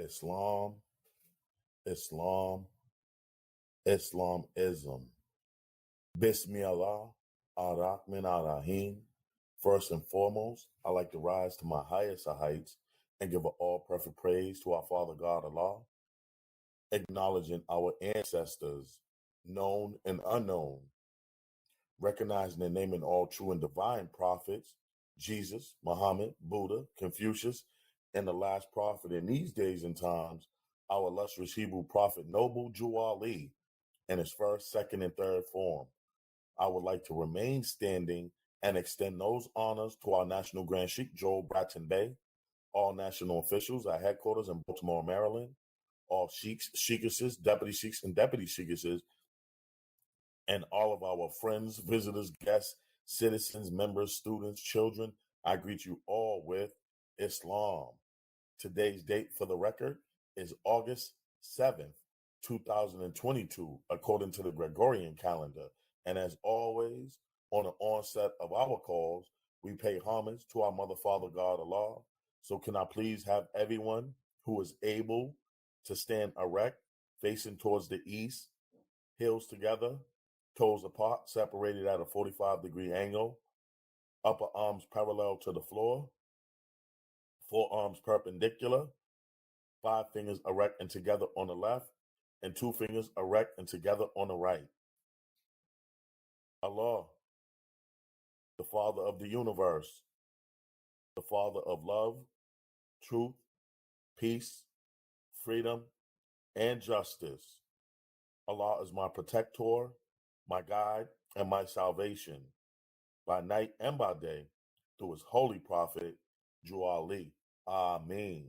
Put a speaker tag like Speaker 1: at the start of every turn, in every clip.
Speaker 1: Islam, Islam, Islamism. Bismillah, ar-Rahman ar-Rahim. First and foremost, I like to rise to my highest of heights and give all perfect praise to our Father God Allah, acknowledging our ancestors, known and unknown, recognizing and naming all true and divine prophets, Jesus, Muhammad, Buddha, Confucius, and the last prophet in these days and times, our illustrious Hebrew prophet, Noble Jew Ali, in his first, second, and third form. I would like to remain standing and extend those honors to our National Grand Sheikh, Joel Bratton Bey, all national officials at headquarters in Baltimore, Maryland, all sheikhs, sheikesses, deputy sheikhs, and deputy sheikesses, and all of our friends, visitors, guests, citizens, members, students, children. I greet you all with Islam. Today's date for the record is August 7th, 2022, according to the Gregorian calendar. And as always, on the onset of our calls, we pay homage to our Mother, Father, God, Allah. So can I please have everyone who is able to stand erect, facing towards the east, heels together, toes apart, separated at a 45-degree angle, upper arms parallel to the floor, forearms perpendicular, 5 fingers erect and together on the left, and 2 fingers erect and together on the right. Allah, the Father of the universe, the Father of love, truth, peace, freedom, and justice. Allah is my protector, my guide, and my salvation, by night and by day, through his holy prophet, Jew Ali. Ameen.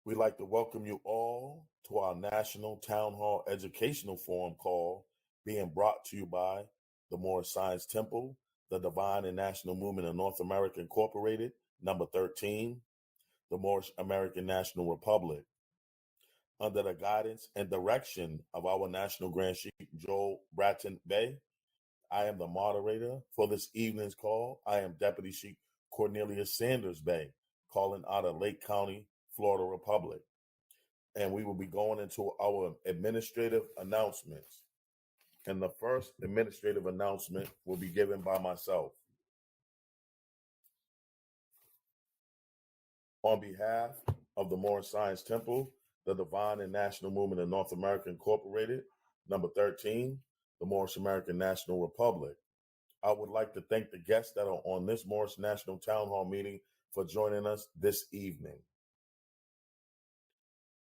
Speaker 1: We'd like to welcome you all to our National Town Hall Educational Forum call, being brought to you by the Moorish Science Temple, the Divine and National Movement of North America Incorporated, number 13, the Moorish American National Republic. Under the guidance and direction of our National Grand Sheikh, Joel Bratton Bey, I am the moderator for this evening's call. I am Deputy Sheikh Cornelius Sanders Bey, calling out of Lake County, Florida Republic. And we will be going into our administrative announcements. And the first administrative announcement will be given by myself. On behalf of the Moorish Science Temple, the Divine and National Movement of North America Incorporated, number 13, the Moorish American National Republic, I would like to thank the guests that are on this Moorish National Town Hall meeting for joining us this evening.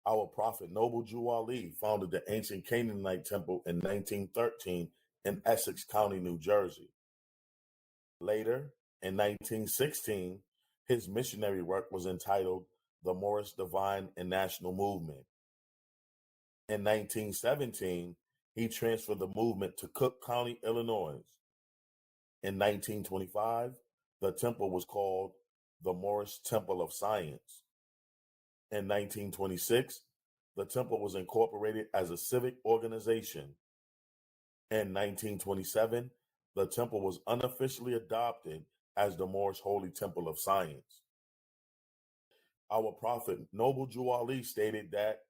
Speaker 1: Our prophet Noble Jew Ali founded the ancient Canaanite temple in 1913 in Essex County, New Jersey. Later, in 1916, his missionary work was entitled the Moorish Divine and National Movement. In 1917, he transferred the movement to Cook County, Illinois. In 1925, the temple was called the Moorish Temple of Science. In 1926, the temple was incorporated as a civic organization. In 1927, the temple was unofficially adopted as the Moorish Holy Temple of Science. Our prophet, Noble Jew Ali, stated that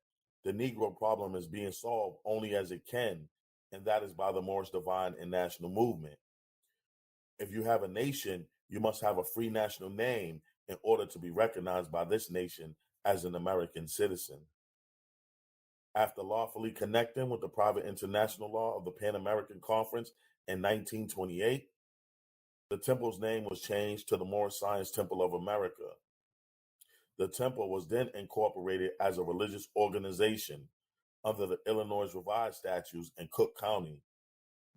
Speaker 1: the Negro problem is being solved only as it can, and that is by the Moorish Divine and National Movement. If you have a nation, you must have a free national name in order to be recognized by this nation as an American citizen. After lawfully connecting with the private international law of the Pan American Conference in 1928, the temple's name was changed to the Moorish Science Temple of America. The temple was then incorporated as a religious organization under the Illinois Revised Statutes in Cook County,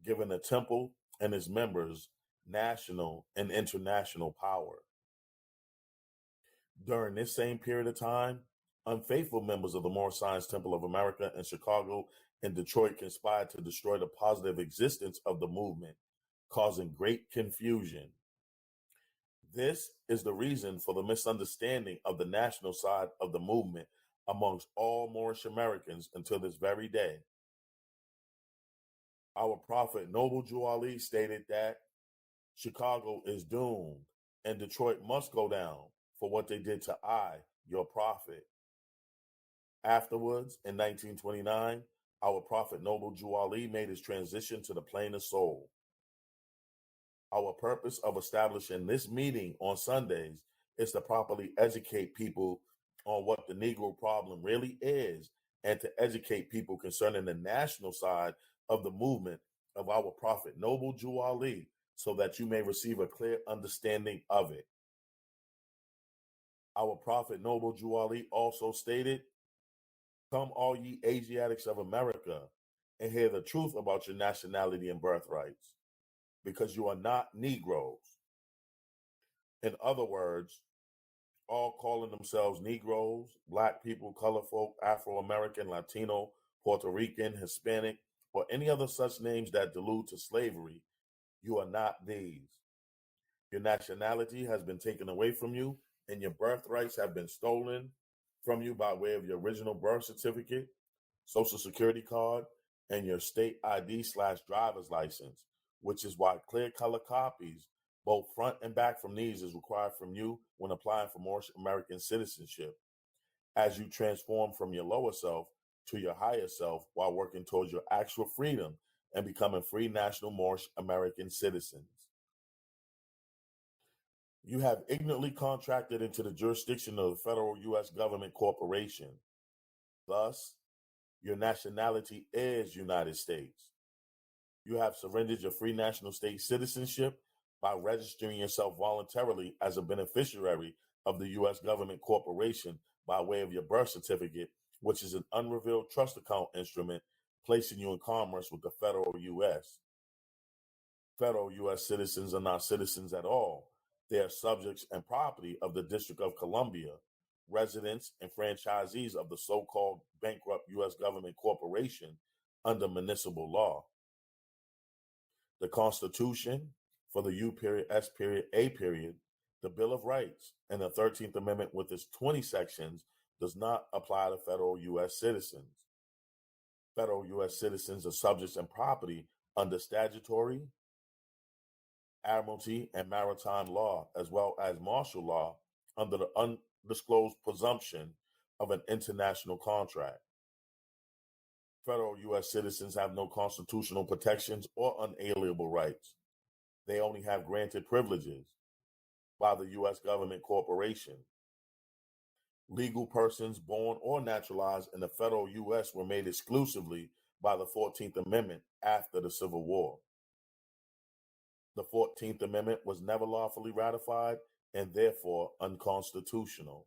Speaker 1: giving the temple and its members national and international power. During this same period of time, unfaithful members of the Moorish Science Temple of America in Chicago and Detroit conspired to destroy the positive existence of the movement, causing great confusion. This is the reason for the misunderstanding of the national side of the movement amongst all Moorish Americans until this very day. Our prophet Noble Jew Ali stated that Chicago is doomed and Detroit must go down for what they did to I, your prophet. Afterwards, in 1929, our prophet Noble Jew Ali made his transition to the plane of soul. Our purpose of establishing this meeting on Sundays is to properly educate people on what the Negro problem really is and to educate people concerning the national side of the movement of our prophet Noble Jew Ali so that you may receive a clear understanding of it. Our prophet Noble Jew Ali also stated, "Come all ye Asiatics of America and hear the truth about your nationality and birthrights, because you are not Negroes." In other words, all calling themselves Negroes, Black people, color folk, Afro-American, Latino, Puerto Rican, Hispanic, or any other such names that delude to slavery, you are not these. Your nationality has been taken away from you, and your birthrights have been stolen from you by way of your original birth certificate, social security card, and your state ID/driver's license, which is why clear color copies, both front and back from these, is required from you when applying for Moorish American citizenship, as you transform from your lower self to your higher self while working towards your actual freedom and becoming free national Moorish American citizens. You have ignorantly contracted into the jurisdiction of the federal U.S. government corporation. Thus, your nationality is United States. You have surrendered your free national state citizenship by registering yourself voluntarily as a beneficiary of the U.S. government corporation by way of your birth certificate, which is an unrevealed trust account instrument placing you in commerce with the federal U.S. Federal U.S. citizens are not citizens at all. They are subjects and property of the District of Columbia, residents and franchisees of the so-called bankrupt U.S. government corporation under municipal law. The Constitution for the U.S.A., the Bill of Rights, and the 13th Amendment with its 20 sections does not apply to federal U.S. citizens. Federal U.S. citizens are subjects and property under statutory, admiralty, and maritime law, as well as martial law under the undisclosed presumption of an international contract. Federal U.S. citizens have no constitutional protections or unalienable rights. They only have granted privileges by the U.S. government corporation. Legal persons born or naturalized in the federal U.S. were made exclusively by the 14th Amendment after the Civil War. The 14th Amendment was never lawfully ratified and therefore unconstitutional.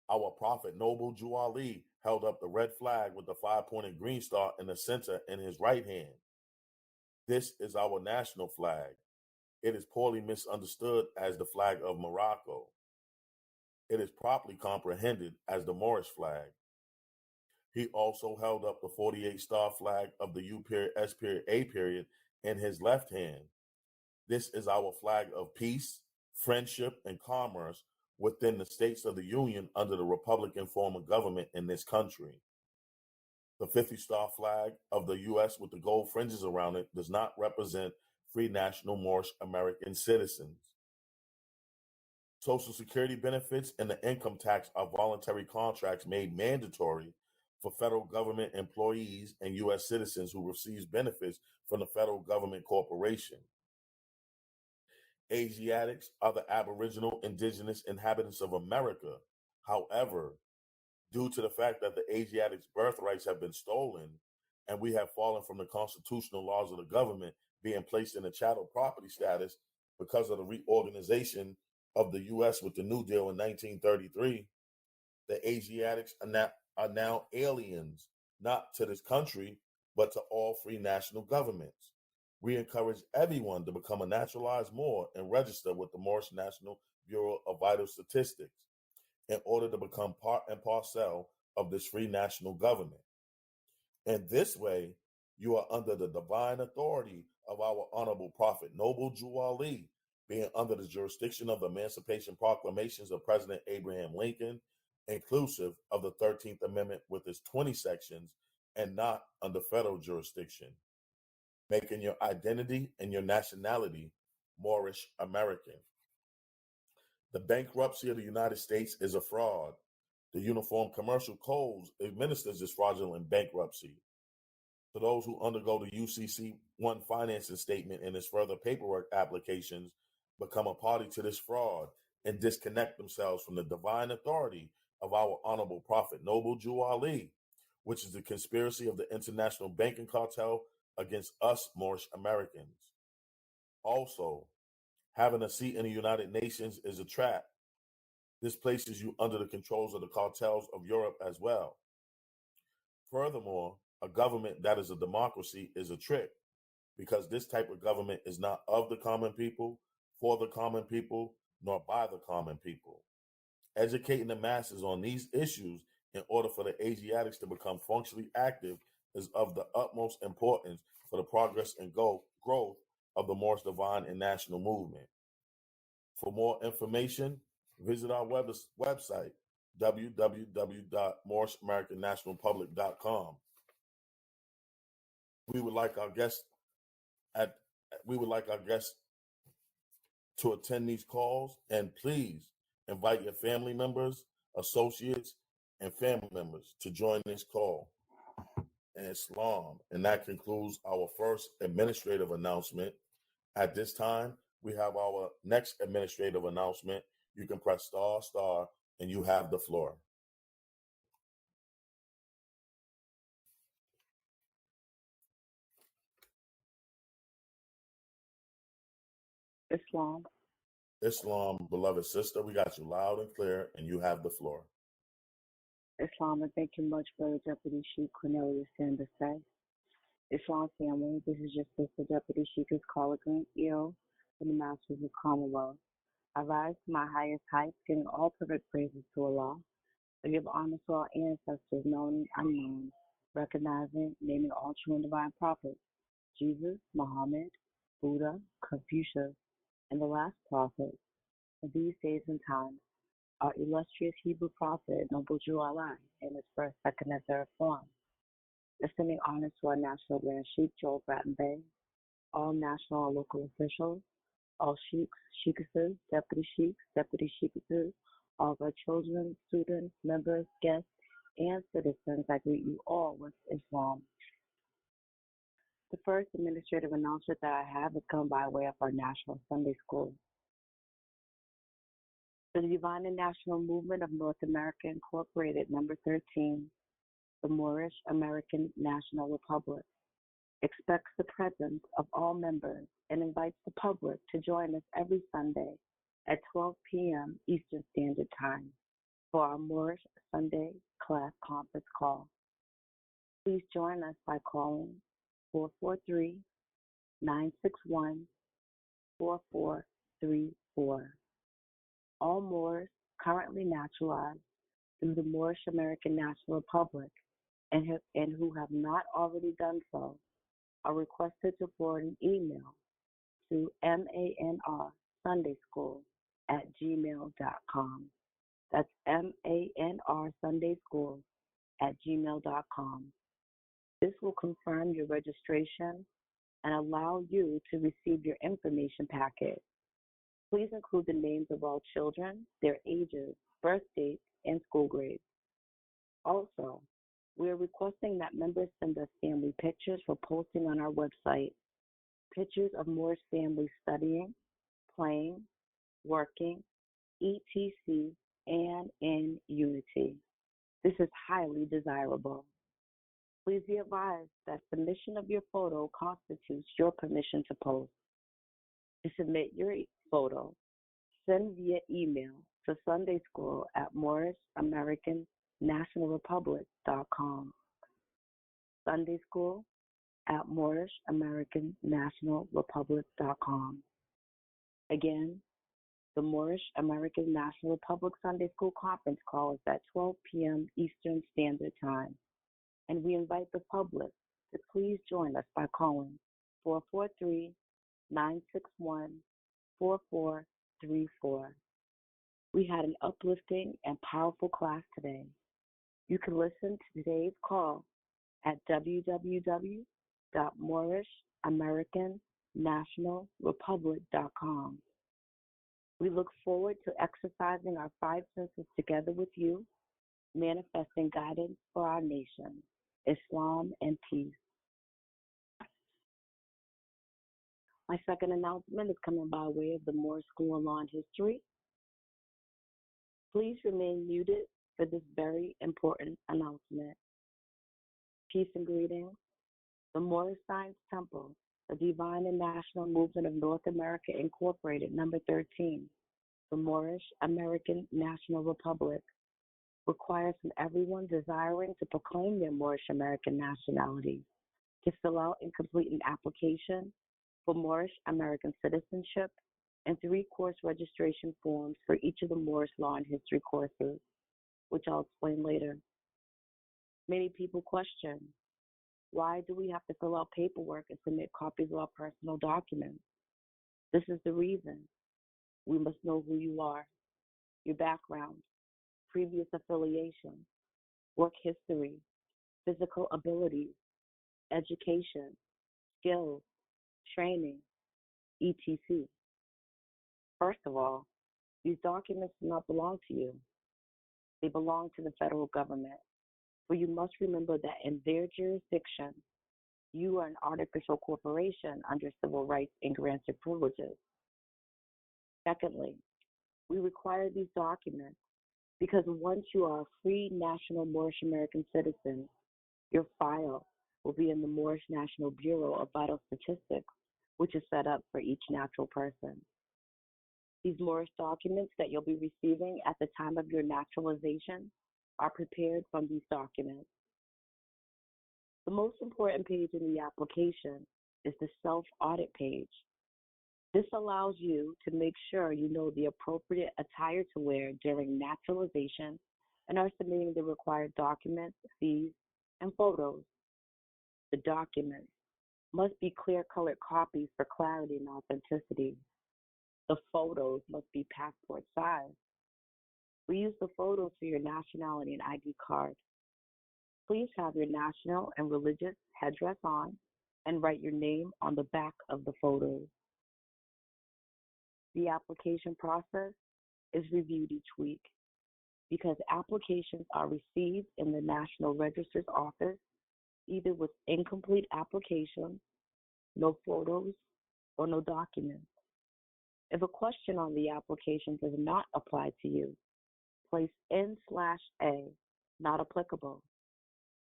Speaker 1: Our prophet Noble Jew Ali held up the red flag with the 5-pointed green star in the center in his right hand. This is our national flag. It is poorly misunderstood as the flag of Morocco. It is properly comprehended as the Moorish flag. He also held up the 48-star flag of the U.S.A. in his left hand. This is our flag of peace, friendship, and commerce within the states of the Union under the Republican form of government in this country. The 50-star flag of the U.S. with the gold fringes around it does not represent free national Moorish American citizens. Social Security benefits and the income tax are voluntary contracts made mandatory for federal government employees and U.S. citizens who receive benefits from the federal government corporation. Asiatics are the aboriginal indigenous inhabitants of America. However, due to the fact that the Asiatics' birthrights have been stolen and we have fallen from the constitutional laws of the government being placed in a chattel property status because of the reorganization of the U.S. with the New Deal in 1933, the Asiatics are now aliens, not to this country, but to all free national governments. We encourage everyone to become a naturalized Moor and register with the Moorish National Bureau of Vital Statistics in order to become part and parcel of this free national government. In this way, you are under the divine authority of our honorable prophet, Noble Jew Ali, being under the jurisdiction of the Emancipation Proclamations of President Abraham Lincoln, inclusive of the 13th Amendment with its 20 sections, and not under federal jurisdiction, making your identity and your nationality Moorish American. The bankruptcy of the United States is a fraud. The Uniform Commercial Code administers this fraudulent bankruptcy. To those who undergo the UCC 1 financing statement and its further paperwork applications, become a party to this fraud and disconnect themselves from the divine authority of our honorable prophet, Noble Jew Ali, which is the conspiracy of the international banking cartel against us Moorish Americans. Also, having a seat in the United Nations is a trap. This places you under the controls of the cartels of Europe as well. Furthermore, a government that is a democracy is a trick, because this type of government is not of the common people, for the common people, nor by the common people. Educating the masses on these issues in order for the Asiatics to become functionally active is of the utmost importance for the progress and growth of the Moorish Divine and National Movement. For more information, visit our website, www.moorishamericannationalrepublic.com. We would like our guests to attend these calls, and please invite your family members, associates, and family members to join this call in Islam. And that concludes our first administrative announcement. At this time, we have our next administrative announcement. You can press star, and you have the floor. Islam, beloved sister, we got you loud and clear, and you have the floor.
Speaker 2: Islam, and thank you much, Brother Deputy Sheikh Cornelius Sanders. Islam family, this is your sister Deputy Sheikh Carla Grant Eel from the Masters of Commonwealth. I rise to my highest heights, giving all perfect praises to Allah. I give honor to our ancestors, known and unknown, recognizing, naming all true and divine prophets, Jesus, Muhammed, Buddha, Confucius, and the last prophet. In these days and times, our illustrious Hebrew prophet, Noble Jew Allah, in his first, second, and third form. Extending honors to our National Grand Sheikh, Joel Bratton Bey, all national and local officials, all sheikhs, sheikesses, deputy sheikesses, all of our children, students, members, guests, and citizens. I greet you all with Islam. The first administrative announcement that I have is come by way of our National Sunday School. The Divine and National Movement of North America Incorporated, number 13, the Moorish American National Republic, expects the presence of all members and invites the public to join us every Sunday at 12 p.m. Eastern Standard Time for our Moorish Sunday class conference call. Please join us by calling 443-961-4434. All Moors currently naturalized through the Moorish American National Republic and who have not already done so are requested to forward an email to manrssundayschool@gmail.com. That's manrssundayschool@gmail.com. This will confirm your registration and allow you to receive your information packet. Please include the names of all children, their ages, birth dates, and school grades. Also, we are requesting that members send us family pictures for posting on our website. Pictures of Moorish families studying, playing, working, etc., and in unity. This is highly desirable. Please be advised that submission of your photo constitutes your permission to post. To submit your photo, send via email to sundayschool@moorishamericannationalrepublic.com. sundayschool@moorishamericannationalrepublic.com. Again, the Moorish American National Republic Sunday School Conference call is at 12 p.m. Eastern Standard Time, and we invite the public to please join us by calling 443-961-4434. We had an uplifting and powerful class today. You can listen to today's call at www.moorishamericannationalrepublic.com. We look forward to exercising our five senses together with you, manifesting guidance for our nation, Islam, and peace. My second announcement is coming by way of the Moorish School of Law and History. Please remain muted for this very important announcement. Peace and greetings. The Moorish Science Temple, the Divine and National Movement of North America Incorporated, number 13, the Moorish American National Republic, requires from everyone desiring to proclaim their Moorish American nationality to fill out and complete an application for Moorish American citizenship and 3 course registration forms for each of the Moorish Law and History courses, which I'll explain later. Many people question, why do we have to fill out paperwork and submit copies of our personal documents? This is the reason. We must know who you are, your background, previous affiliation, work history, physical abilities, education, skills, training, etc. First of all, these documents do not belong to you. They belong to the federal government. For you must remember that in their jurisdiction, you are an artificial corporation under civil rights and granted privileges. Secondly, we require these documents because once you are a free national Moorish American citizen, your file will be in the Moorish National Bureau of Vital Statistics, which is set up for each natural person. These Moorish documents that you'll be receiving at the time of your naturalization are prepared from these documents. The most important page in the application is the self-audit page. This allows you to make sure you know the appropriate attire to wear during naturalization and are submitting the required documents, fees, and photos. The documents must be clear-colored copies for clarity and authenticity. The photos must be passport size. We use the photos for your nationality and ID card. Please have your national and religious headdress on and write your name on the back of the photos. The application process is reviewed each week because applications are received in the National Register's office either with incomplete applications, no photos, or no documents. If a question on the application does not apply to you, place N/A, not applicable.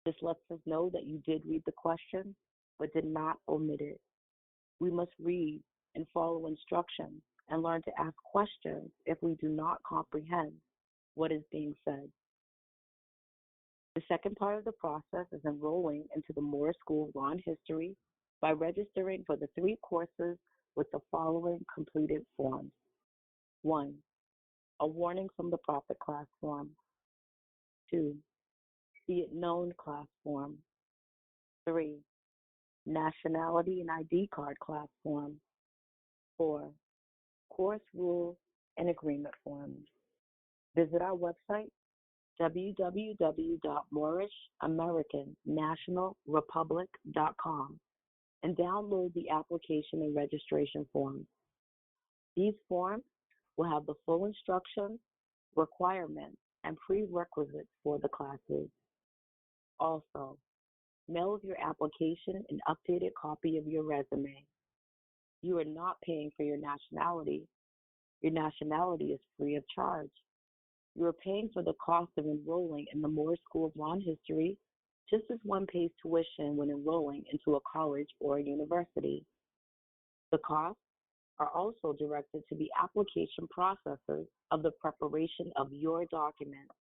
Speaker 2: This lets us know that you did read the question, but did not omit it. We must read and follow instructions and learn to ask questions if we do not comprehend what is being said. The second part of the process is enrolling into the Moorish School of Law and History by registering for the 3 courses with the following completed forms. 1. A warning from the Prophet class form. 2. See it known class form. 3. Nationality and ID card class form. 4. Course rules and agreement forms. Visit our website, www.moorishamericannationalrepublic.com, and download the application and registration forms. These forms will have the full instructions, requirements, and prerequisites for the classes. Also, mail your application an updated copy of your resume. You are not paying for your nationality. Your nationality is free of charge. You are paying for the cost of enrolling in the Moorish School of Law and History, just as one pays tuition when enrolling into a college or a university. The costs are also directed to the application processes of the preparation of your documents,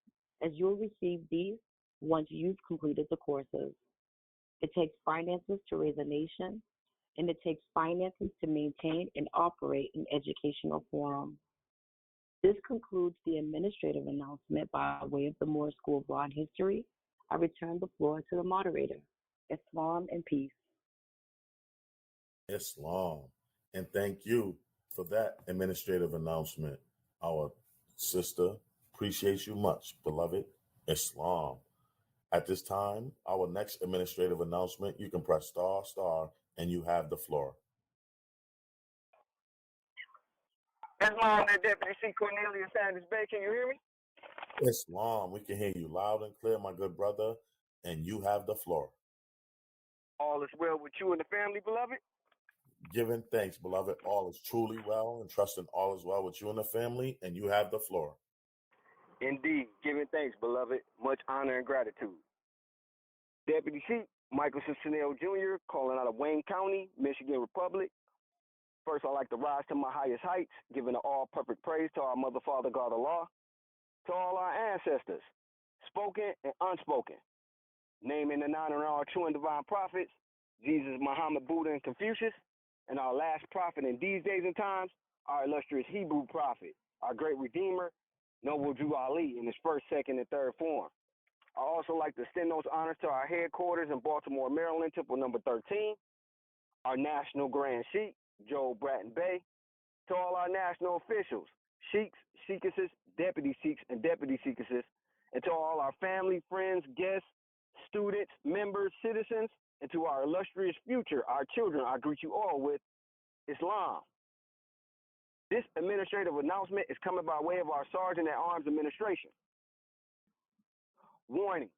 Speaker 2: as you'll receive these once you've completed the courses. It takes finances to raise a nation, and it takes finances to maintain and operate an educational forum. This concludes the administrative announcement by way of the Moorish School of Law and History. I return the floor to the moderator. Islam and peace.
Speaker 1: Islam. And thank you for that administrative announcement. Our sister appreciates you much, beloved. Islam. At this time, our next administrative announcement, you can press ***, and you have the floor.
Speaker 3: Islam and Deputy C. Cornelius Sanders Bay. Can you hear me?
Speaker 1: Islam, we can hear you loud and clear, my good brother, and you have the floor.
Speaker 3: All is well with you and the family, beloved?
Speaker 1: Giving thanks, beloved, all is truly well, and trusting all is well with you and the family, and you have the floor.
Speaker 3: Indeed, giving thanks, beloved. Much honor and gratitude. Deputy C. Michael Cincinnati Jr., calling out of Wayne County, Michigan Republic. First, I'd like to rise to my highest heights, giving all perfect praise to our Mother, Father, God, Allah, to all our ancestors, spoken and unspoken, naming and honoring our true and divine prophets, Jesus, Muhammad, Buddha, and Confucius, and our last prophet in these days and times, our illustrious Hebrew prophet, our great Redeemer, Noble Drew Ali, in his first, second, and third form. I also like to extend those honors to our headquarters in Baltimore, Maryland, Temple number 13, our National Grand Sheikh, Joe Bratton Bay, to all our national officials, sheiks, sheikesses, deputy sheiks, and deputy sheikesses, and to all our family, friends, guests, students, members, citizens, and to our illustrious future, our children, I greet you all with Islam. This administrative announcement is coming by way of our Sergeant at Arms Administration. Warning,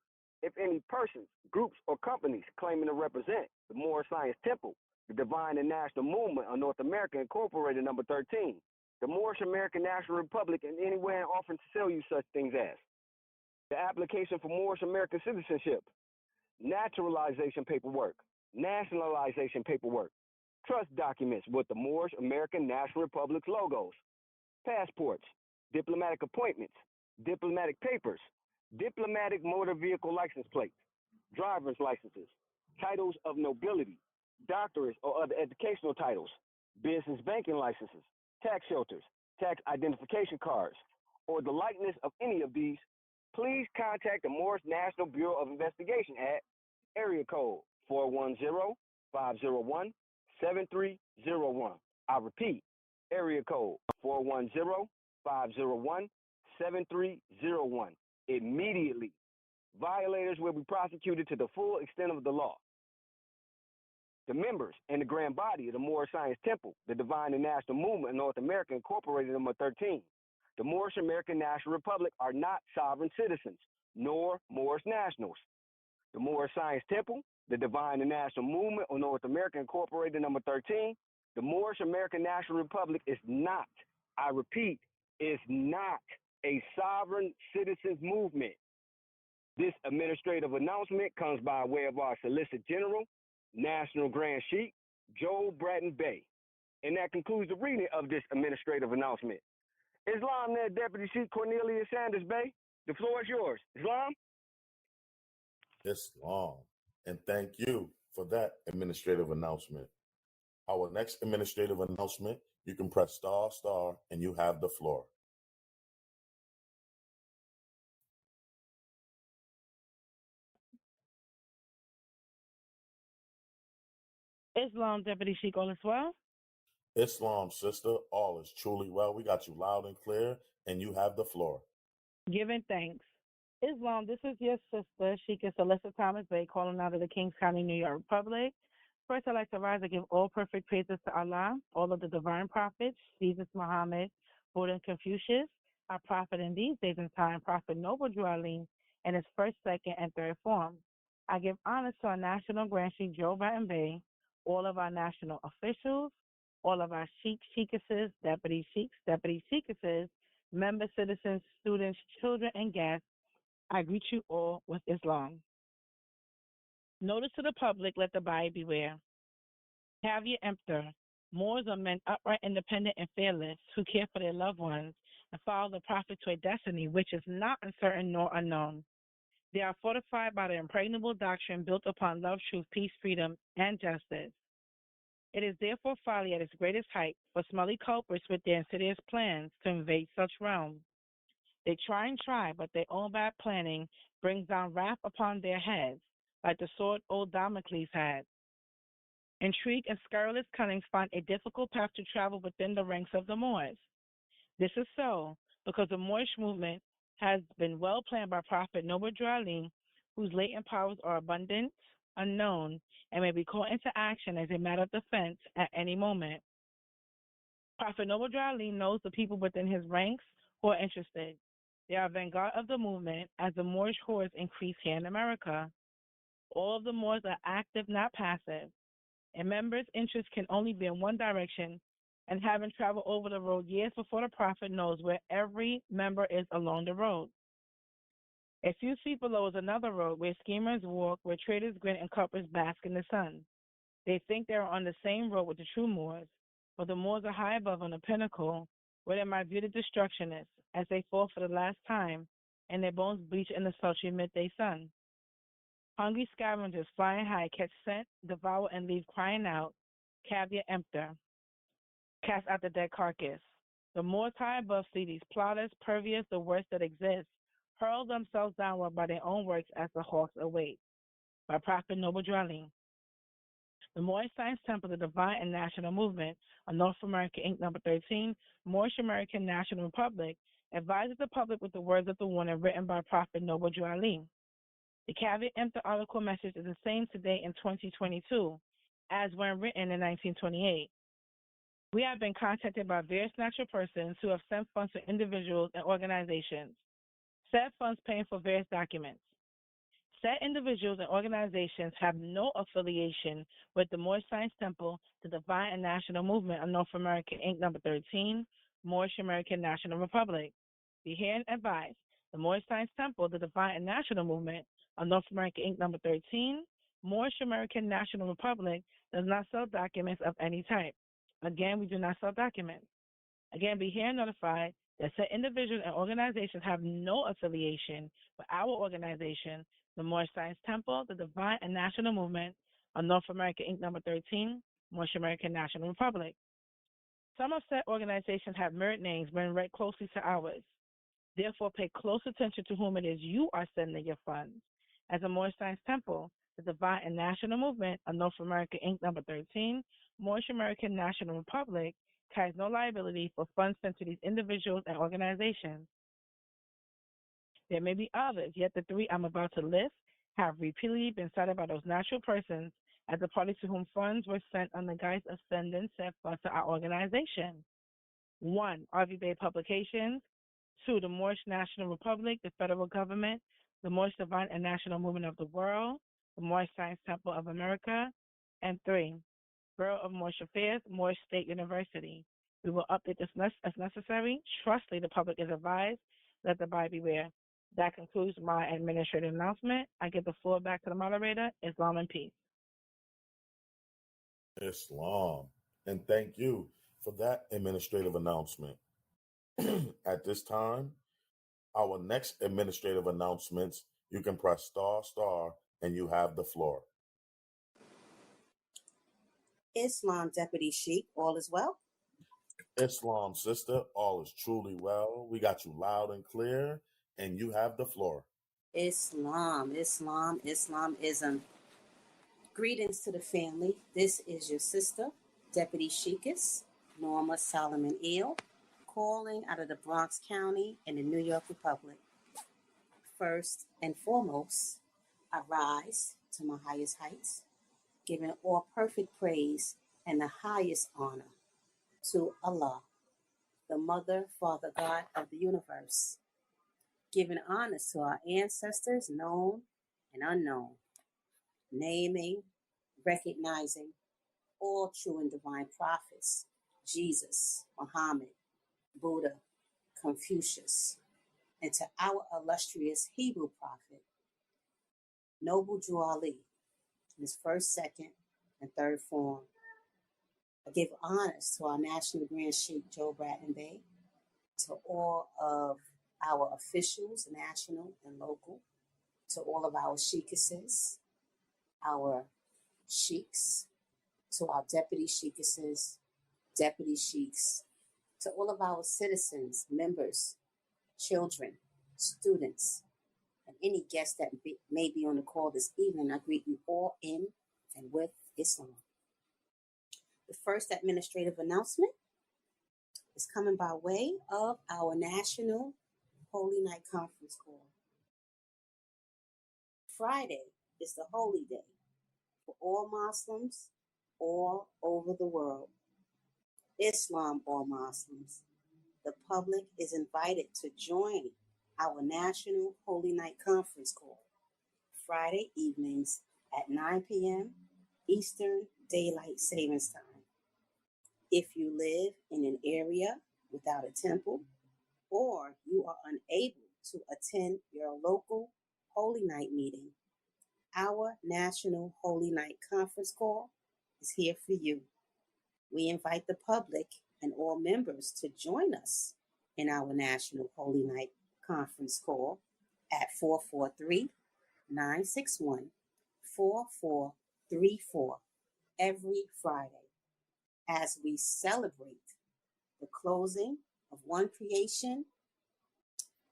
Speaker 3: if any persons, groups, or companies claiming to represent the Moorish Science Temple, the Divine and National Movement of North America Incorporated number 13, the Moorish American National Republic, in any way and offering to sell you such things as the application for Moorish American citizenship, naturalization paperwork, nationalization paperwork, trust documents with the Moorish American National Republic's logos, passports, diplomatic appointments, diplomatic papers, diplomatic motor vehicle license plates, driver's licenses, titles of nobility, doctorates or other educational titles, business banking licenses, tax shelters, tax identification cards, or the likeness of any of these, please contact the Moorish National Bureau of Investigation at area code 410-501-7301. I repeat, area code 410-501-7301. Immediately, violators will be prosecuted to the full extent of the law. The members and the grand body of the Moorish Science Temple, the Divine and National Movement of North America Incorporated number 13, the Moorish American National Republic are not sovereign citizens, nor Moorish nationals. The Moorish Science Temple, the Divine and National Movement of North America Incorporated number 13, the Moorish American National Republic is not, I repeat, is not a sovereign citizens movement. This administrative announcement comes by way of our Solicitor General, National Grand Sheikh, Joe Bratton Bay. And that concludes the reading of this administrative announcement. Islam there, Deputy Sheikh Cornelius Sanders Bay. The floor is yours. Islam?
Speaker 1: Islam. And thank you for that administrative announcement. Our next administrative announcement, you can press ***, and you have the floor.
Speaker 4: Islam, Deputy Sheikh, all is well?
Speaker 1: Islam, sister, all is truly well. We got you loud and clear, and you have the floor.
Speaker 4: Giving thanks. Islam, this is your sister, Sheikh Celeste Thomas Bay, calling out of the Kings County, New York Republic. First, I'd like to rise and give all perfect praises to Allah, all of the divine prophets, Jesus, Muhammad, Buddha, and Confucius, our prophet in these days and time, Prophet Noble Drew Ali, in his first, second, and third form. I give honors to our National Grand Sheikh Joe Bratton Bay, all of our national officials, all of our sheiks, sheikesses, deputy sheikesses, member citizens, students, children, and guests. I greet you all with Islam. Notice to the public, let the buyer beware. Caveat emptor. Moors are men upright, independent, and fearless, who care for their loved ones and follow the prophet to a destiny which is not uncertain nor unknown. They are fortified by the impregnable doctrine built upon love, truth, peace, freedom, and justice. It is therefore folly at its greatest height for smelly culprits with their insidious plans to invade such realms. They try, but their own bad planning brings down wrath upon their heads, like the sword old Damocles had. Intrigue and scurrilous cunning find a difficult path to travel within the ranks of the Moors. This is so because the Moorish movement has been well planned by Prophet Noble Drew Ali, whose latent powers are abundant, unknown, and may be called into action as a matter of defense at any moment. Prophet Noble Drew Ali knows the people within his ranks who are interested. They are vanguard of the movement as the Moorish hordes increase here in America. All of the Moors are active, not passive. A member's interest can only be in one direction, and having traveled over the road years before the prophet knows where every member is along the road. A few feet below is another road where schemers walk, where traders grin and cuppers bask in the sun. They think they are on the same road with the true Moors, but the Moors are high above on the pinnacle, where they might view the destructionists as they fall for the last time, and their bones bleach in the sultry midday sun. Hungry scavengers flying high catch scent, devour, and leave crying out, caviar emptor, cast out the dead carcass. The Moors high above see these plotters, pervious, the worst that exists, hurl themselves downward by their own works as the hawks await. By Prophet Noble Drew Ali. The Moorish Science Temple, the Divine and National Movement of North America, Inc., number 13, Moorish American National Republic, advises the public with the words of the warning written by Prophet Noble Drew Ali. The caveat emptor article message is the same today in 2022 as when written in 1928. We have been contacted by various natural persons who have sent funds to individuals and organizations, said funds paying for various documents. Said individuals and organizations have no affiliation with the Moorish Science Temple, the Divine and National Movement of North America, Inc., number 13, Moorish American National Republic. Be hereby advised, the Moorish Science Temple, the Divine and National Movement of North America, Inc., number 13, Moorish American National Republic does not sell documents of any type. Again, we do not sell documents. Again, be here notified that said individuals and organizations have no affiliation with our organization, the Moorish Science Temple, the Divine and National Movement of North America, Inc., number 13, Moorish American National Republic. Some of said organizations have mirrored names when read closely to ours. Therefore, pay close attention to whom it is you are sending your funds. As a Moorish Science Temple, the Divine and National Movement of North America, Inc., number 13, Moorish American National Republic, carries no liability for funds sent to these individuals and organizations. There may be others, yet the three I'm about to list have repeatedly been cited by those natural persons as the parties to whom funds were sent on the guise of sending said funds to our organization. 1. RV Bay Publications. 2. The Moorish National Republic, the federal government, the Moorish Divine and National Movement of the World, the Moorish Science Temple of America. And 3. Bureau of Moorish Affairs, Moorish State University. We will update this as necessary. Trustly, the public is advised. Let the buyer beware. That concludes my administrative announcement. I give the floor back to the moderator. Islam and peace.
Speaker 1: Islam. And thank you for that administrative announcement. At this time, our next administrative announcements, you can press star star and you have the floor.
Speaker 5: Islam, Deputy Sheik, all is well?
Speaker 1: Islam, sister, all is truly well. We got you loud and clear, and you have the floor.
Speaker 5: Islam, Islam, Islamism. Greetings to the family. This is your sister, Deputy Sheikess, Norma Solomon Eel, calling out of the Bronx County in the New York Republic. First and foremost, I rise to my highest heights, giving all perfect praise and the highest honor to Allah, the Mother, Father, God of the universe, giving honors to our ancestors, known and unknown, naming, recognizing all true and divine prophets, Jesus, Muhammad, Buddha, Confucius, and to our illustrious Hebrew prophet, Noble Drew Ali, in his first, second, and third form. I give honors to our National Grand Sheikh Joe Bratton Bey, to all of our officials, national and local, to all of our sheikesses, our sheiks, to our deputy sheikesses, deputy sheiks, to all of our citizens, members, children, students, and any guests that may be on the call this evening. I greet you all in and with Islam. The first administrative announcement is coming by way of our National Holy Night Conference Call. Friday is the holy day for all Muslims all over the world. Islam or Muslims, the public is invited to join our National Holy Night Conference Call Friday evenings at 9 p.m. Eastern Daylight Savings Time. If you live in an area without a temple or you are unable to attend your local Holy Night meeting, our National Holy Night Conference Call is here for you. We invite the public and all members to join us in our National Holy Night Conference Call at 443-961-4434 every Friday as we celebrate the closing of one creation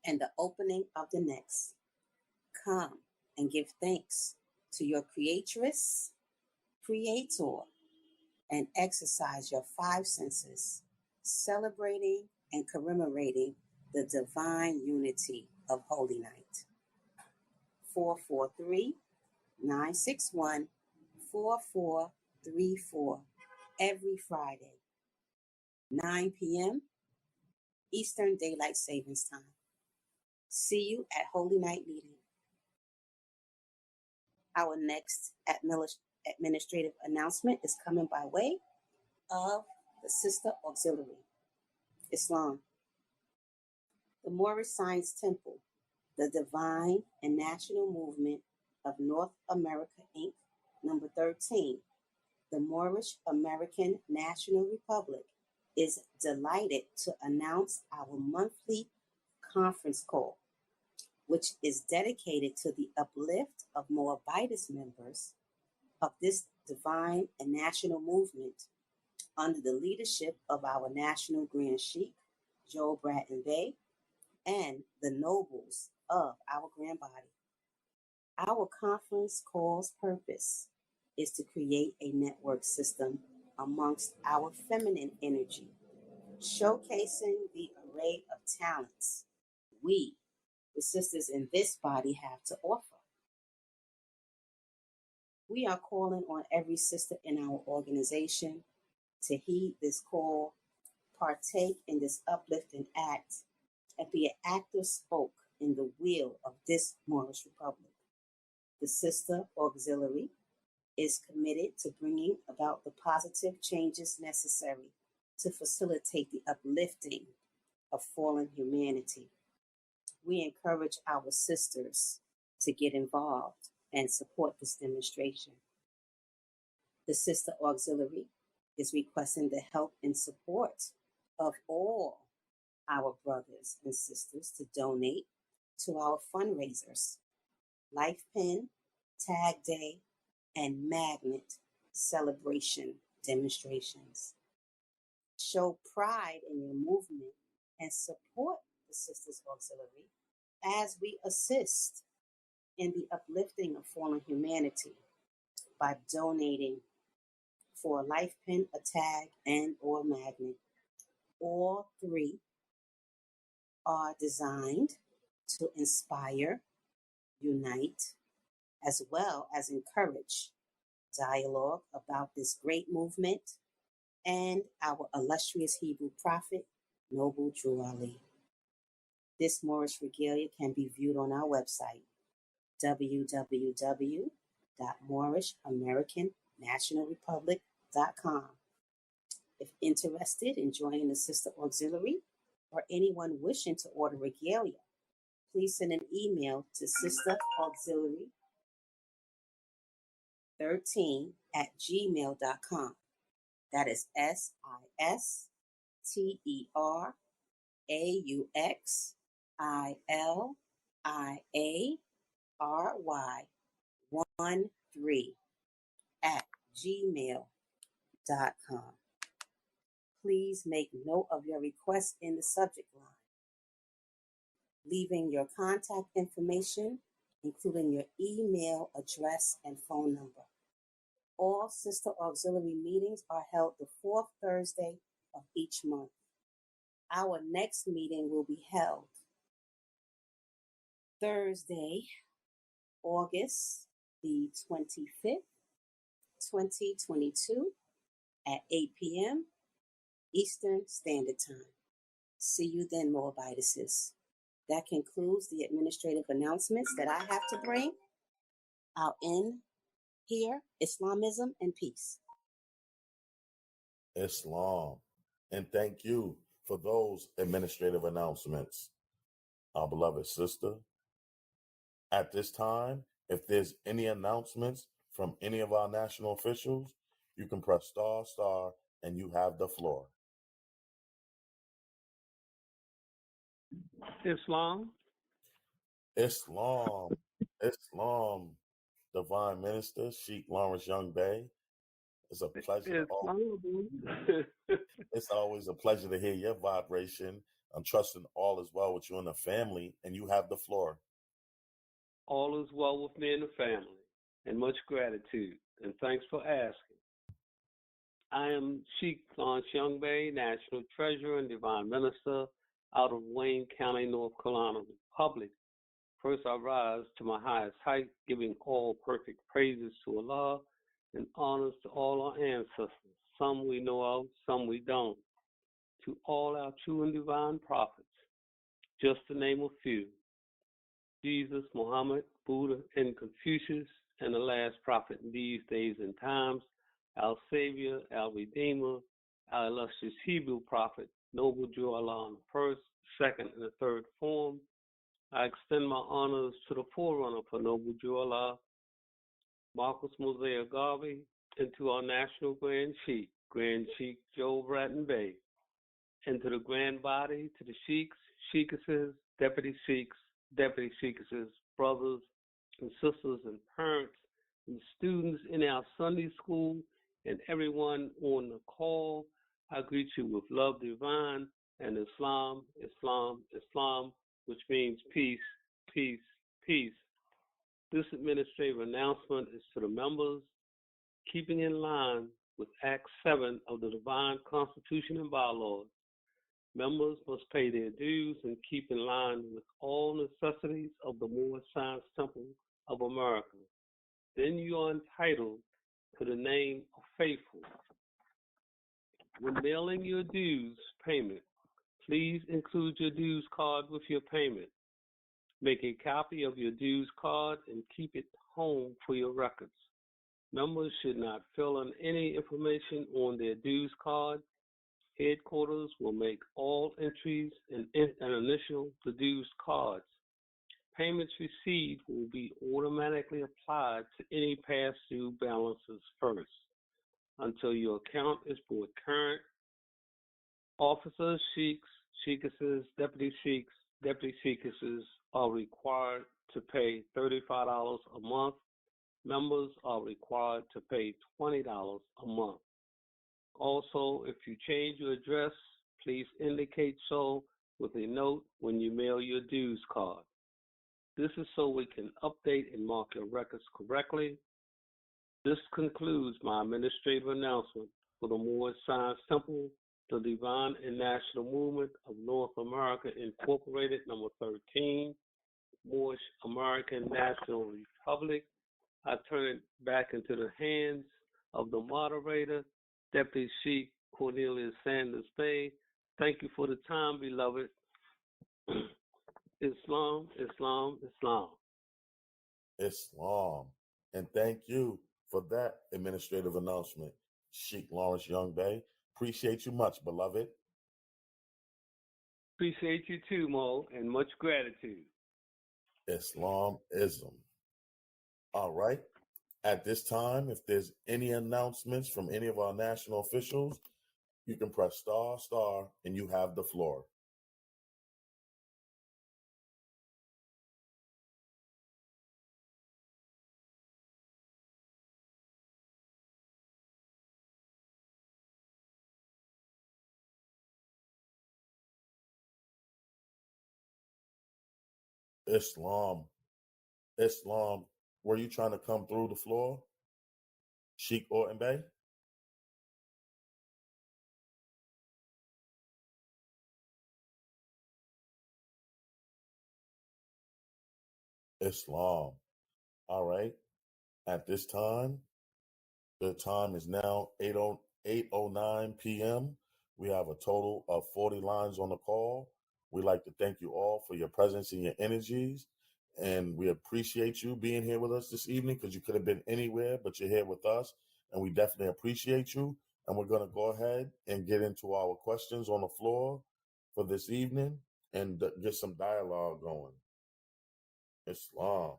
Speaker 5: and the opening of the next. Come and give thanks to your creatress, creator, and exercise your five senses, celebrating and commemorating the divine unity of Holy Night. 443-961-4434 every Friday, 9 p.m. Eastern Daylight Savings Time. See you at Holy Night meeting. Our next administrative announcement is coming by way of the Sister Auxiliary. Islam. The Moorish Science Temple, the Divine and National Movement of North America, Inc., number 13, the Moorish American National Republic, is delighted to announce our monthly conference call, which is dedicated to the uplift of Moabitist members of this divine and national movement under the leadership of our National Grand Sheikh, Joel Bratton Bey, and the nobles of our grand body. Our conference call's purpose is to create a network system amongst our feminine energy, showcasing the array of talents we, the sisters in this body, have to offer. We are calling on every sister in our organization to heed this call, partake in this uplifting act, and be an active spoke in the wheel of this Moorish Republic. The Sister Auxiliary is committed to bringing about the positive changes necessary to facilitate the uplifting of fallen humanity. We encourage our sisters to get involved and support this demonstration. The Sister Auxiliary is requesting the help and support of all our brothers and sisters to donate to our fundraisers, Life Pin, Tag Day, and Magnet celebration demonstrations. Show pride in your movement and support the Sisters Auxiliary as we assist in the uplifting of fallen humanity by donating for a Life Pin, a tag, and or magnet. All three are designed to inspire, unite, as well as encourage dialogue about this great movement and our illustrious Hebrew prophet, Noble Drew Ali. This Moorish regalia can be viewed on our website, www.moorishamericannationalrepublic.com. If interested in joining the Sister Auxiliary or anyone wishing to order regalia, please send an email to sisterauxiliary13@gmail.com. That is sisterauxiliary13@gmail.com. Please make note of your request in the subject line, leaving your contact information, including your email address and phone number. All Sister Auxiliary meetings are held the fourth Thursday of each month. Our next meeting will be held Thursday, August the 25th, 2022 at 8 p.m. Eastern Standard Time. See you then, Moabitises. That concludes the administrative announcements that I have to bring. I'll end here. Islamism and peace.
Speaker 1: Islam. And thank you for those administrative announcements, our beloved sister. At this time, if there's any announcements from any of our national officials, you can press star, and you have the floor.
Speaker 6: Islam.
Speaker 1: Islam. Islam. Divine Minister, Sheikh Lawrence Young Bey. It's a pleasure. It's always a pleasure to hear your vibration. I'm trusting all is well with you and the family, and you have the floor.
Speaker 6: All is well with me and the family, and much gratitude, and thanks for asking. I am Sheikh Lawrence Young Bey, National Treasurer and Divine Minister out of Wayne County, North Carolina Republic. First, I rise to my highest height, giving all perfect praises to Allah and honors to all our ancestors. Some we know of, some we don't. To all our true and divine prophets, just to name a few: Jesus, Muhammad, Buddha, and Confucius, and the last prophet in these days and times, our Savior, our Redeemer, our illustrious Hebrew prophet, Noble Jew Allah in the first, second, and the third form. I extend my honors to the forerunner for Noble Jew Allah, Marcus Mosiah Garvey, and to our National Grand Sheikh Joe Bratton Bey, and to the Grand Body, to the Sheikhs, Sheikesses, Deputy Sheikhs, Deputy Sheikesses, brothers and sisters and parents and students in our Sunday school, and everyone on the call. I greet you with love divine and Islam, Islam, Islam, which means peace, peace, peace. This administrative announcement is to the members, keeping in line with Act 7 of the Divine Constitution and Bylaws. Members must pay their dues and keep in line with all necessities of the Moorish Science Temple of America. Then you are entitled to the name of faithful. When mailing your dues payment, please include your dues card with your payment. Make a copy of your dues card and keep it home for your records. Members should not fill in any information on their dues card. Headquarters will make all entries and initial the dues cards. Payments received will be automatically applied to any past due balances first until your account is brought current. Officers, sheikhs, sheikesses, deputy sheikesses are required to pay $35 a month. Members are required to pay $20 a month. Also, if you change your address, please indicate so with a note when you mail your dues card. This is so we can update and mark your records correctly. This concludes my administrative announcement for the Moorish Science Temple, the Divine and National Movement of North America Incorporated, number 13, Moorish American National Republic. I turn it back into the hands of the moderator, Deputy Sheikh Cornelius Sanders Bey. Thank you for the time, beloved. Islam, Islam, Islam.
Speaker 1: Islam. And thank you for that administrative announcement, Sheikh Lawrence Young Bey. Appreciate you much, beloved.
Speaker 6: Appreciate you too, Mo, and much gratitude.
Speaker 1: Islamism. All right. At this time, if there's any announcements from any of our national officials, you can press star, and you have the floor. Islam. Were you trying to come through the floor? Sheikh Orton Bey? Islam. All right. At this time, the time is now 8:09 p.m. We have a total of 40 lines on the call. We'd like to thank you all for your presence and your energies. And we appreciate you being here with us this evening because you could have been anywhere, but you're here with us. And we definitely appreciate you. And we're going to go ahead and get into our questions on the floor for this evening and get some dialogue going. Islam.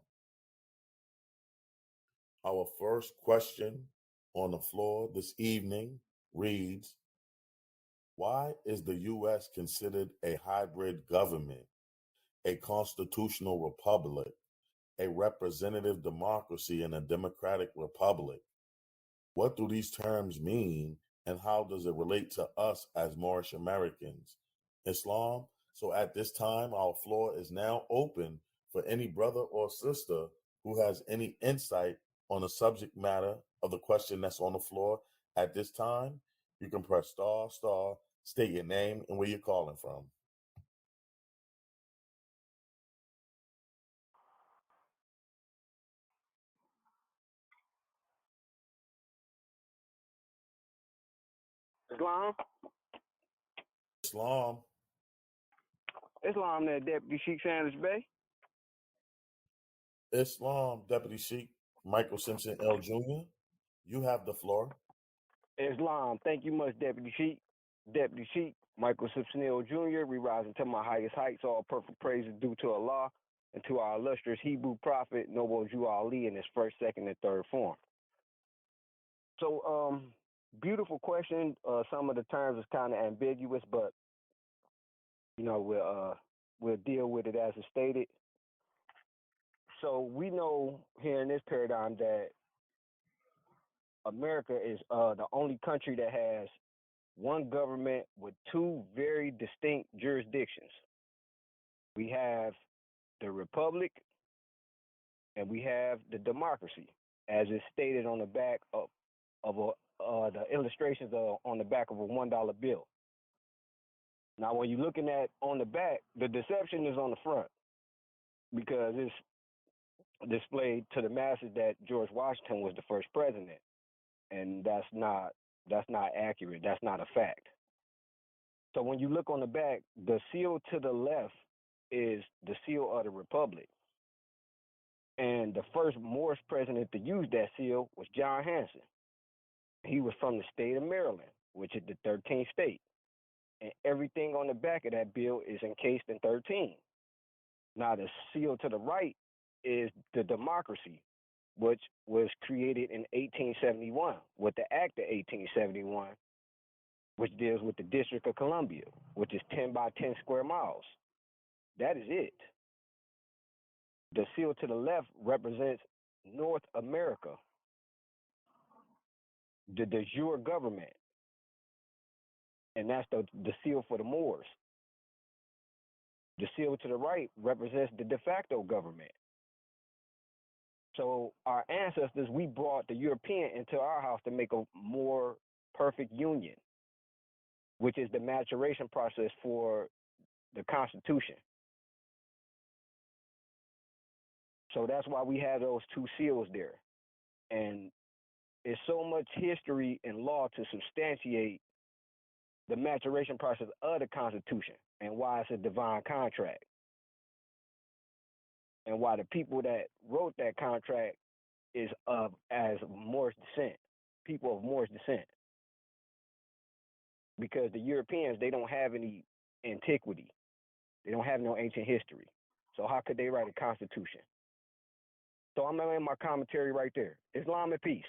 Speaker 1: Our first question on the floor this evening reads, why is the U.S. considered a hybrid government, a constitutional republic, a representative democracy, and a democratic republic? What do these terms mean, and how does it relate to us as Moorish Americans? Islam. So at this time, our floor is now open for any brother or sister who has any insight on the subject matter of the question that's on the floor. At this time, you can press star, state your name and where you're calling from.
Speaker 3: Islam.
Speaker 1: Islam.
Speaker 3: Islam there, Deputy Sheikh Sanders Bay.
Speaker 1: Islam, Deputy Sheikh Michael Simpson L. Jr., you have the floor.
Speaker 3: Islam. Thank you much, Deputy Sheikh. Deputy Sheikh Michael Simpson L. Jr., we rise to my highest heights. All perfect praise is due to Allah and to our illustrious Hebrew prophet, Noble Yashua in his first, second, and third form. So, beautiful question. Some of the terms is kind of ambiguous, but we'll deal with it as it's stated. So we know here in this paradigm that America is the only country that has one government with two very distinct jurisdictions. We have the republic and we have the democracy, as is stated on the back of the illustrations on the back of a $1 bill. Now, when you're looking at on the back, the deception is on the front because it's displayed to the masses that George Washington was the first president, and that's not accurate. That's not a fact. So when you look on the back, the seal to the left is the seal of the republic, and the first Moorish president to use that seal was John Hanson. He was from the state of Maryland, which is the 13th state. And everything on the back of that bill is encased in 13. Now, the seal to the right is the democracy, which was created in 1871 with the Act of 1871, which deals with the District of Columbia, which is 10 by 10 square miles. That is it. The seal to the left represents North America, the de jure government, and that's the seal for the Moors. The seal to the right represents the de facto government. So our ancestors, we brought the European into our house to make a more perfect union, which is the maturation process for the Constitution. So that's why we have those two seals there. And it's so much history and law to substantiate the maturation process of the Constitution and why it's a divine contract. And why the people that wrote that contract is as Moorish descent, people of Moorish descent. Because the Europeans, they don't have any antiquity. They don't have no ancient history. So how could they write a constitution? So I'm going to end my commentary right there. Islam and peace.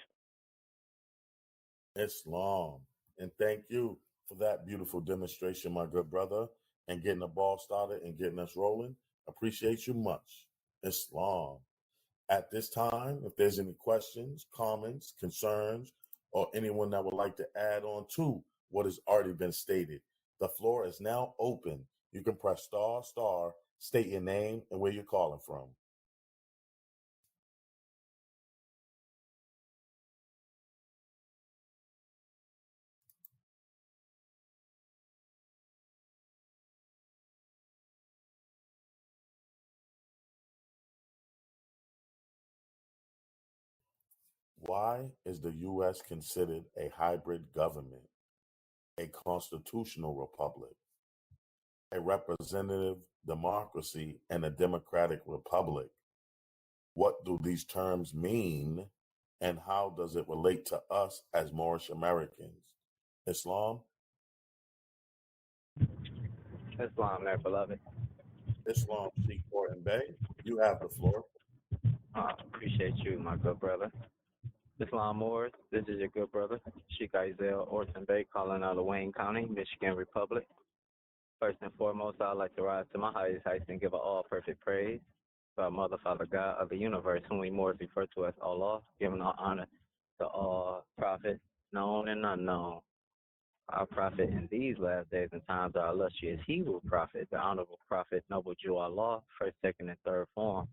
Speaker 1: Islam. And thank you for that beautiful demonstration, my good brother, and getting the ball started and getting us rolling. Appreciate you much. Islam. At this time, if there's any questions, comments, concerns, or anyone that would like to add on to what has already been stated, the floor is now open. You can press star, state your name and where you're calling from. Why is the U.S. considered a hybrid government? a constitutional republic, a representative democracy, and a democratic republic. What do these terms mean, and how does it relate to us as Moorish Americans? Islam?
Speaker 7: Islam there, beloved.
Speaker 1: Islam, Sheikh Gordon Bay, you have the floor.
Speaker 7: Appreciate you, my good brother. Islam Moors, this is your good brother, Sheikh Isaiah Orson Bay, calling out of Wayne County, Michigan Republic. First and foremost, I'd like to rise to my highest heights and give all perfect praise to our Mother, Father, God of the universe, whom we Moors refer to as Allah, giving all honor to all prophets, known and unknown. Our prophet in these last days and times, our illustrious Hebrew prophet, the honorable prophet, noble Jew Allah, first, second, and third form,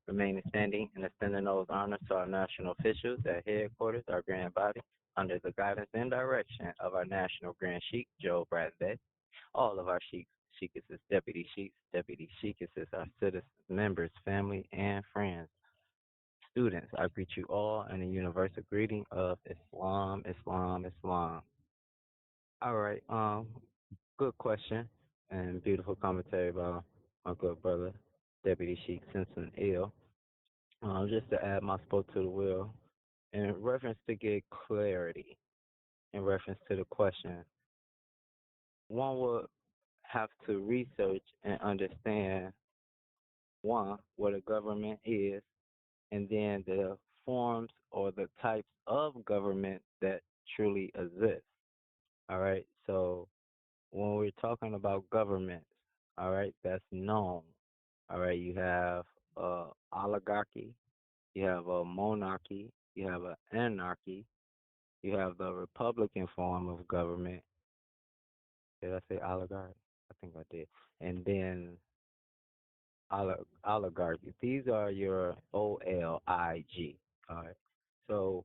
Speaker 7: remaining standing and extending those honors to our national officials at headquarters, our grand body, under the guidance and direction of our national grand sheikh, Joe Bradley, all of our sheiks, sheikesses, deputy sheikesses, our citizens, members, family, and friends. Students, I greet you all in the universal greeting of Islam, Islam, Islam. All right. Good question and beautiful commentary by my good brother, Deputy Sheikh Simpson Ill. Just to add my spoke to the wheel, in reference to get clarity, in reference to the question, one would have to research and understand, one, what a government is, and then the forms or the types of government that truly exist. All right. So when we're talking about governments, all right, that's known. All right, you have oligarchy, you have a monarchy, you have an anarchy, you have the Republican form of government. Did I say oligarchy? I think I did. And then oligarchy. These are your OLIG. All right. So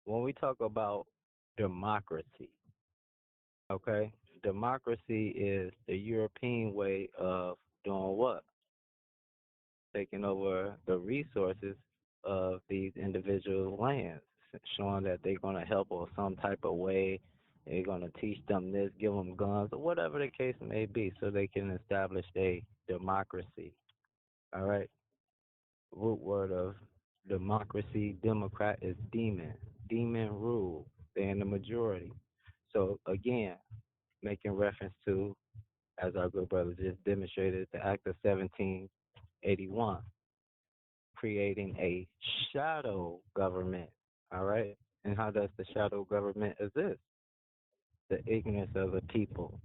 Speaker 7: when we talk about democracy, okay, democracy is the European way of doing what? Taking over the resources of these individual lands, showing that they're going to help or some type of way. They're going to teach them this, give them guns, or whatever the case may be, so they can establish a democracy. All right. Root word of democracy, Democrat is demon. Demon rule. They're in the majority. So again, making reference to, as our good brother just demonstrated, the Act of 1781, creating a shadow government. All right. And how does the shadow government exist? The ignorance of the people.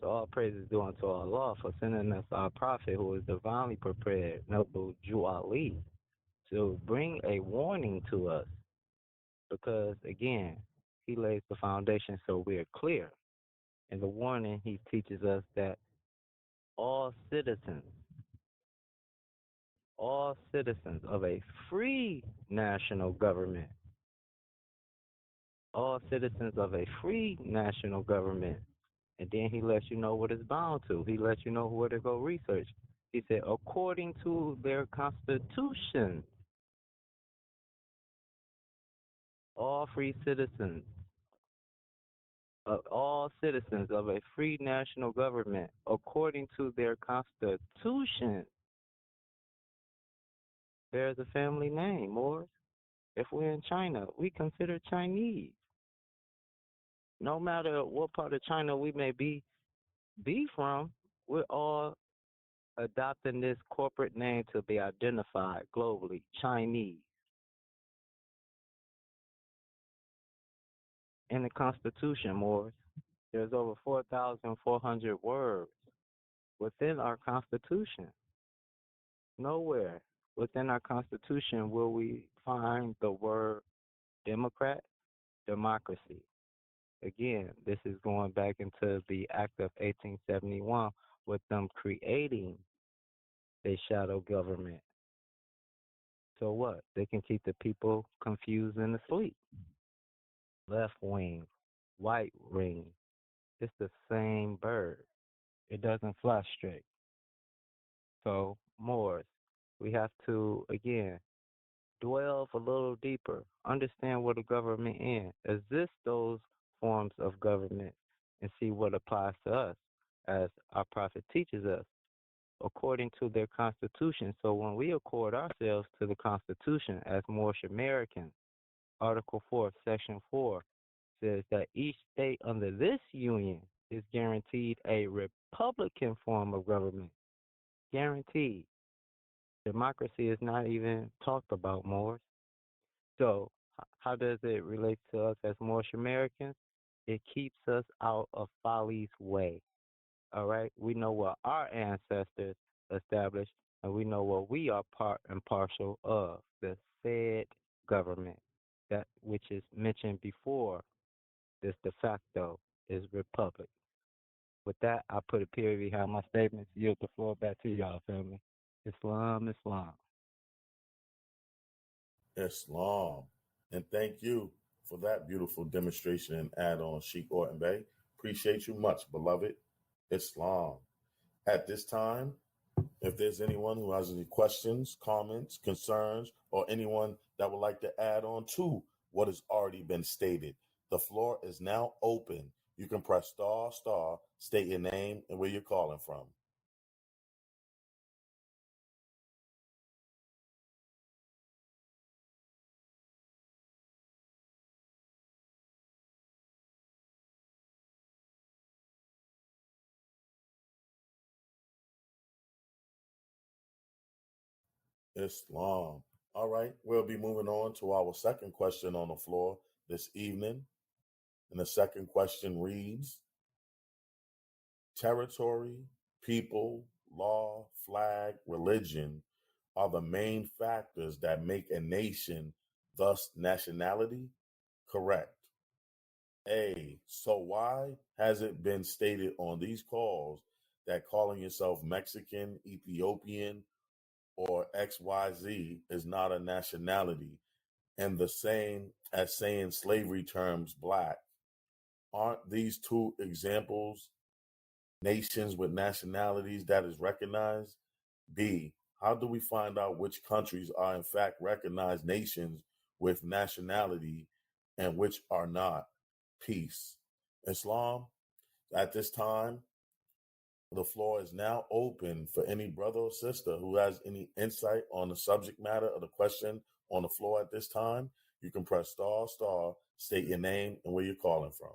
Speaker 7: So all praise is due unto Allah for sending us our prophet who is divinely prepared, noble Jew Ali, to bring a warning to us. Because again, he lays the foundation so we're clear. In the warning, he teaches us that all citizens of a free national government, all citizens of a free national government. And then he lets you know what it's bound to. He lets you know where to go research. He said, according to their constitution, all citizens of a free national government, according to their constitution, bears a family name, or if we're in China, we consider Chinese. No matter what part of China we may be from, we're all adopting this corporate name to be identified globally, Chinese. In the Constitution, Morris, there's over 4,400 words within our Constitution. Nowhere within our Constitution will we find the word Democrat, democracy. Again, this is going back into the Act of 1871 with them creating a shadow government. So what? They can keep the people confused and asleep. Left wing, white wing. It's the same bird. It doesn't fly straight. So, Moors, we have to, again, delve a little deeper, understand what a government is. Exist those forms of government and see what applies to us as our prophet teaches us according to their constitution. So when we accord ourselves to the Constitution as Moorish Americans, Article 4, Section 4 says that each state under this union is guaranteed a Republican form of government. Guaranteed. Democracy is not even talked about, Moors. So, how does it relate to us as Moorish Americans? It keeps us out of folly's way. All right? We know what our ancestors established, and we know what we are part and partial of the said government, that which is mentioned before this de facto is republic. With that, I put a period behind my statements. Yield the floor back to y'all, family. Islam, Islam.
Speaker 1: Islam. And thank you for that beautiful demonstration and add on, Sheikh Orton Bey. Appreciate you much, beloved. Islam. At this time, if there's anyone who has any questions, comments, concerns, or anyone that would like to add on to what has already been stated, the floor is now open. You can press star, state your name and where you're calling from. Islam. All right, we'll be moving on to our second question on the floor this evening. And the second question reads, territory, people, law, flag, religion are the main factors that make a nation, thus nationality? Correct. A, so why has it been stated on these calls that calling yourself Mexican, Ethiopian, or XYZ is not a nationality, and the same as saying slavery terms black? Aren't these two examples nations with nationalities that is recognized? B, how do we find out which countries are in fact recognized nations with nationality and which are not? Peace. Islam, at this time, the floor is now open for any brother or sister who has any insight on the subject matter of the question on the floor at this time. You can press star, state your name and where you're calling from.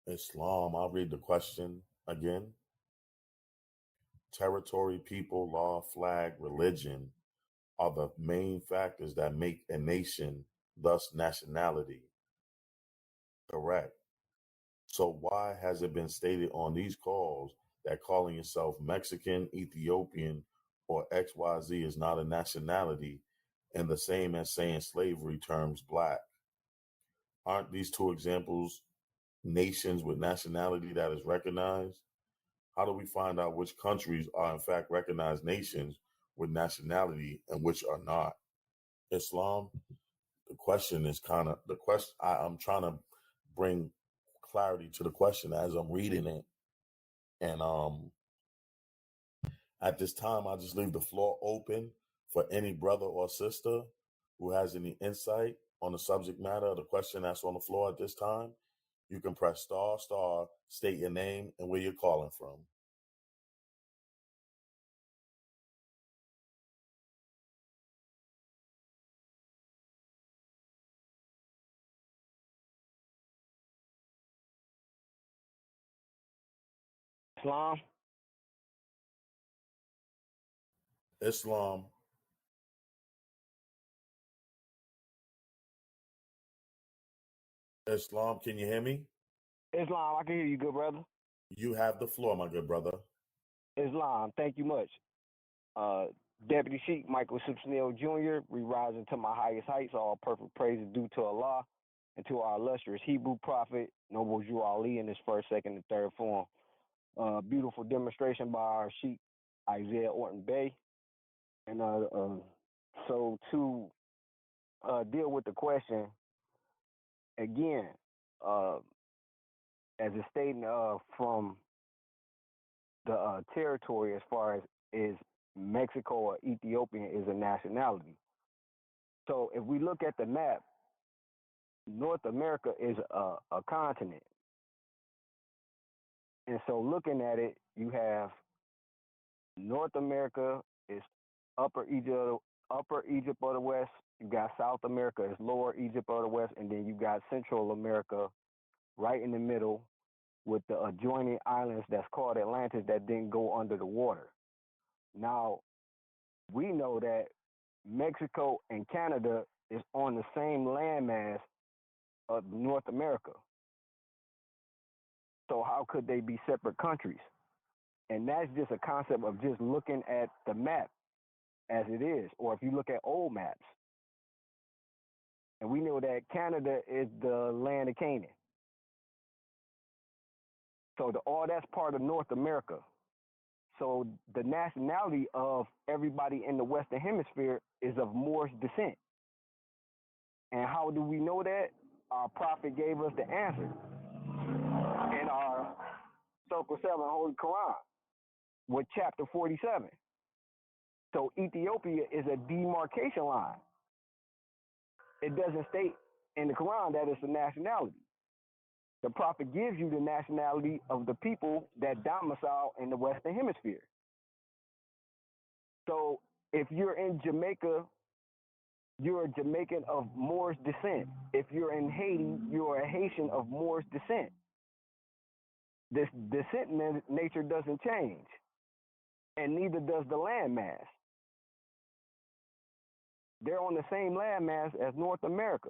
Speaker 1: Islam, I'll read the question again. Territory, people, law, flag, religion are the main factors that make a nation, thus nationality. Correct. So why has it been stated on these calls that calling yourself Mexican, Ethiopian, or XYZ is not a nationality and the same as saying slavery terms black? Aren't these two examples nations with nationality that is recognized? How do we find out which countries are in fact recognized nations with nationality and which are not? Islam, the question is kind of the question. I'm trying to bring clarity to the question as I'm reading it. And at this time, I just leave the floor open for any brother or sister who has any insight on the subject matter of the question that's on the floor at this time. You can press star, state your name and where you're calling from.
Speaker 3: Islam.
Speaker 1: Islam. Islam, can you hear me?
Speaker 3: Islam, I can hear you, good brother.
Speaker 1: You have the floor, my good brother.
Speaker 3: Islam, thank you much. Deputy Sheikh Michael Snell Jr., we rise into my highest heights. All perfect praise is due to Allah and to our illustrious Hebrew prophet, Noble Jew Ali, in his first, second, and third form. Beautiful demonstration by our Sheikh Isaiah Orton Bey. And so, too, deal with the question again, as a statement from the territory as far as is Mexico or Ethiopian is a nationality. So if we look at the map, North America is a continent. And so looking at it, you have North America is Upper Egypt of the West. You got South America is Lower Egypt of the West, and then you got Central America right in the middle with the adjoining islands that's called Atlantis that didn't go under the water. Now, we know that Mexico and Canada is on the same landmass of North America. So how could they be separate countries? And that's just a concept of just looking at the map as it is, or if you look at old maps. And we know that Canada is the land of Canaan. So all that's part of North America. So the nationality of everybody in the Western Hemisphere is of Moorish descent. And how do we know that? Our prophet gave us the answer in our Circle 7 Holy Quran with chapter 47. So Ethiopia is a demarcation line. It doesn't state in the Quran that it's a nationality. The prophet gives you the nationality of the people that domicile in the Western Hemisphere. So if you're in Jamaica, you're a Jamaican of Moorish descent. If you're in Haiti, you're a Haitian of Moorish descent. This descent nature doesn't change, and neither does the landmass. They're on the same landmass as North America.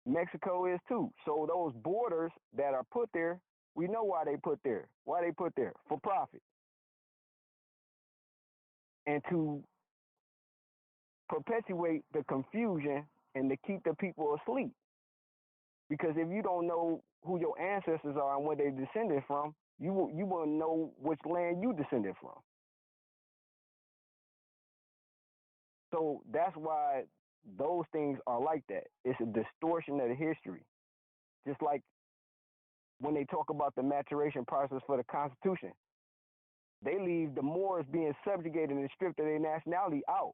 Speaker 3: Mexico is too. So those borders that are put there, we know why they put there. Why they put there? For profit. And to perpetuate the confusion and to keep the people asleep. Because if you don't know who your ancestors are and where they descended from, you won't know which land you descended from. So that's why those things are like that. It's a distortion of the history. Just like when they talk about the maturation process for the Constitution, they leave the Moors being subjugated and stripped of their nationality out.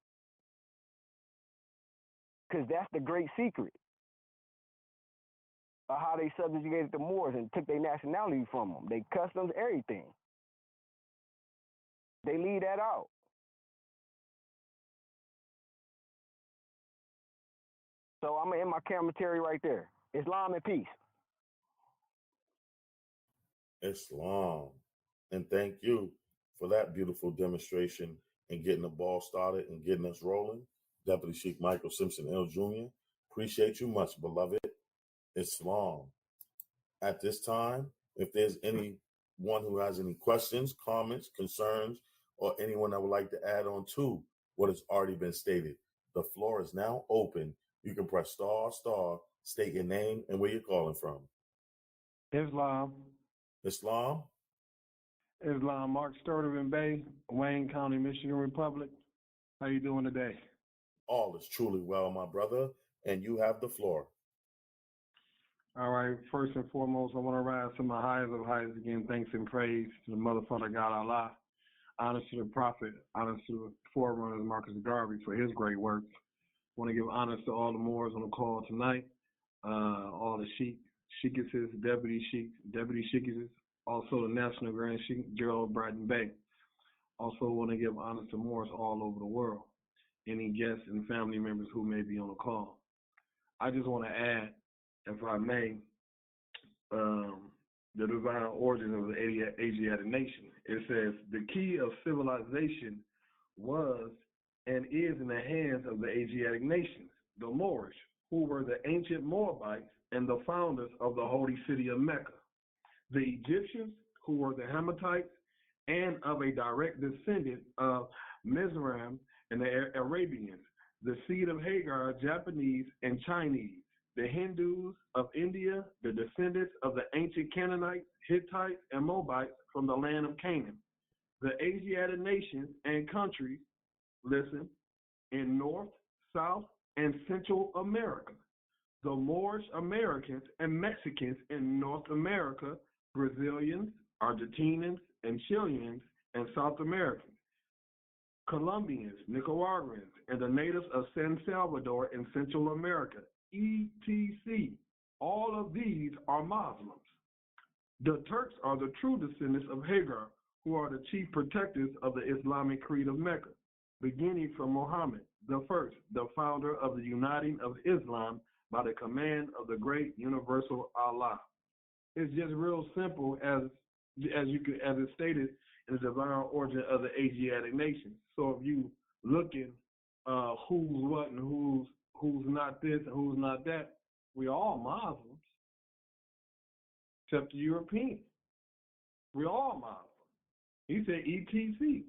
Speaker 3: Because that's the great secret of how they subjugated the Moors and took their nationality from them. They customs, everything. They leave that out. So I'm going to end my commentary right there. Islam and peace.
Speaker 1: Islam. And thank you for that beautiful demonstration and getting the ball started and getting us rolling. Deputy Sheikh Michael Simpson L. Jr., appreciate you much, beloved. Islam. At this time, if there's anyone who has any questions, comments, concerns, or anyone that would like to add on to what has already been stated, the floor is now open. You can press star, state your name and where you're calling from.
Speaker 8: Islam.
Speaker 1: Islam?
Speaker 8: Islam, Mark Sturtevant Bay, Wayne County, Michigan Republic. How you doing today?
Speaker 1: All is truly well, my brother, and you have the floor.
Speaker 8: All right, first and foremost, I want to rise to my highest of highs again. Thanks and praise to the motherfucker God Allah. Honor to the prophet, honor to the forerunner Marcus Garvey for his great work. I want to give honors to all the Moors on the call tonight, all the Sheikesses, deputy Sheikesses, also the National Grand Sheik, Gerald Bratton Bay. Also want to give honors to Moors all over the world, any guests and family members who may be on the call. I just want to add, if I may, the divine origin of the Asiatic nation. It says, the key of civilization was and is in the hands of the Asiatic nations, the Moorish, who were the ancient Moabites and the founders of the holy city of Mecca. The Egyptians, who were the Hammatites, and of a direct descendant of Mizraim and the Arabians, the seed of Hagar, Japanese and Chinese, the Hindus of India, the descendants of the ancient Canaanites, Hittites, and Moabites from the land of Canaan. The Asiatic nations and countries, listen, in North, South, and Central America, the Moorish Americans and Mexicans in North America, Brazilians, Argentinians, and Chileans in South America, Colombians, Nicaraguans, and the natives of San Salvador in Central America, etc. All of these are Muslims. The Turks are the true descendants of Hagar, who are the chief protectors of the Islamic creed of Mecca, beginning from Muhammad, the first, the founder of the uniting of Islam by the command of the great universal Allah. It's just real simple as it's stated in the divine origin of the Asiatic nations. So if you looking who's what and who's not this and who's not that, we all Muslims, except the Europeans. We all Muslims. He said ETC.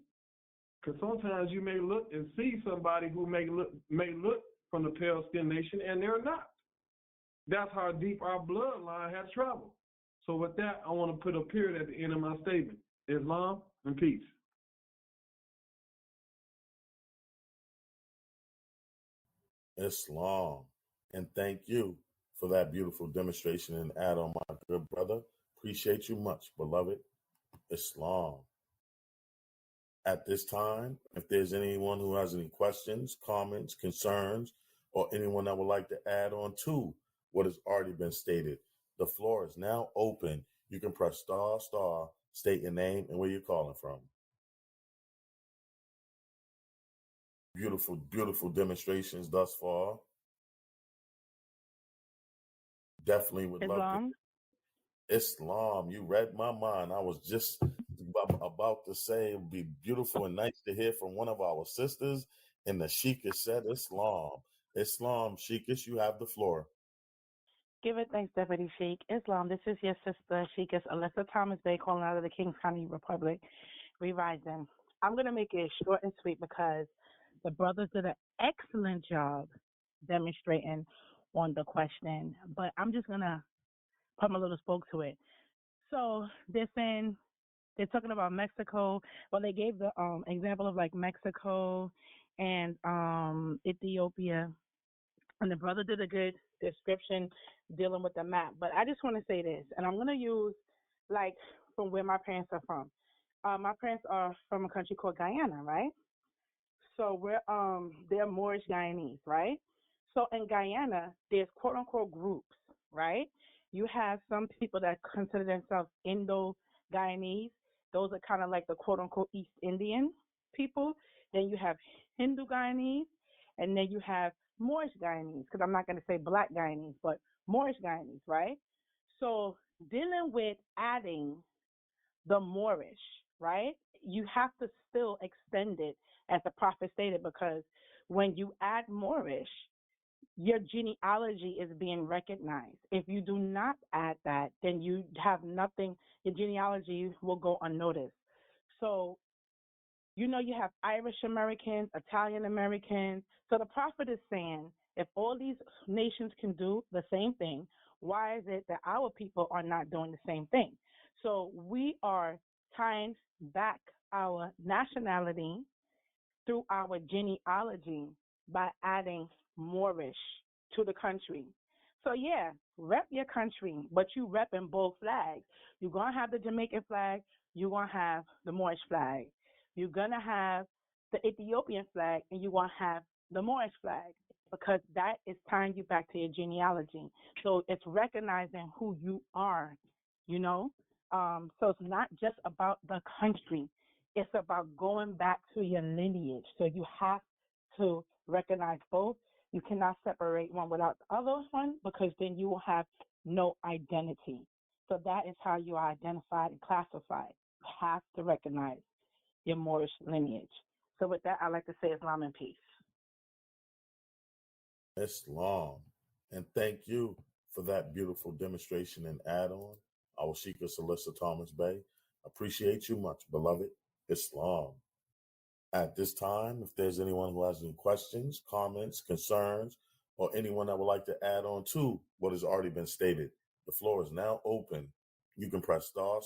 Speaker 8: Because sometimes you may look and see somebody who may look from the pale skinned nation and they're not. That's how deep our bloodline has traveled. So with that, I want to put a period at the end of my statement. Islam and peace.
Speaker 1: Islam. And thank you for that beautiful demonstration and add on, my good brother. Appreciate you much, beloved. Islam. At this time, if there's anyone who has any questions, comments, concerns, or anyone that would like to add on to what has already been stated, the floor is now open. You can press star, state your name and where you're calling from. Beautiful, beautiful demonstrations thus far. Definitely would love to. Islam, you read my mind. I was just about to say it would be beautiful and nice to hear from one of our sisters, and the Sheikah said Islam. Islam, Sheikah, you have the floor.
Speaker 4: Give it thanks, Deputy Sheik. Islam, this is your sister, Sheikah Alyssa Thomas Bay, calling out of the Kings County Republic, Revising. I'm going to make it short and sweet because the brothers did an excellent job demonstrating on the question, but I'm just going to put my little spoke to it. So they're talking about Mexico. Well, they gave the example of like Mexico and Ethiopia, and the brother did a good description dealing with the map. But I just want to say this, and I'm going to use like from where my parents are from. My parents are from a country called Guyana, right? So they're Moorish Guyanese, right? So in Guyana, there's quote unquote groups, right? You have some people that consider themselves Indo-Guyanese. Those are kind of like the quote unquote East Indian people. Then you have Hindu Guyanese, and then you have Moorish Guyanese, because I'm not going to say black Guyanese, but Moorish Guyanese, right? So dealing with adding the Moorish, right? You have to still extend it as the prophet stated, because when you add Moorish, your genealogy is being recognized. If you do not add that, then you have nothing. Your genealogy will go unnoticed. So, you have Irish Americans, Italian Americans. So the prophet is saying, if all these nations can do the same thing, why is it that our people are not doing the same thing? So we are tying back our nationality through our genealogy by adding Moorish to the country. So yeah, rep your country, but you rep in both flags. You're going to have the Jamaican flag, you're going to have the Moorish flag. You're going to have the Ethiopian flag, and you're going to have the Moorish flag, because that is tying you back to your genealogy. So it's recognizing who you are, So it's not just about the country. It's about going back to your lineage. So you have to recognize both. You cannot separate one without the other one, because then you will have no identity. So that is how you are identified and classified. You have to recognize your Moorish lineage. So with that, I'd like to say Islam and peace.
Speaker 1: Islam. And thank you for that beautiful demonstration and add-on. Our Sheikah Alyssa Thomas Bay. Appreciate you much, beloved. Islam. At this time, if there's anyone who has any questions, comments, concerns, or anyone that would like to add on to what has already been stated, the floor is now open. You can press star,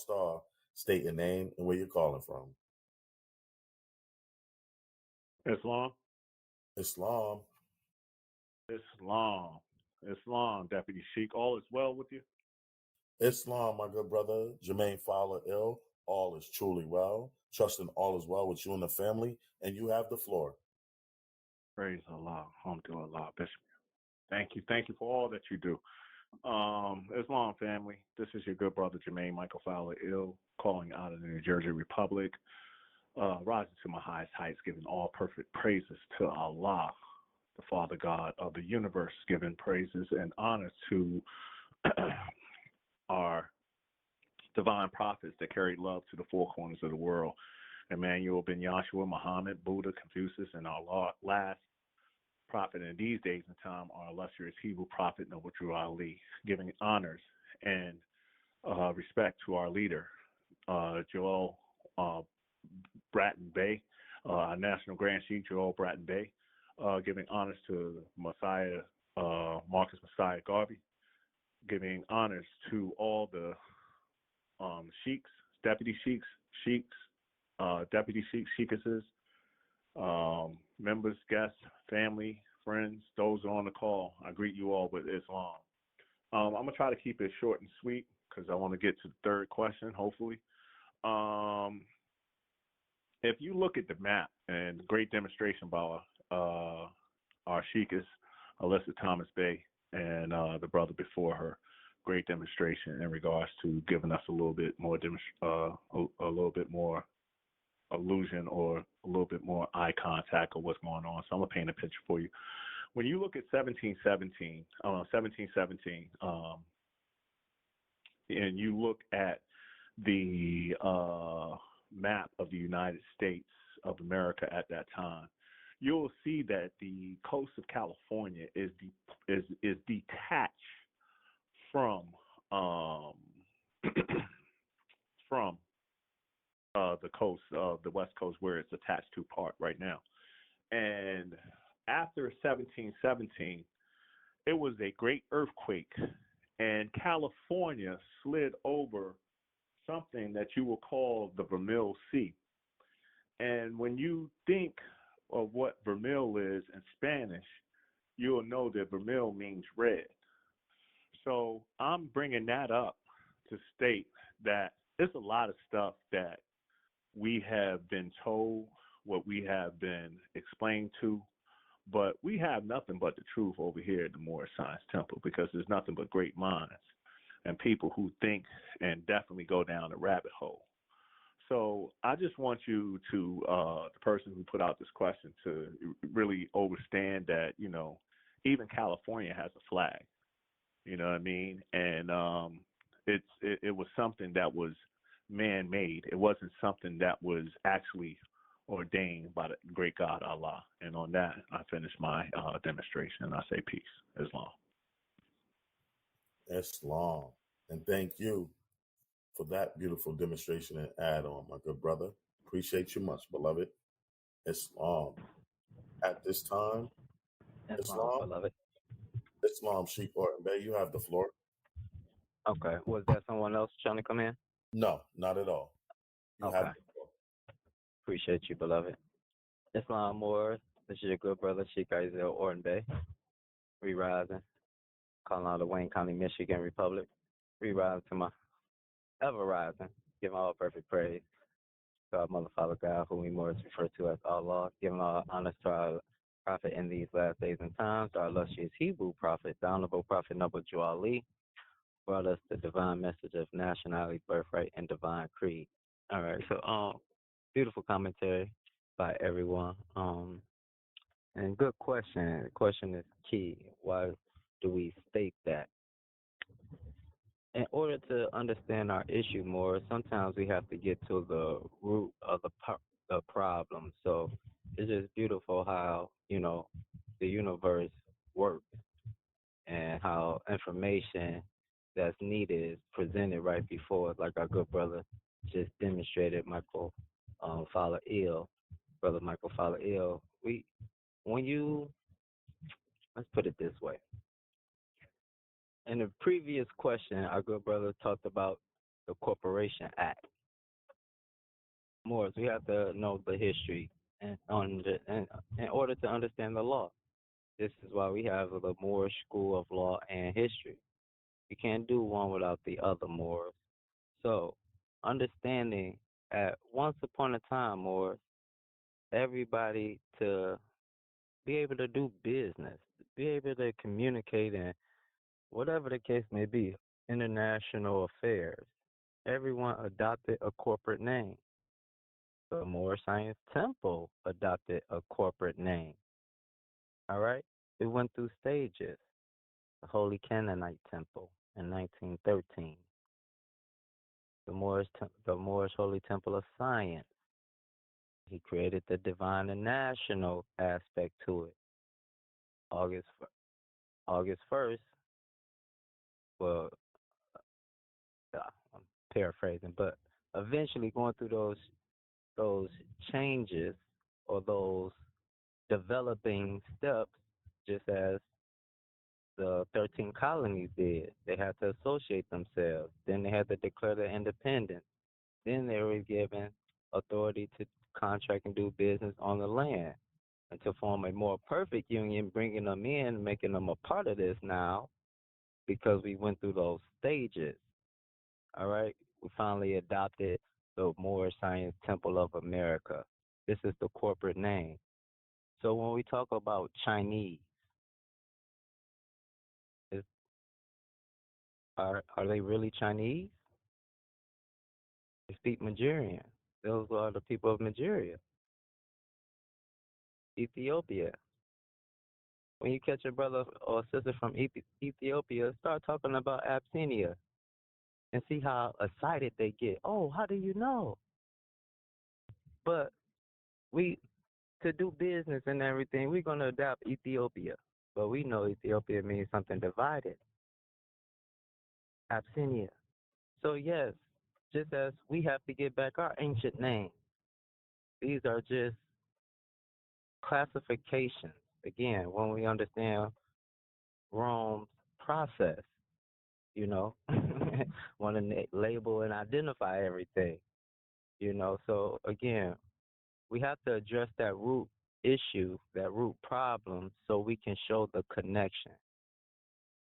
Speaker 1: state your name and where you're calling from.
Speaker 9: Islam.
Speaker 1: Islam.
Speaker 9: Islam. Islam, Deputy Sheik. All is well with you?
Speaker 1: Islam, my good brother, Jermaine Fowler ill. All is truly well. Trusting all is well with you and the family, and you have the floor.
Speaker 9: Praise Allah. Alhamdulillah. Bishop. Thank you. Thank you for all that you do. Islam family, this is your good brother Jermaine Michael Fowler ill, calling out of the New Jersey Republic, rising to my highest heights, giving all perfect praises to Allah, the Father God of the universe, giving praises and honor to our divine prophets that carried love to the four corners of the world. Emmanuel ben Yashua, Muhammed, Buddha, Confucius, and our last prophet in these days and time, our illustrious Hebrew prophet, Noble Drew Ali, giving honors and respect to our leader, Joel Bratton Bay, our National Grand Chief, Joel Bratton Bay, giving honors to Messiah, Marcus Messiah Garvey, giving honors to all the sheiks, deputy sheiks, deputy sheiks, sheikesses, members, guests, family, friends, those on the call. I greet you all with Islam. I'm going to try to keep it short and sweet because I want to get to the third question, hopefully. If you look at the map, and great demonstration by our sheikhess, Alyssa Thomas Bay, and the brother before her, great demonstration in regards to giving us a little bit more a little bit more illusion or a little bit more eye contact of what's going on. So I'm gonna paint a picture for you. When you look at 1717, and you look at the map of the United States of America at that time, you'll see that the coast of California is detached from from the coast of the West Coast, where it's attached to part right now. And after 1717, it was a great earthquake, and California slid over something that you will call the Vermilion Sea. And when you think of what vermil is in Spanish, you'll know that vermil means red. So I'm bringing that up to state that there's a lot of stuff that we have been told, what we have been explained to, but we have nothing but the truth over here at the Moorish Science Temple, because there's nothing but great minds and people who think and definitely go down the rabbit hole. So I just want you to, the person who put out this question, to really understand that, even California has a flag. You know what I mean? And it was something that was man-made. It wasn't something that was actually ordained by the great God Allah. And on that, I finish my demonstration, and I say peace. Islam.
Speaker 1: Islam. And thank you for that beautiful demonstration and add-on, my good brother. Appreciate you much, beloved. Islam. At this time, Islam,
Speaker 7: beloved.
Speaker 1: Islam Sheikh Orton Bay, you have the floor.
Speaker 7: Okay. Was there someone else trying to come in?
Speaker 1: No, not at all. You
Speaker 7: Okay.
Speaker 1: have the floor.
Speaker 7: Appreciate you, beloved. Islam Moore, this is your good brother, Sheikh Isaiah Orton Bay. Re-rising. Calling out of Wayne County, Michigan Republic. Re-rising to my ever-rising. Giving all perfect praise to our Mother, Father, God, whom we more refer to as Allah. Giving all honors to our prophet in these last days and times, our illustrious Hebrew prophet, the Honorable Prophet Noble Drew Ali, brought us the divine message of nationality, birthright, and divine creed. All right, so beautiful commentary by everyone. And good question. The question is key. Why do we state that? In order to understand our issue more, sometimes we have to get to the root of the problem. So it's just beautiful how, the universe works and how information that's needed is presented right before us, like our good brother just demonstrated, Michael Fowler Ill, brother Michael Fowler Ill. Let's put it this way. In the previous question, our good brother talked about the Corporation Act. Morris, we have to know the history and in order to understand the law. This is why we have the Moorish School of Law and History. You can't do one without the other, Moors. So, understanding at once upon a time, Moors, everybody to be able to do business, be able to communicate in whatever the case may be, international affairs. Everyone adopted a corporate name. The Moorish Science Temple adopted a corporate name. All right? It went through stages. The Holy Canaanite Temple in 1913. The Moorish Holy Temple of Science. He created the divine and national aspect to it. August August 1st, well, I'm paraphrasing, but eventually going through those changes or those developing steps, just as the 13 colonies did. They had to associate themselves. Then they had to declare their independence. Then they were given authority to contract and do business on the land and to form a more perfect union, bringing them in, making them a part of this now because we went through those stages. All right? We finally adopted the Moorish Science Temple of America. This is the corporate name. So when we talk about Chinese, is, are they really Chinese? They speak Nigerian. Those are the people of Nigeria, Ethiopia. When you catch a brother or sister from Ethiopia, start talking about Abyssinia and see how excited they get. Oh, how do you know? But we to do business and everything, we're gonna adopt Ethiopia. But we know Ethiopia means something divided. Abyssinia. So yes, just as we have to get back our ancient name, these are just classifications. Again, when we understand Rome's process, you know, want to label and identify everything, you know. So again, we have to address that root issue, that root problem, so we can show the connection.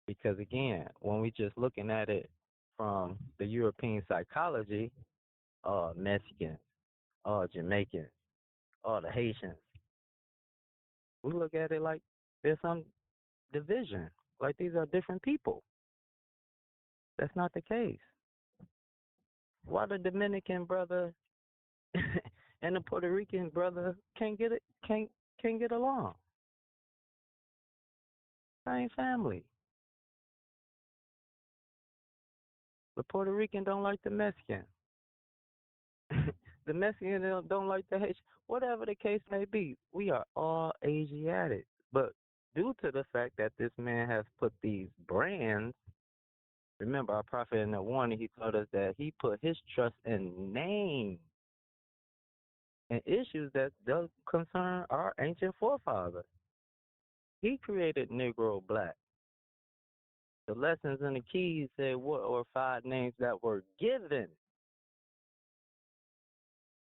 Speaker 7: Because again, when we just looking at it from the European psychology, Mexicans, Jamaicans, the Haitians, we look at it like there's some division, like these are different people. That's not the case. Why the Dominican brother and the Puerto Rican brother can't get along? Same family. The Puerto Rican don't like the Mexican. The Mexican don't like the Haitian. Whatever the case may be, we are all Asiatic. But due to the fact that this man has put these brands, remember our prophet in the warning, he told us that he put his trust in names and issues that does concern our ancient forefathers. He created Negro Black. The lessons and the keys said what were 5 names that were given.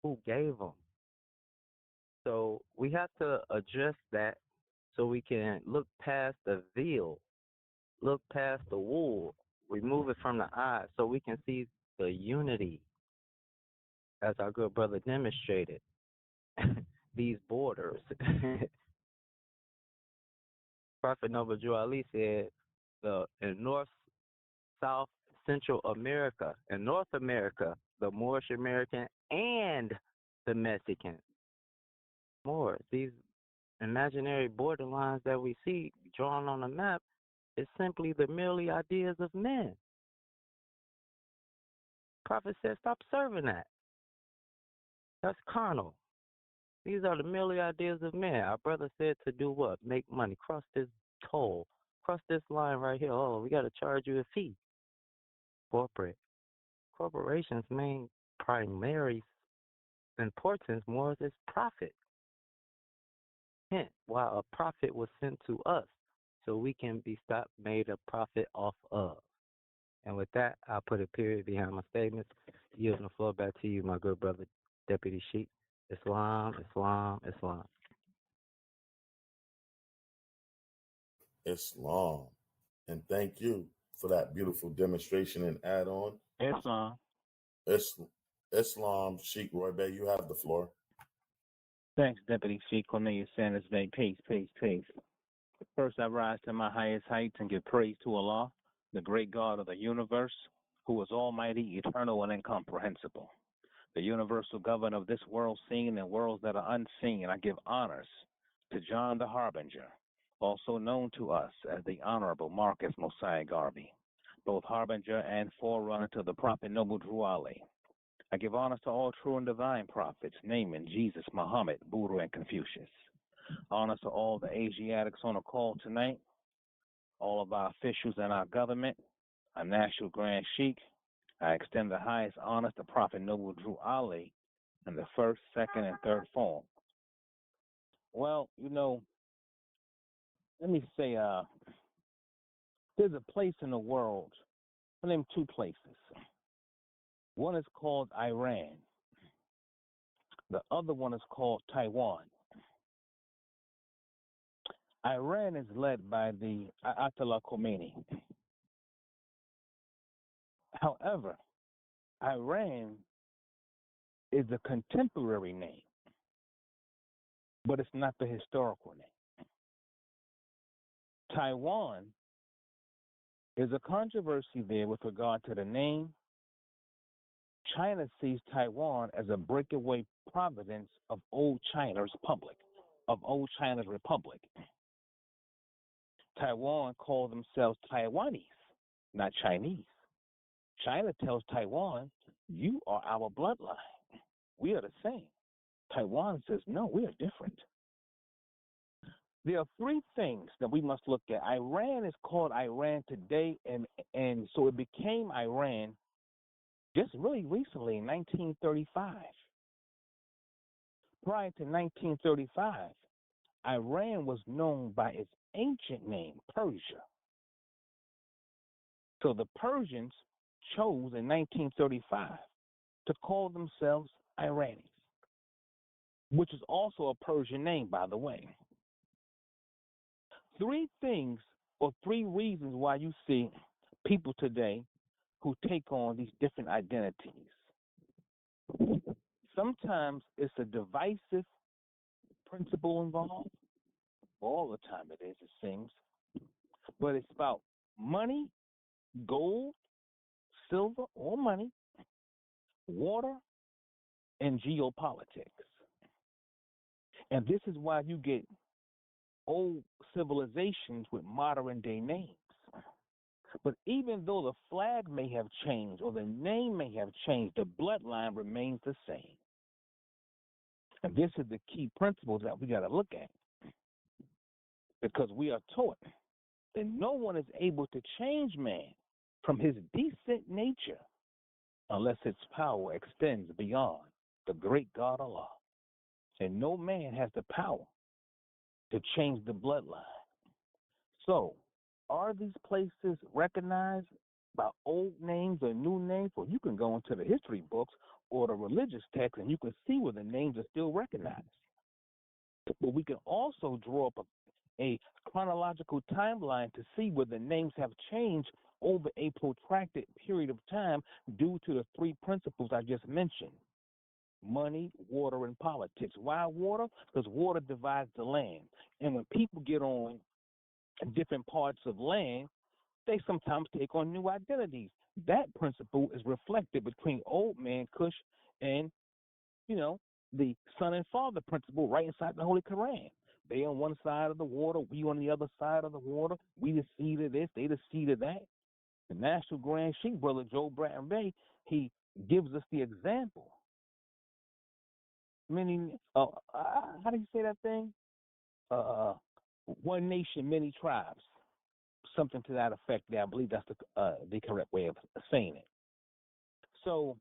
Speaker 7: Who gave them? So we have to address that so we can look past the veil, look past the wool, remove it from the eye so we can see the unity as our good brother demonstrated. These borders. Prophet Noble Drew Ali said in North, South, Central America, in North America, the Moorish American and the Mexican. Moors, these imaginary borderlines that we see drawn on the map is simply the merely ideas of men. Prophet said, stop serving that. That's carnal. These are the merely ideas of men. Our brother said to do what? Make money. Cross this toll. Cross this line right here. Oh, we got to charge you a fee. Corporate. Corporations' main primary importance more is profit. Hence, why a profit was sent to us so we can be stopped made a profit off of. And with that, I'll put a period behind my statements. Yielding the floor back to you, my good brother, Deputy Sheik. Islam, Islam, Islam.
Speaker 1: Islam. And thank you for that beautiful demonstration and add on.
Speaker 10: Islam.
Speaker 1: Islam, Sheikh Roy Bey, you have the floor.
Speaker 10: Thanks, Deputy Chief Cornelius Sanders Bay. Peace, peace, peace. First, I rise to my highest heights and give praise to Allah, the great God of the universe, who is almighty, eternal, and incomprehensible. The universal governor of this world seen and worlds that are unseen. I give honors to John the Harbinger, also known to us as the Honorable Marcus Mosiah Garvey, both harbinger and forerunner to the Prophet Noble Drew Ali. I give honors to all true and divine prophets, naming Jesus, Muhammed, Buddha, and Confucius. Honors to all the Asiatics on the call tonight, all of our officials and our government, our National Grand Sheikh. I extend the highest honors to Prophet Noble Drew Ali in the first, second, and third form. Well, let me say, there's a place in the world, I name two places. One is called Iran. The other one is called Taiwan. Iran is led by the Ayatollah Khomeini. However, Iran is a contemporary name, but it's not the historical name. Taiwan is a controversy there with regard to the name. China sees Taiwan as a breakaway province of old China's republic. Taiwan call themselves Taiwanese, not Chinese. China tells Taiwan, you are our bloodline. We are the same. Taiwan says, no, we are different. There are three things that we must look at. Iran is called Iran today, and so it became Iran just really recently in 1935. Prior to 1935, Iran was known by its ancient name, Persia. So the Persians chose in 1935 to call themselves Iranis, which is also a Persian name, by the way. Three things or three reasons why you see people today who take on these different identities. Sometimes it's a divisive principle involved. All the time it is, it seems. But it's about money, gold, silver, or money, water, and geopolitics. And this is why you get old civilizations with modern day names. But even though the flag may have changed or the name may have changed, the bloodline remains the same. And this is the key principle that we got to look at. Because we are taught that no one is able to change man from his decent nature unless its power extends beyond the great God Allah. And no man has the power to change the bloodline. So, are these places recognized by old names or new names? Well, you can go into the history books or the religious texts and you can see where the names are still recognized. But we can also draw up a chronological timeline to see where the names have changed over a protracted period of time due to the three principles I just mentioned: money, water, and politics. Why water? Because water divides the land. And when people get on different parts of land, they sometimes take on new identities. That principle is reflected between old man Cush and, the son and father principle right inside the Holy Koran. They on one side of the water, we on the other side of the water. We the seed of this, they the seed of that. The National Grand Sheikh, Brother Joe Bratton Bay, he gives us the example. Meaning, how do you say that thing? One nation, many tribes. Something to that effect there. I believe that's the correct way of saying it. So,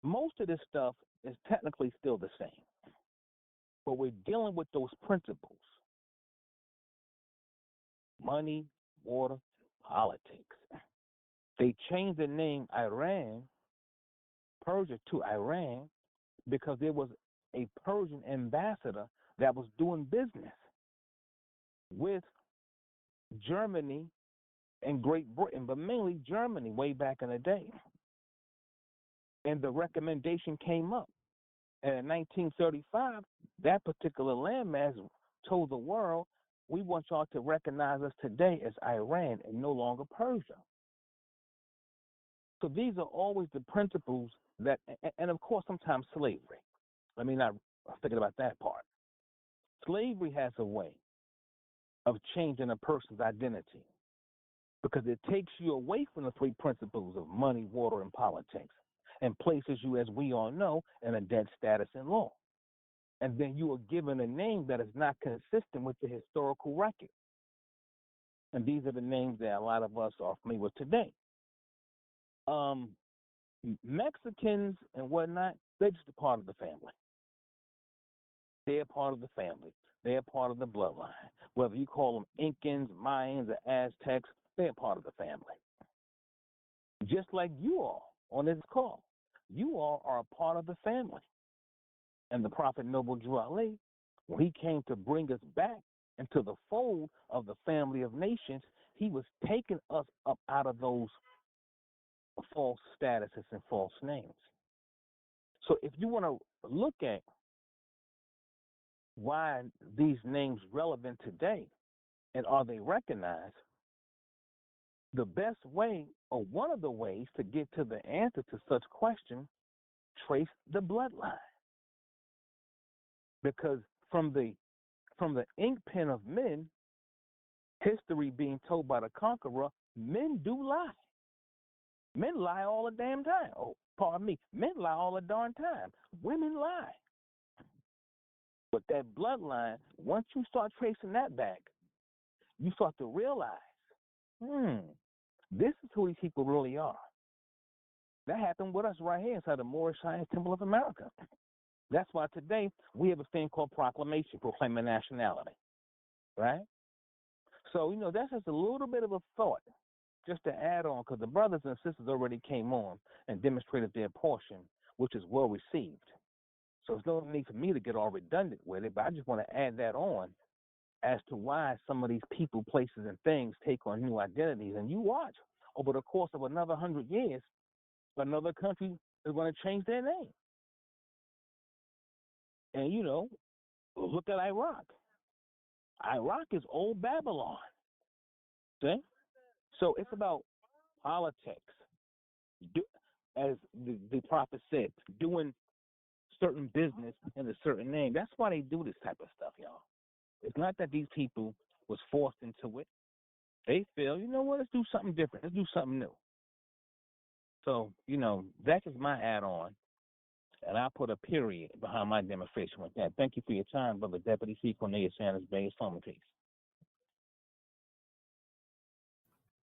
Speaker 10: most of this stuff is technically still the same. But we're dealing with those principles: money, water, politics. They changed the name Persia to Iran, because there was a Persian ambassador that was doing business with Germany and Great Britain, but mainly Germany way back in the day. And the recommendation came up. And in 1935, that particular landmass told the world, we want y'all to recognize us today as Iran and no longer Persia. So these are always the principles that, and of course, sometimes slavery. Let me not forget about that part. Slavery has a way of changing a person's identity because it takes you away from the three principles of money, water, and politics and places you, as we all know, in a dead status in law. And then you are given a name that is not consistent with the historical record. And these are the names that a lot of us are familiar with today. Mexicans and whatnot, they're just a part of the family. They're part of the family. They're part of the bloodline. Whether you call them Incans, Mayans, or Aztecs, they're part of the family. Just like you all on this call, you all are a part of the family. And the Prophet Noble Drew Ali, when he came to bring us back into the fold of the family of nations, he was taking us up out of those false statuses and false names. So if you want to look at why these names relevant today and are they recognized, the best way or one of the ways to get to the answer to such question, trace the bloodline. Because from the ink pen of men, history being told by the conqueror, men do lie. Men lie all the damn time. Oh, pardon me. Men lie all the darn time. Women lie. But that bloodline, once you start tracing that back, you start to realize, this is who these people really are. That happened with us right here inside the Moorish Science Temple of America. That's why today we have a thing called proclamation, proclaiming nationality, right? So, that's just a little bit of a thought just to add on, because the brothers and sisters already came on and demonstrated their portion, which is well received. So there's no need for me to get all redundant with it, but I just want to add that on as to why some of these people, places, and things take on new identities. And you watch, over the course of another 100 years, another country is going to change their name. And, look at Iraq. Iraq is old Babylon. See? So it's about politics. As the prophet said, doing certain business in a certain name. That's why they do this type of stuff, y'all. It's not that these people was forced into it. They feel, you know what, let's do something different. Let's do something new. So, that's just my add-on. And I'll put a period behind my demonstration with that. Thank you for your time, Brother Deputy C. Cornelius Sanders Bay. Islam peace.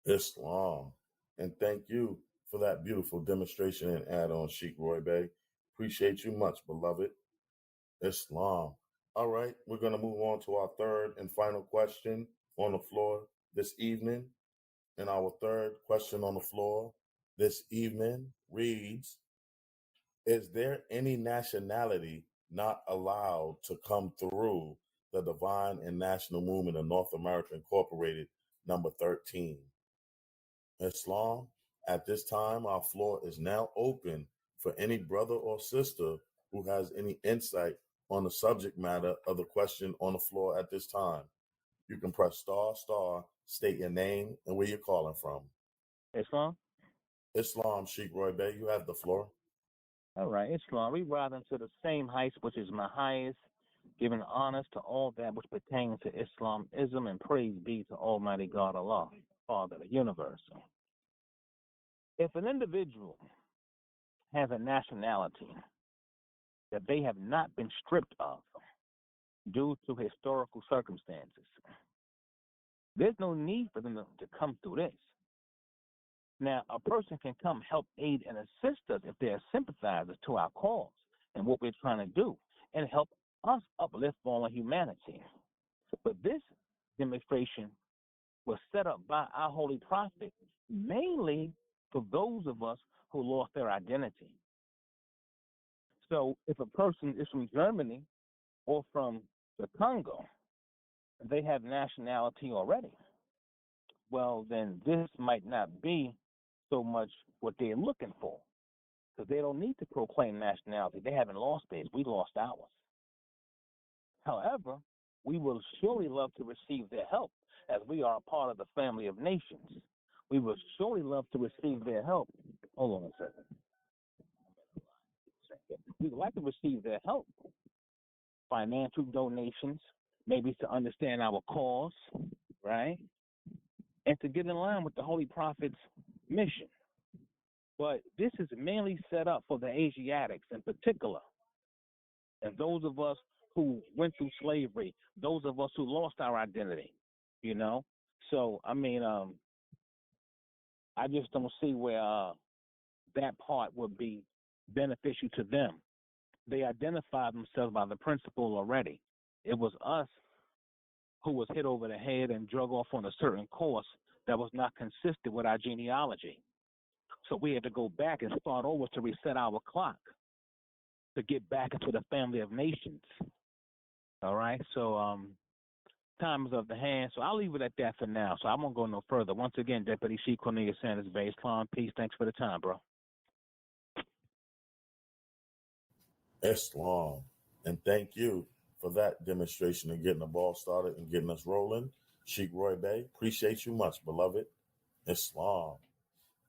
Speaker 1: Islam. And thank you for that beautiful demonstration and add-on, Sheikh Roy Bey. Appreciate you much, beloved. Islam. All right, we're going to move on to our third and final question on the floor this evening. And our third question on the floor this evening reads, is there any nationality not allowed to come through the Divine and National Movement of North America Incorporated, number 13? Islam, at this time, our floor is now open for any brother or sister who has any insight on the subject matter of the question on the floor at this time. You can press **, state your name and where you're calling from.
Speaker 10: Islam?
Speaker 1: Islam, Sheikh Roy Bey, you have the floor.
Speaker 10: All right, Islam. We rise unto the same heights, which is my highest, giving honors to all that which pertains to Islamism, and praise be to Almighty God Allah, Father of the universe. If an individual has a nationality that they have not been stripped of due to historical circumstances, there's no need for them to come through this. Now, a person can come help, aid, and assist us if they're sympathizers to our cause and what we're trying to do, and help us uplift fallen humanity. But this demonstration was set up by our Holy Prophet mainly for those of us who lost their identity. So if a person is from Germany or from the Congo, they have nationality already. well, then this might not be so much what they're looking for, because they don't need to proclaim nationality. They haven't lost theirs. We lost ours. However, we will surely love to receive their help, as we are a part of the family of nations. We will surely love to receive their help. Hold on a second. We would like to receive their help, financial donations, maybe to understand our cause, right? And to get in line with the Holy Prophet's mission. But this is mainly set up for the Asiatics in particular, and those of us who went through slavery, those of us who lost our identity, you know? So, I mean, I just don't see where that part would be beneficial to them. They identified themselves by the principle already. It was us who was hit over the head and drug off on a certain course that was not consistent with our genealogy. So we had to go back and start over to reset our clock to get back into the family of nations. All right, so time is of the hand, so I'll leave it at that for now. So I won't go no further. Once again, Deputy Chief Cornelius Sanders, Bay Islam, peace. Thanks for the time, bro.
Speaker 1: Islam. And thank you for that demonstration and getting the ball started and getting us rolling. Sheikh Roy Bay, appreciate you much, beloved. Islam.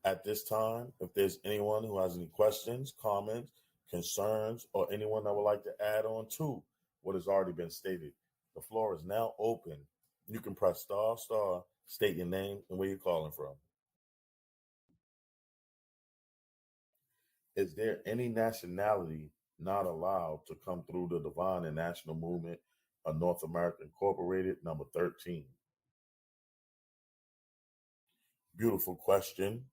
Speaker 1: At this time, if there's anyone who has any questions, comments, concerns, or anyone that would like to add on to what has already been stated, the floor is now open. You can press star, state your name and where you're calling from. Is there any nationality not allowed to come through the Divine and National Movement of North America Incorporated, number 13? Beautiful question.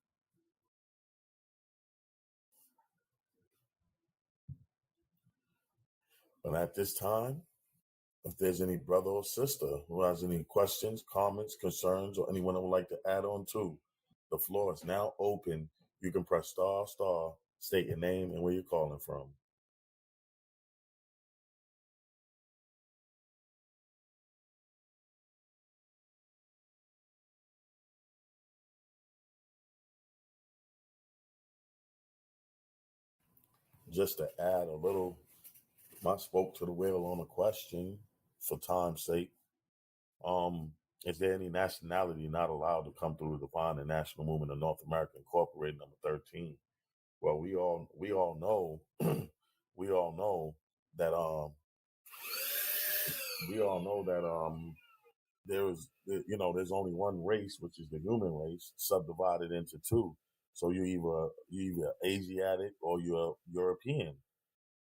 Speaker 1: But at this time, if there's any brother or sister who has any questions, comments, concerns, or anyone that would like to add on to, the floor is now open. You can press star, state your name and where you're calling from. Just to add a little, I spoke to the whale on a question for time's sake. Is there any nationality not allowed to come through the Divine and National Movement of North America Incorporated, number 13? Well, we all know we all know that there's only one race, which is the human race, subdivided into two. So you're either Asiatic or you're European.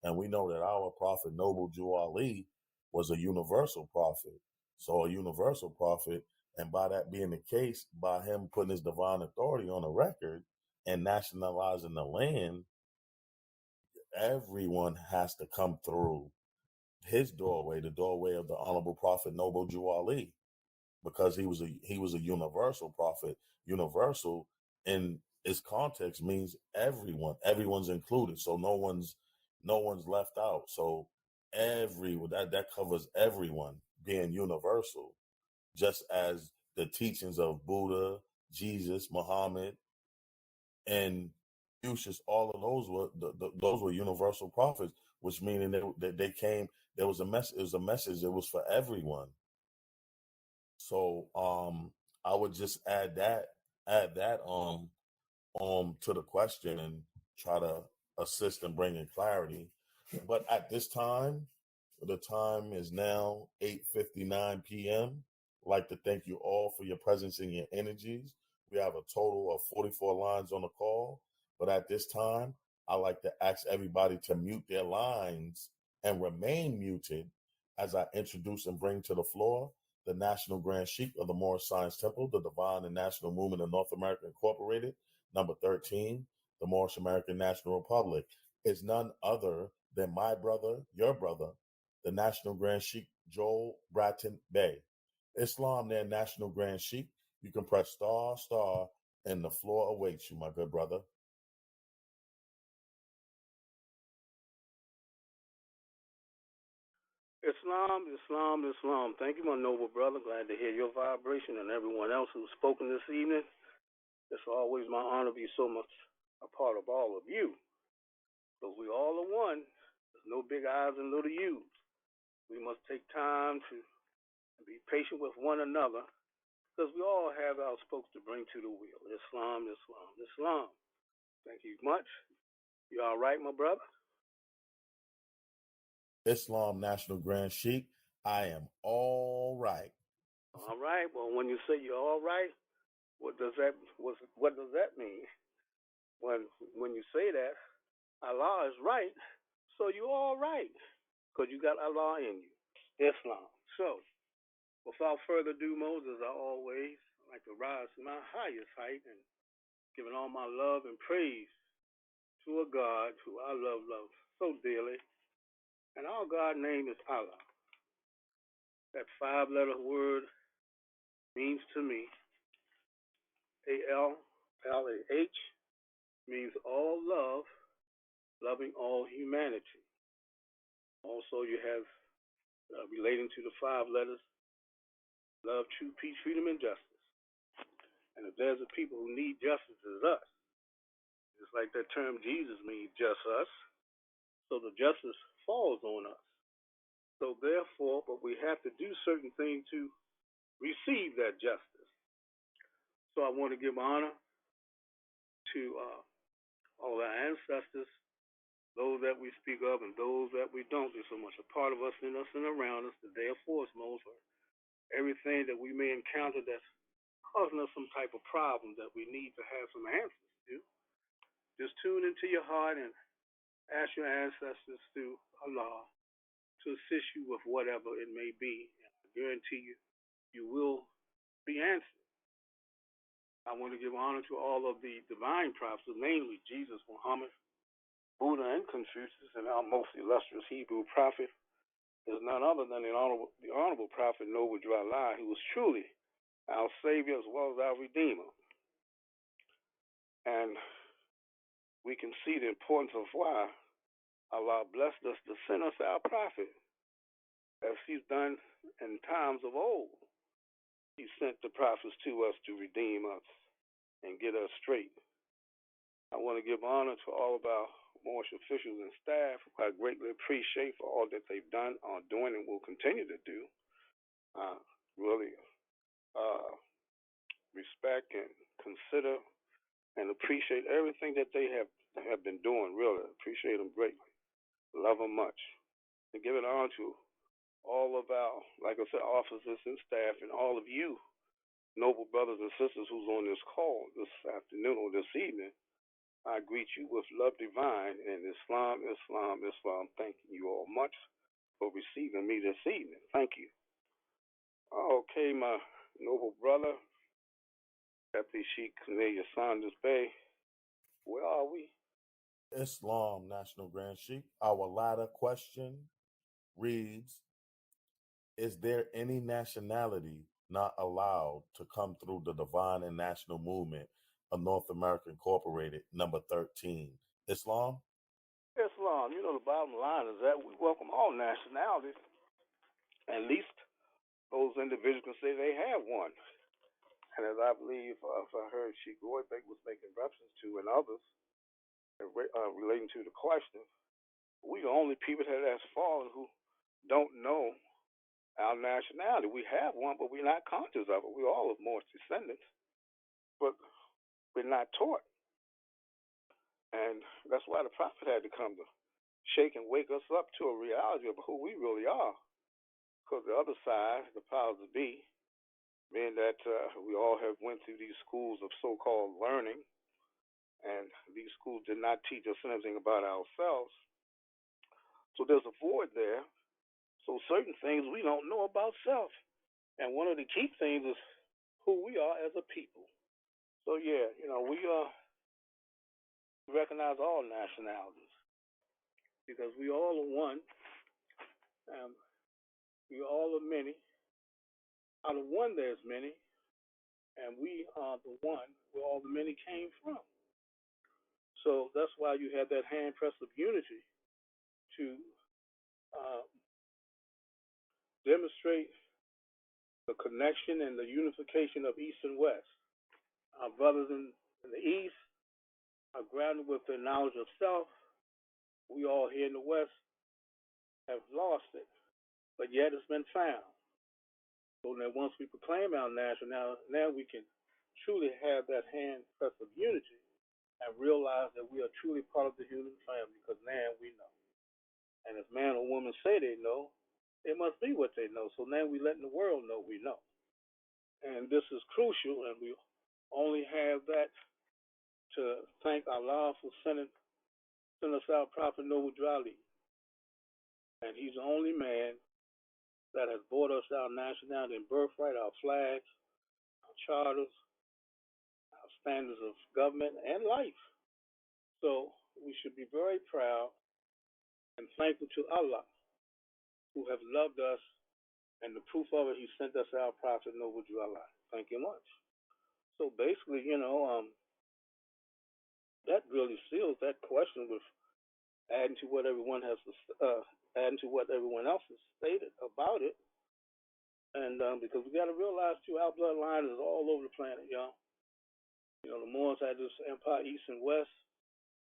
Speaker 1: And we know that our prophet, Noble Jew Ali, was a universal prophet. So a universal prophet, and by that being the case, by him putting his divine authority on the record and nationalizing the land, everyone has to come through his doorway, the doorway of the Honorable Prophet Noble Jew Ali, because he was a universal prophet. Universal in its context means everyone's included, so no one's left out. So that covers everyone being universal, just as the teachings of Buddha, Jesus, Muhammad, and Confucius, all of those were universal prophets, which meaning that they came. There was a message. It was a message. It was for everyone. So I would just add that to the question and try to assist in bringing clarity. But at this time, the time is now 8:59 p.m. I'd like to thank you all for your presence and your energies. We have a total of 44 lines on the call. But at this time, I'd like to ask everybody to mute their lines and remain muted as I introduce and bring to the floor the National Grand Sheikh of the Moorish Science Temple, the Divine and National Movement of North America Incorporated, number 13, the Moorish American National Republic, is none other than my brother, your brother, the National Grand Sheikh Joel Bratton Bey. Islam, their National Grand Sheikh. You can press star, and the floor awaits you, my good brother.
Speaker 11: Islam, Islam, Islam. Thank you, my noble brother. Glad to hear your vibration and everyone else who's spoken this evening. It's always my honor to be so much a part of all of you. Because we all are one. There's no big I's and little U's. We must take time to be patient with one another because we all have our spokes to bring to the wheel. Islam, Islam, Islam. Thank you much. You all right, my brother?
Speaker 1: Islam National Grand Sheikh, I am all right.
Speaker 11: All right. Well, when you say you're all right, what does that mean? When you say that, Allah is right, so you're all right because you got Allah in you. Islam. So, without further ado, Moses, I always like to rise to my highest height and giving all my love and praise to a God who I love so dearly. And our God name is Allah. That 5-letter word means to me, A-L-L-A-H, means all love, loving all humanity. Also, you have relating to the 5 letters, love, truth, peace, freedom, and justice. And if there's a people who need justice, it's us. Just like that term Jesus means just us. So the justice falls on us. So therefore, but we have to do certain things to receive that justice. So I want to give honor to all our ancestors, those that we speak of and those that we don't. There's so much a part of us, in us, and around us that they are foremost for everything that we may encounter that's causing us some type of problem that we need to have some answers to. Just tune into your heart and ask your ancestors through Allah to assist you with whatever it may be. And I guarantee you, you will be answered. I want to give honor to all of the divine prophets, namely Jesus, Muhammad, Buddha, and Confucius, and our most illustrious Hebrew prophet is none other than the honorable prophet Noble Dry who was truly our Savior as well as our Redeemer. And we can see the importance of why Allah blessed us to send us our prophet, as He's done in times of old. He sent the prophets to us to redeem us and get us straight. I want to give honor to all of our Moorish officials and staff, who I greatly appreciate for all that they've done, are doing, and will continue to do. Really respect and consider and appreciate everything that they have been doing. Really appreciate them greatly. Love them much. And give it honor to all of our, like I said, officers and staff, and all of you, noble brothers and sisters who's on this call this afternoon or this evening. I greet you with love divine and Islam, Islam, Islam. Thank you all much for receiving me this evening. Thank you. Okay, my noble brother, Deputy Sheikh Cornelia Saunders Bay. Where are we?
Speaker 1: Islam National Grand Sheikh, our latter question reads, is there any nationality not allowed to come through the divine and national movement of North America Incorporated, number 13? Islam?
Speaker 11: Islam. You know, the bottom line is that we welcome all nationalities. At least those individuals can say they have one. And as I believe, if I heard Sheikh Roybeck was making reference to, and others relating to the question, we the only people that's fallen who don't know our nationality. We have one, but we're not conscious of it. We're all of Moorish descendants, but we're not taught. And that's why the prophet had to come to shake and wake us up to a reality of who we really are. Because the other side, the powers that be, being that we all have went through these schools of so-called learning, and these schools did not teach us anything about ourselves. So there's a void there. So certain things we don't know about self. And one of the key things is who we are as a people. So yeah, you know, we recognize all nationalities because we all are one. We all are many. Out of one, there's many, and we are the one where all the many came from. So that's why you have that hand press of unity to demonstrate the connection and the unification of East and West. Our brothers in the East are grounded with their knowledge of self. We all here in the West have lost it, but yet it's been found. So that once we proclaim our nationality, now we can truly have that handpress of unity and realize that we are truly part of the human family because now we know. And if man or woman say they know, it must be what they know. So now we're letting the world know we know. And this is crucial, and we only have that to thank Allah for sending us our Prophet Noble Drali. And he's the only man that has brought us our nationality and birthright, our flags, our charters, our standards of government and life. So we should be very proud and thankful to Allah who have loved us, and the proof of it, he sent us our Prophet Noble Drali. Thank you much. So basically, that really seals that question with adding to what everyone has adding to what everyone else has stated about it. And because we got to realize too, our bloodline is all over the planet, y'all. The Moors had this empire, East and West.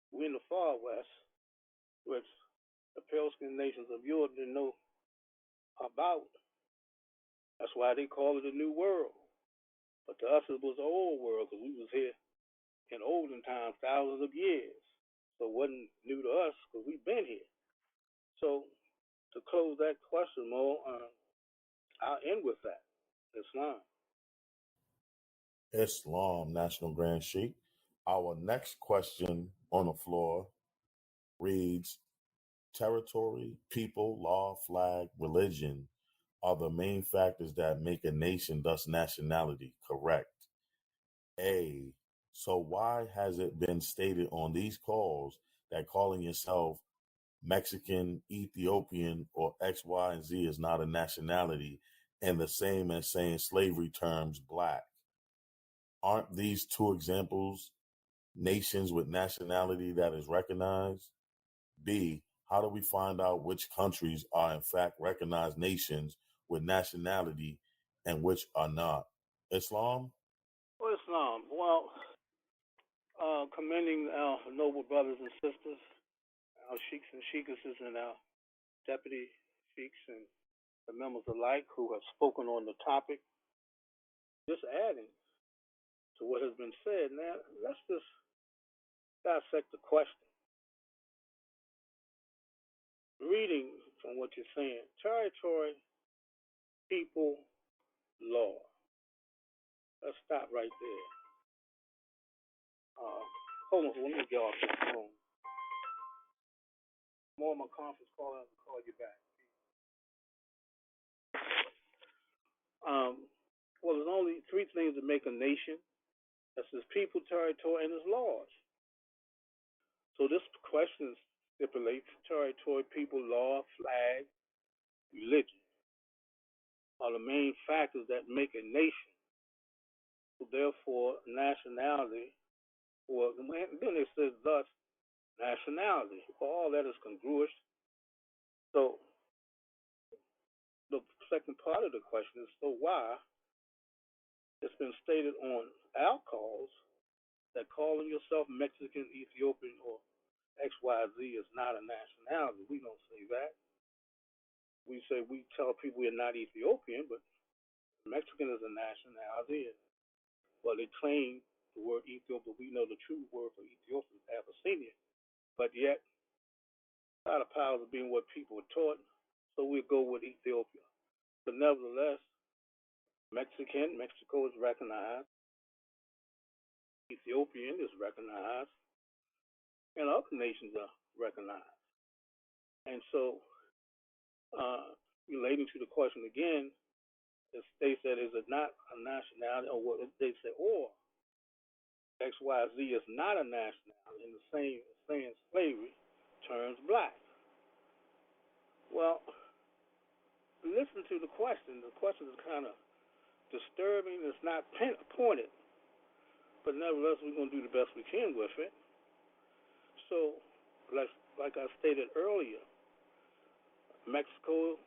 Speaker 11: We're in the far West, which the pale skinned nations of Europe didn't know about. That's why they call it a new world. But to us, it was an old world because we was here in olden times, thousands of years. So it wasn't new to us because we've been here. So to close that question, Mo, I'll end with that. Islam.
Speaker 1: Islam, National Grand Sheikh. Our next question on the floor reads, territory, people, law, flag, religion are the main factors that make a nation, thus nationality, correct? A, so why has it been stated on these calls that calling yourself Mexican, Ethiopian, or X, Y, and Z is not a nationality and the same as saying slavery terms black? Aren't these two examples nations with nationality that is recognized? B, how do we find out which countries are in fact recognized nations with nationality and which are not? Islam?
Speaker 11: Well, Islam. Well, commending our noble brothers and sisters, our sheikhs and sheikesses, and our deputy sheikhs and the members alike who have spoken on the topic. Just adding to what has been said, now let's just dissect the question. Reading from what you're saying, territory, people, law. Let's stop right there. Hold on, let me get off this phone. More of my conference call, I'll call you back. Well, there's only three things that make a nation. That's its people, territory, and its laws. So this question stipulates territory, people, law, flag, religion are the main factors that make a nation. So therefore, nationality, or then it says thus nationality. All that is congruous. So the second part of the question is, so why? It's been stated on our calls that calling yourself Mexican, Ethiopian, or XYZ is not a nationality. We don't say that. We tell people we're not Ethiopian, but Mexican is a nationality. Well, they claim the word Ethiopia, but we know the true word for Ethiopia is Abyssinia. But yet, a lot of powers of being what people were taught, so we'll go with Ethiopia. But nevertheless, Mexico is recognized, Ethiopian is recognized, and other nations are recognized. And so, relating to the question again, it states that is it not a nationality, or what they say, or XYZ is not a nationality, in the same saying slavery turns black. Well, listen to the question. The question is kind of disturbing. It's not pointed, but nevertheless, we're going to do the best we can with it. So, like I stated earlier, Mexico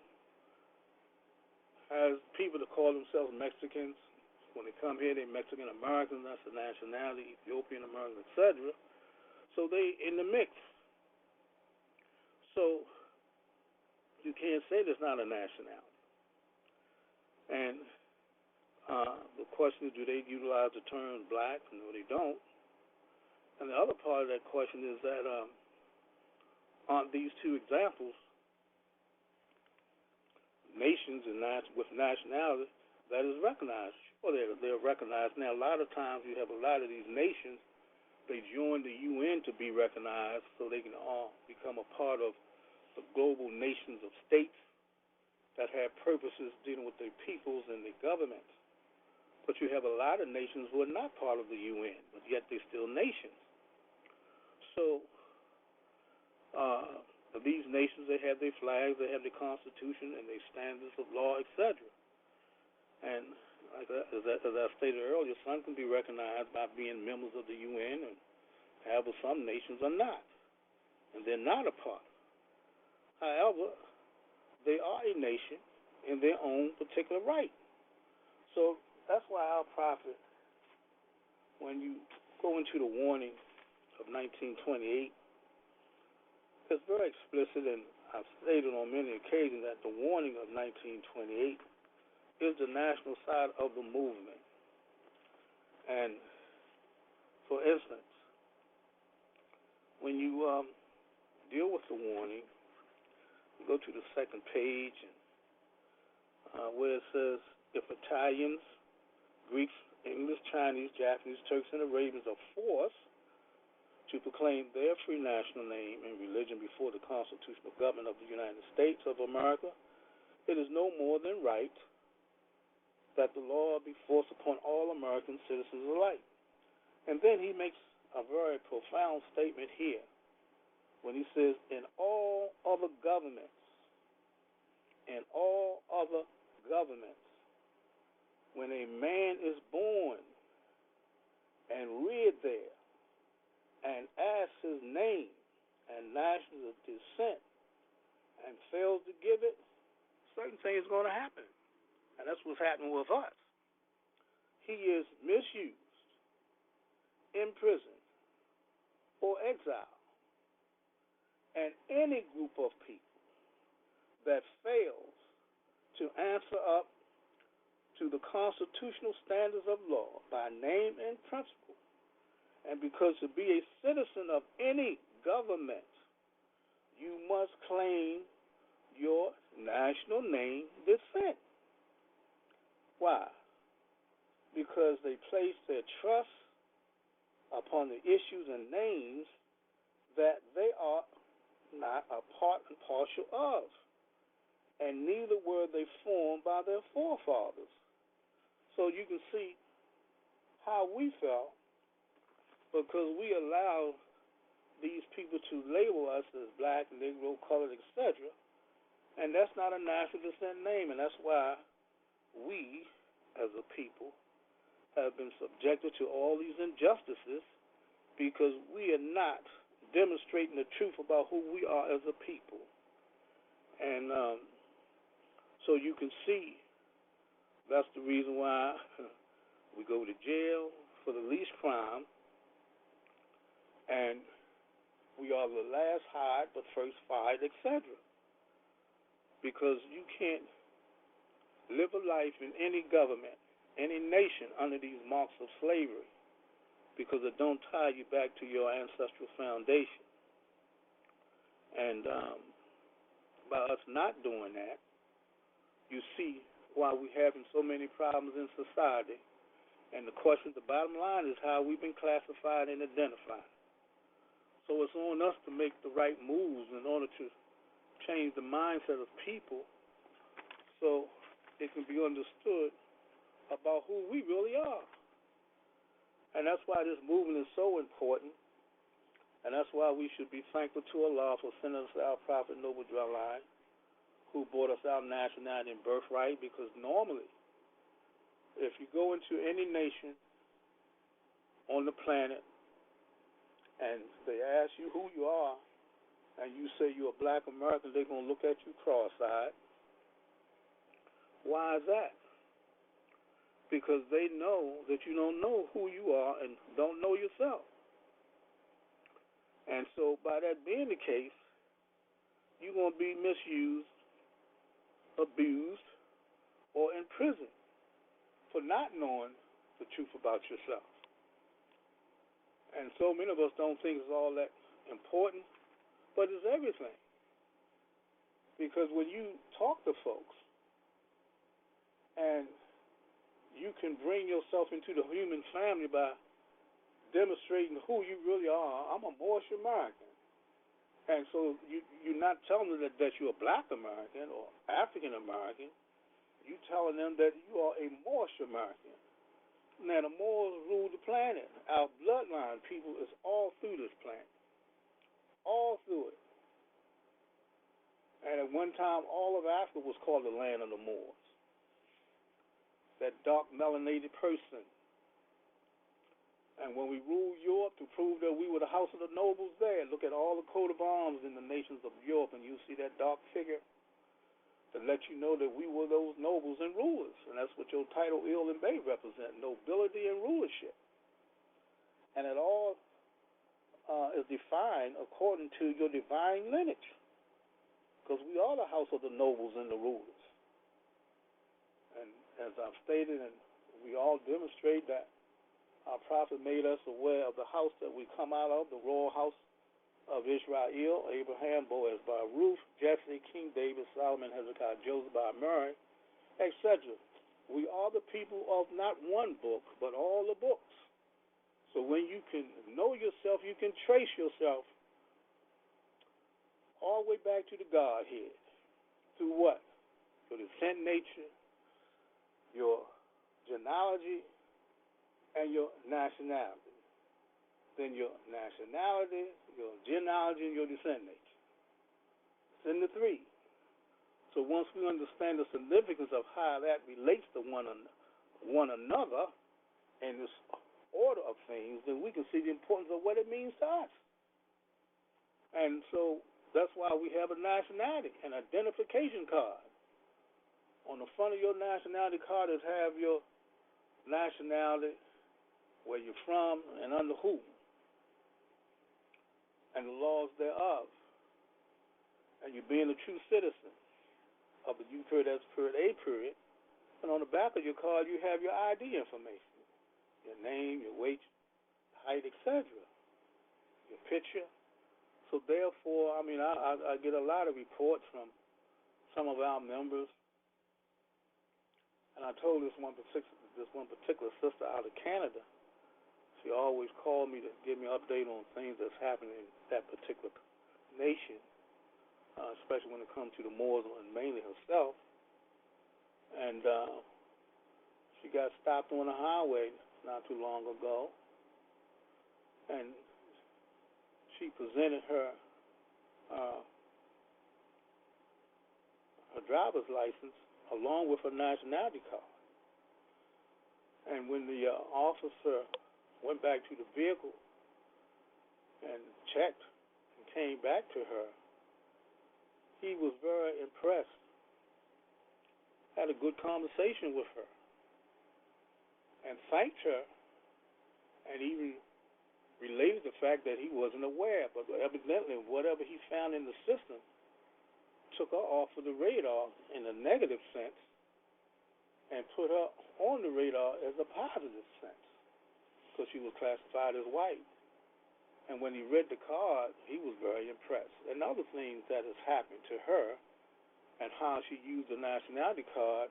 Speaker 11: as people that call themselves Mexicans. When they come here, they're Mexican Americans, that's the nationality, Ethiopian American, etc. So they in the mix. So you can't say there's not a nationality. And the question is, do they utilize the term black? No, they don't. And the other part of that question is that aren't these two examples nations and with nationality that is recognized? Well, they're recognized now. A lot of times you have a lot of these nations, they join the UN to be recognized so they can all become a part of the global nations of states that have purposes dealing with their peoples and their governments. But you have a lot of nations who are not part of the UN, but yet they're still nations. So these nations, they have their flags, they have their constitution, and their standards of law, etc. And as I stated earlier, some can be recognized by being members of the UN, and however, some nations are not, and they're not a part. However, they are a nation in their own particular right. So that's why our prophet, when you go into the warning of 1928, it's very explicit, and I've stated on many occasions that the warning of 1928 is the national side of the movement. And for instance, when you deal with the warning, you go to the second page, and where it says, if Italians, Greeks, English, Chinese, Japanese, Turks, and Arabians are forced to proclaim their free national name and religion before the constitutional government of the United States of America, it is no more than right that the law be forced upon all American citizens alike. And then he makes a very profound statement here when he says, in all other governments, when a man is born and reared there and asks his name and national descent and fails to give it, certain things are going to happen. And that's what's happening with us. He is misused, imprisoned, or exiled. And any group of people that fails to answer up to the constitutional standards of law by name and principle, and because to be a citizen of any government, you must claim your national name descent. Why? Because they place their trust upon the issues and names that they are not a part and partial of, and neither were they formed by their forefathers. So you can see how we felt because we allowed these people to label us as black, negro, colored, etc., and that's not a national descent name, and that's why we, as a people, have been subjected to all these injustices because we are not demonstrating the truth about who we are as a people. And so you can see that's the reason why we go to jail for the least crime, and we are the last hired but first fired, etc. Because you can't live a life in any government, any nation under these marks of slavery because it don't tie you back to your ancestral foundation. And by us not doing that, you see why we're having so many problems in society. And the question, the bottom line is how we've been classified and identified. So it's on us to make the right moves in order to change the mindset of people so it can be understood about who we really are. And that's why this movement is so important. And that's why we should be thankful to Allah for sending us our Prophet Noble Dwelline, who brought us our nationality and birthright, because normally, if you go into any nation on the planet and they ask you who you are and you say you're a black American, they're going to look at you cross-eyed. Why is that? Because they know that you don't know who you are and don't know yourself. And so by that being the case, you're going to be misused, abused, or in prison for not knowing the truth about yourself. And so many of us don't think it's all that important, but it's everything. Because when you talk to folks and you can bring yourself into the human family by demonstrating who you really are. I'm a Moorish American. And so you're not telling them that you're a black American or African American. You're telling them that you are a Moorish American. Now, the Moors rule the planet. Our bloodline, people, is all through this planet. All through it. And at one time, all of Africa was called the land of the Moors. That dark melanated person. And when we ruled Europe to prove that we were the house of the nobles there, look at all the coat of arms in the nations of Europe, and you see that dark figure to let you know that we were those nobles and rulers. And that's what your title, Il and Bay, represent, nobility and rulership. And it all is defined according to your divine lineage, because we are the house of the nobles and the rulers. And as I've stated, and we all demonstrate that our prophet made us aware of the house that we come out of, the royal house of Israel, Abraham, Boaz by Ruth, Jesse, King David, Solomon, Hezekiah, Joseph by Mary, etc. We are the people of not one book, but all the books. So when you can know yourself, you can trace yourself all the way back to the Godhead. Through what? Your descent nature, your genealogy, and your nationality. Then your nationality, your genealogy, and your descent nature. It's in the three. So once we understand the significance of how that relates to one another and this order of things, then we can see the importance of what it means to us. And so that's why we have a nationality, an identification card. On the front of your nationality card is have your nationality, where you're from, and under who, and the laws thereof. And you being a true citizen of the U period, S period, A period. And on the back of your card, you have your ID information, your name, your weight, height, etc., your picture. So therefore, I get a lot of reports from some of our members, and I told this one particular sister out of Canada. She always called me to give me an update on things that's happening in that particular nation, especially when it comes to the Moors and mainly herself. And she got stopped on the highway not too long ago, and she presented her driver's license along with her nationality card. And when the officer went back to the vehicle and checked and came back to her, he was very impressed, had a good conversation with her, and thanked her, and even related the fact that he wasn't aware, but evidently whatever he found in the system took her off of the radar in a negative sense and put her on the radar as a positive sense, because she was classified as white. And when he read the card, he was very impressed. And other things that has happened to her and how she used the nationality card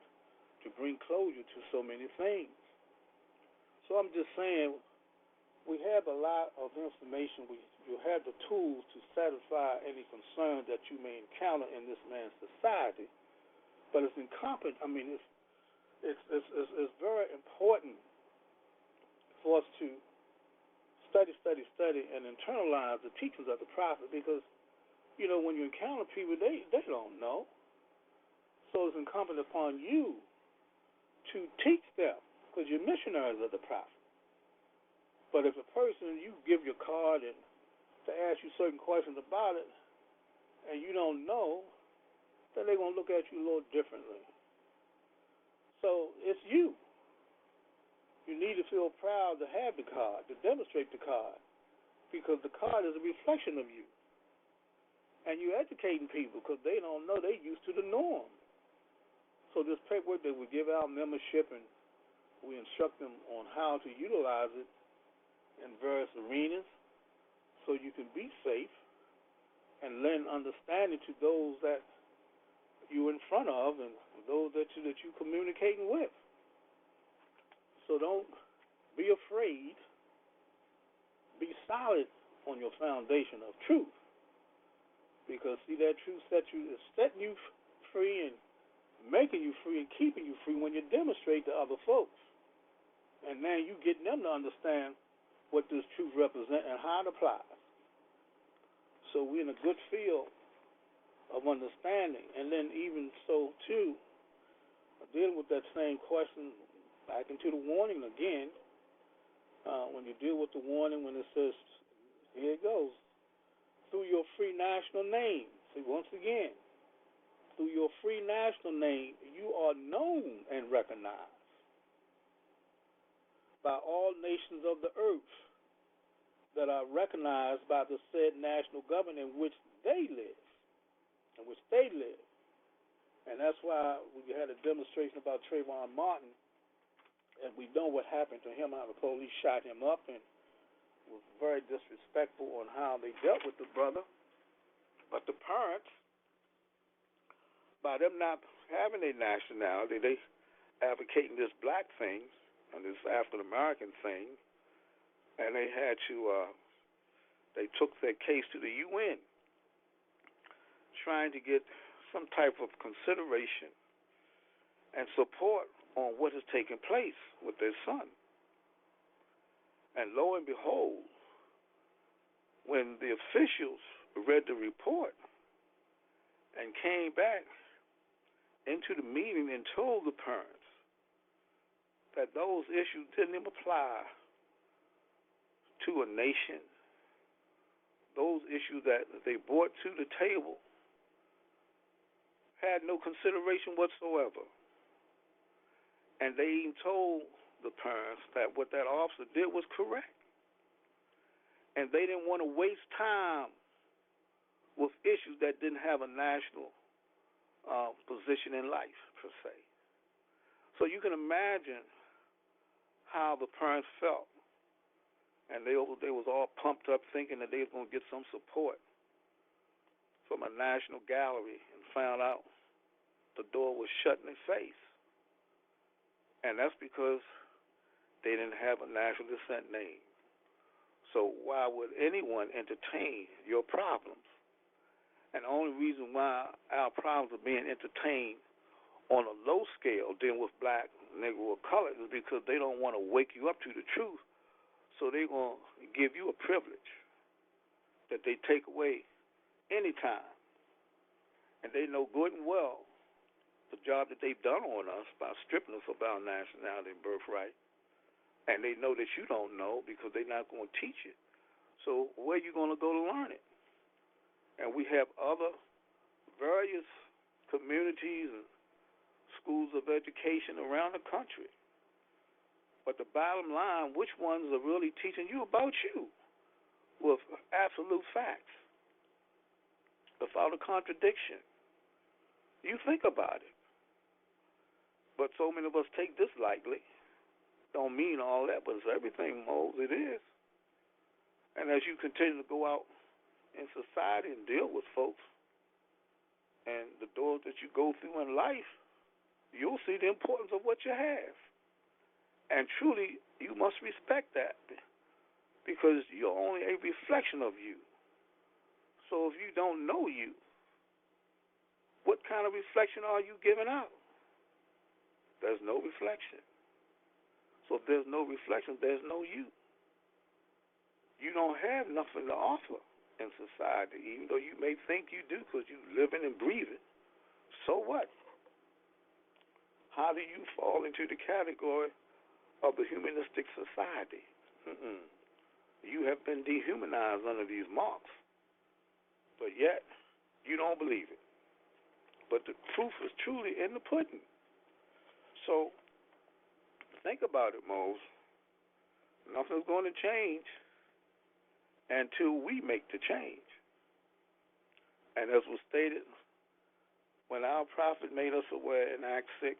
Speaker 11: to bring closure to so many things. So I'm just saying, we have a lot of information. You have the tools to satisfy any concern that you may encounter in this man's society. But it's incompetent. It's very important for us to study, and internalize the teachings of the prophet, because, when you encounter people, they don't know. So it's incumbent upon you to teach them, because you're missionaries of the prophet. But if a person, you give your card and to ask you certain questions about it, and you don't know, then they're going to look at you a little differently. So it's you. You need to feel proud to have the card, to demonstrate the card, because the card is a reflection of you. And you're educating people because they don't know, they're used to the norm. So this paperwork that we give out membership, and we instruct them on how to utilize it in various arenas so you can be safe and lend understanding to those that you're in front of and those that you're communicating with. So don't be afraid. Be solid on your foundation of truth. Because, see, that truth is setting you free and making you free and keeping you free when you demonstrate to other folks. And now you getting them to understand what this truth represents and how it applies. So we're in a good field of understanding. And then even so, too, dealing with that same question back into the warning again, when you deal with the warning, when it says, here it goes, through your free national name. See, once again, through your free national name, you are known and recognized by all nations of the earth that are recognized by the said national government in which they live. And that's why we had a demonstration about Trayvon Martin, and we know what happened to him, how the police shot him up and was very disrespectful on how they dealt with the brother. But the parents, by them not having a nationality, they advocating this black thing and this African American thing, and they had to, they took their case to the UN, trying to get some type of consideration and support on what is taking place with their son. And lo and behold, when the officials read the report and came back into the meeting and told the parents that those issues didn't even apply to a nation, those issues that they brought to the table had no consideration whatsoever. And they even told the parents that what that officer did was correct. And they didn't want to waste time with issues that didn't have a national position in life, per se. So you can imagine how the parents felt. And they was all pumped up thinking that they was going to get some support from a national gallery, and found out the door was shut in their face. And that's because they didn't have a national descent name. So why would anyone entertain your problems? And the only reason why our problems are being entertained on a low scale dealing with black, negro, or colored is because they don't want to wake you up to the truth. So they're going to give you a privilege that they take away anytime. And they know good and well the job that they've done on us by stripping us of our nationality and birthright. And they know that you don't know because they're not going to teach it. So where are you going to go to learn it? And we have other various communities and schools of education around the country. But the bottom line, which ones are really teaching you about you with absolute facts, without a contradiction? You think about it. But so many of us take this lightly. Don't mean all that, but it's everything, Mose. It is. And as you continue to go out in society and deal with folks and the doors that you go through in life, you'll see the importance of what you have. And truly, you must respect that because you're only a reflection of you. So if you don't know you, what kind of reflection are you giving out? There's no reflection. So if there's no reflection, there's no you. You don't have nothing to offer in society, even though you may think you do because you living and breathing. So what? How do you fall into the category of the humanistic society? You have been dehumanized under these marks, but yet you don't believe it. But the proof is truly in the pudding. So think about it, Mose. Nothing's going to change until we make the change. And as was stated, when our prophet made us aware in Acts 6,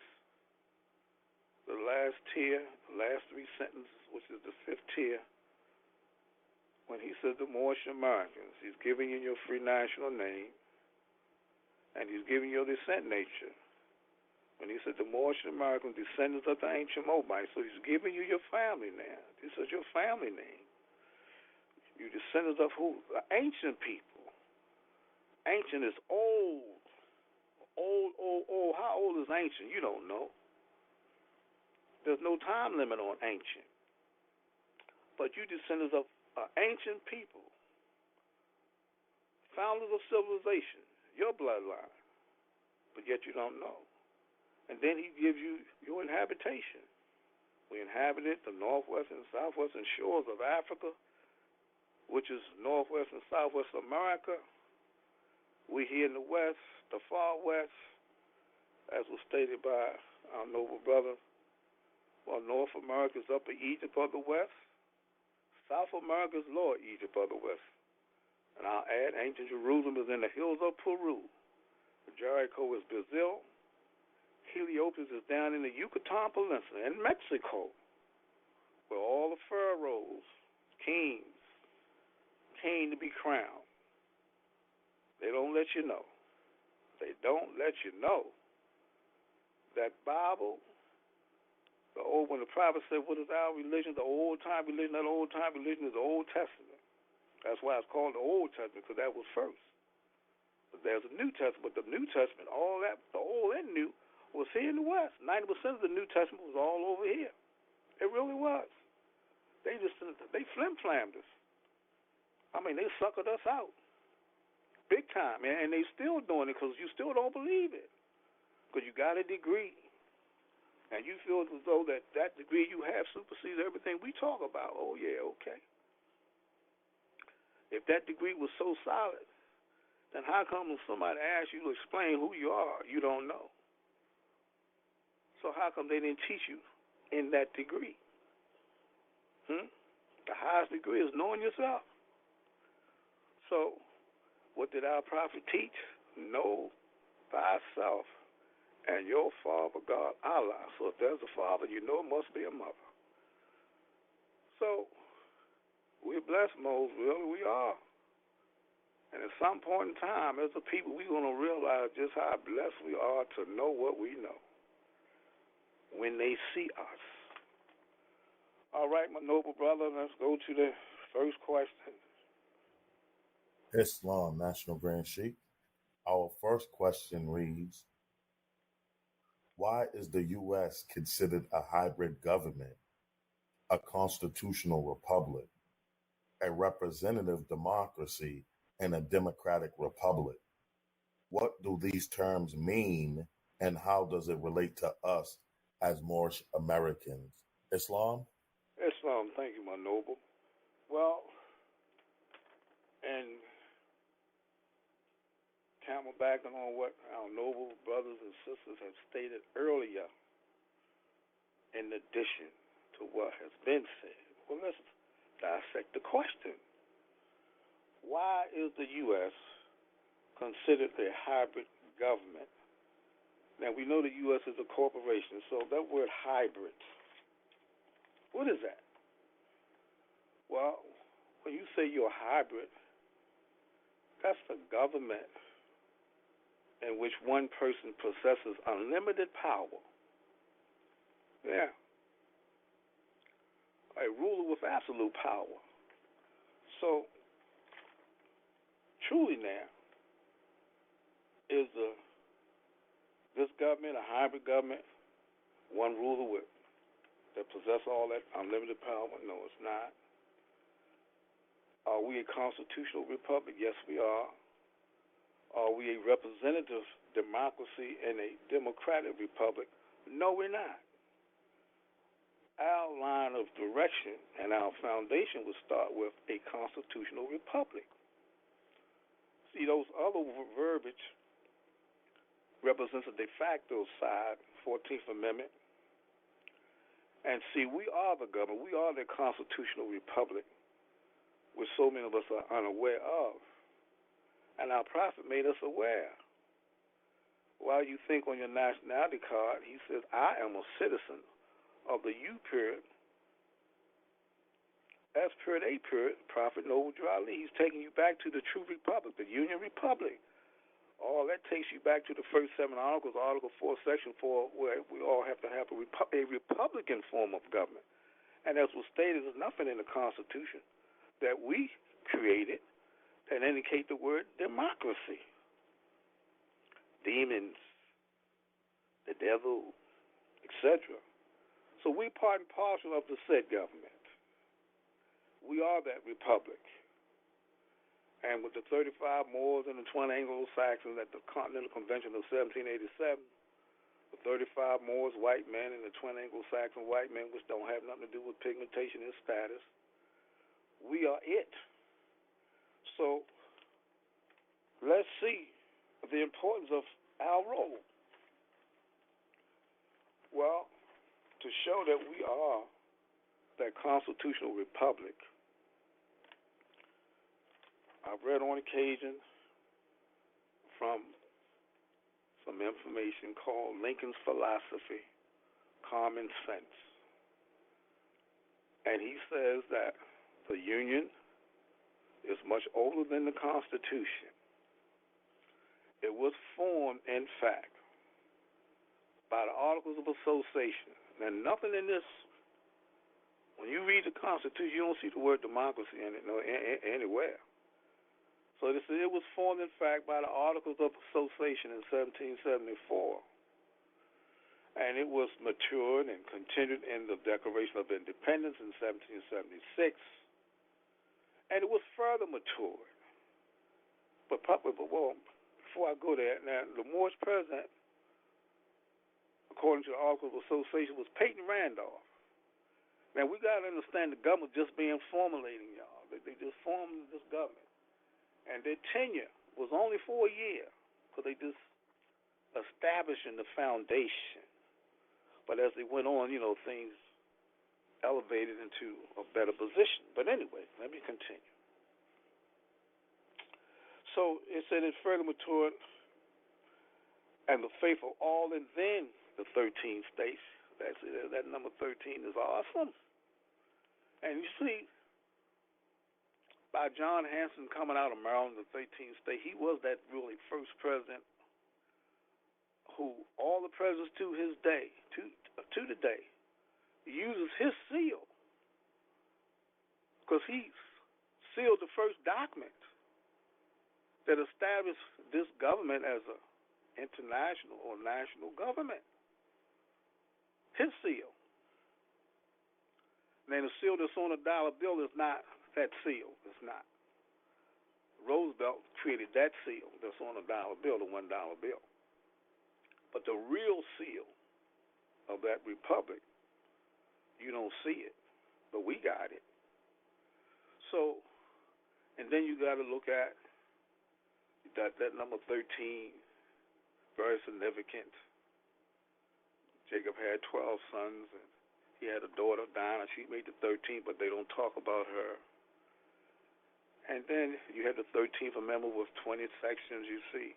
Speaker 11: the last tier, the last three sentences, which is the fifth tier, when he said the Moorish Americans, he's giving you your free national name, and he's giving you your descent nature. When he said the Moorish Americans, descendants of the ancient Moabites, so he's giving you your family now. This is your family name. You descendants of who? The ancient people. Ancient is old. Old. How old is ancient? You don't know. There's no time limit on ancient. But you descendants of ancient people, founders of civilization, your bloodline, but yet you don't know. And then he gives you your inhabitation. We inhabited the northwest and southwestern shores of Africa, which is northwest and southwest America. We here in the west, the far west, as was stated by our noble brother, while North America is upper Egypt of the west, South America is lower Egypt of the west. And I'll add, ancient Jerusalem is in the hills of Peru. Jericho is Brazil. Heliopolis is down in the Yucatan Peninsula in Mexico, where all the pharaohs, kings, came to be crowned. They don't let you know. They don't let you know that Bible, when the prophet said, what is our religion? The old-time religion. That old-time religion is the Old Testament. That's why it's called the Old Testament, because that was first. But there's a New Testament. But the New Testament, all that, the old and new, was here in the West. 90% of the New Testament was all over here. It really was. They flim-flammed us. I mean, they suckered us out. Big time, man. And they still doing it because you still don't believe it. Because you got a degree. And you feel as though that degree you have supersedes everything we talk about. Oh, yeah, okay. If that degree was so solid, then how come when somebody asks you to explain who you are, you don't know? So how come they didn't teach you in that degree? The highest degree is knowing yourself. So what did our prophet teach? Know thyself and your father, God, Allah. So if there's a father, you know it must be a mother. So we're blessed, Moses. Really, we are. And at some point in time, as a people, we're going to realize just how blessed we are to know what we know when they see us. All right, my noble brother, let's go to the first question.
Speaker 1: Islam, National Grand Sheikh. Our first question reads, why is the U.S. considered a hybrid government, a constitutional republic, a representative democracy, and a democratic republic? What do these terms mean, and how does it relate to us as Moorish Americans? Islam?
Speaker 11: Islam, thank you, my noble. Well, and camelbacking on what our noble brothers and sisters have stated earlier, in addition to what has been said, well, let's dissect the question. Why is the U.S. considered a hybrid government? Now, we know the U.S. is a corporation, so that word hybrid, what is that? Well, when you say you're a hybrid, that's a government in which one person possesses unlimited power. Yeah. A ruler with absolute power. So, truly now, is this government a hybrid government, one ruler that possesses all that unlimited power? No, it's not. Are we a constitutional republic? Yes, we are. Are we a representative democracy and a democratic republic? No, we're not. Our line of direction and our foundation would start with a constitutional republic. See, those other verbiage represents a de facto side, 14th Amendment, And see, we are the government. We are the constitutional republic, which so many of us are unaware of. And our prophet made us aware. While you think on your nationality card, he says, I am a citizen of the U period, S period, A period, Prophet Noble Drew Ali. He's taking you back to the true republic, the Union Republic. All that takes you back to the first 7 articles, Article 4, Section 4, where we all have to have a Republican form of government. And as was stated, there's nothing in the Constitution that we created that indicate the word democracy. Demons, the devil, etc. So we part and parcel of the said government. We are that republic. And with the 35 Moors and the 20 Anglo-Saxons at the Continental Convention of 1787, the 35 Moors, white men, and the 20 Anglo-Saxon white men, which don't have nothing to do with pigmentation and status, we are it. So let's see the importance of our role. Well, to show that we are that constitutional republic, I've read on occasion from some information called Lincoln's Philosophy, Common Sense. And he says that the Union is much older than the Constitution. It was formed, in fact, by the Articles of Association. Now, nothing in this, when you read the Constitution, you don't see the word democracy in it anywhere. So it was formed, in fact, by the Articles of Association in 1774. And it was matured and continued in the Declaration of Independence in 1776. And it was further matured. But before I go there, now the Moorish president, according to the Articles of Association, was Peyton Randolph. Now we got to understand the government just being formulating, y'all. They just formed this government, and their tenure was only for a year, because they just establishing the foundation. But as they went on, things elevated into a better position. But anyway, let me continue. So it said it further matured, and the faithful all in then the 13 states. That's it. That number 13 is awesome. And you see, by John Hanson coming out of Maryland, the 13th state, he was that really first president who all the presidents to his day, to the day, uses his seal, because he sealed the first document that established this government as an international or national government. His seal. Now, the seal that's on a dollar bill is not that seal. It's not. Roosevelt created that seal that's on a dollar bill, the $1 bill. But the real seal of that republic, you don't see it, but we got it. So, and then you got to look at that number 13, very significant. Jacob had 12 sons, and he had a daughter, Dinah. She made the 13th, but they don't talk about her. And then you had the 13th Amendment with 20 sections, you see.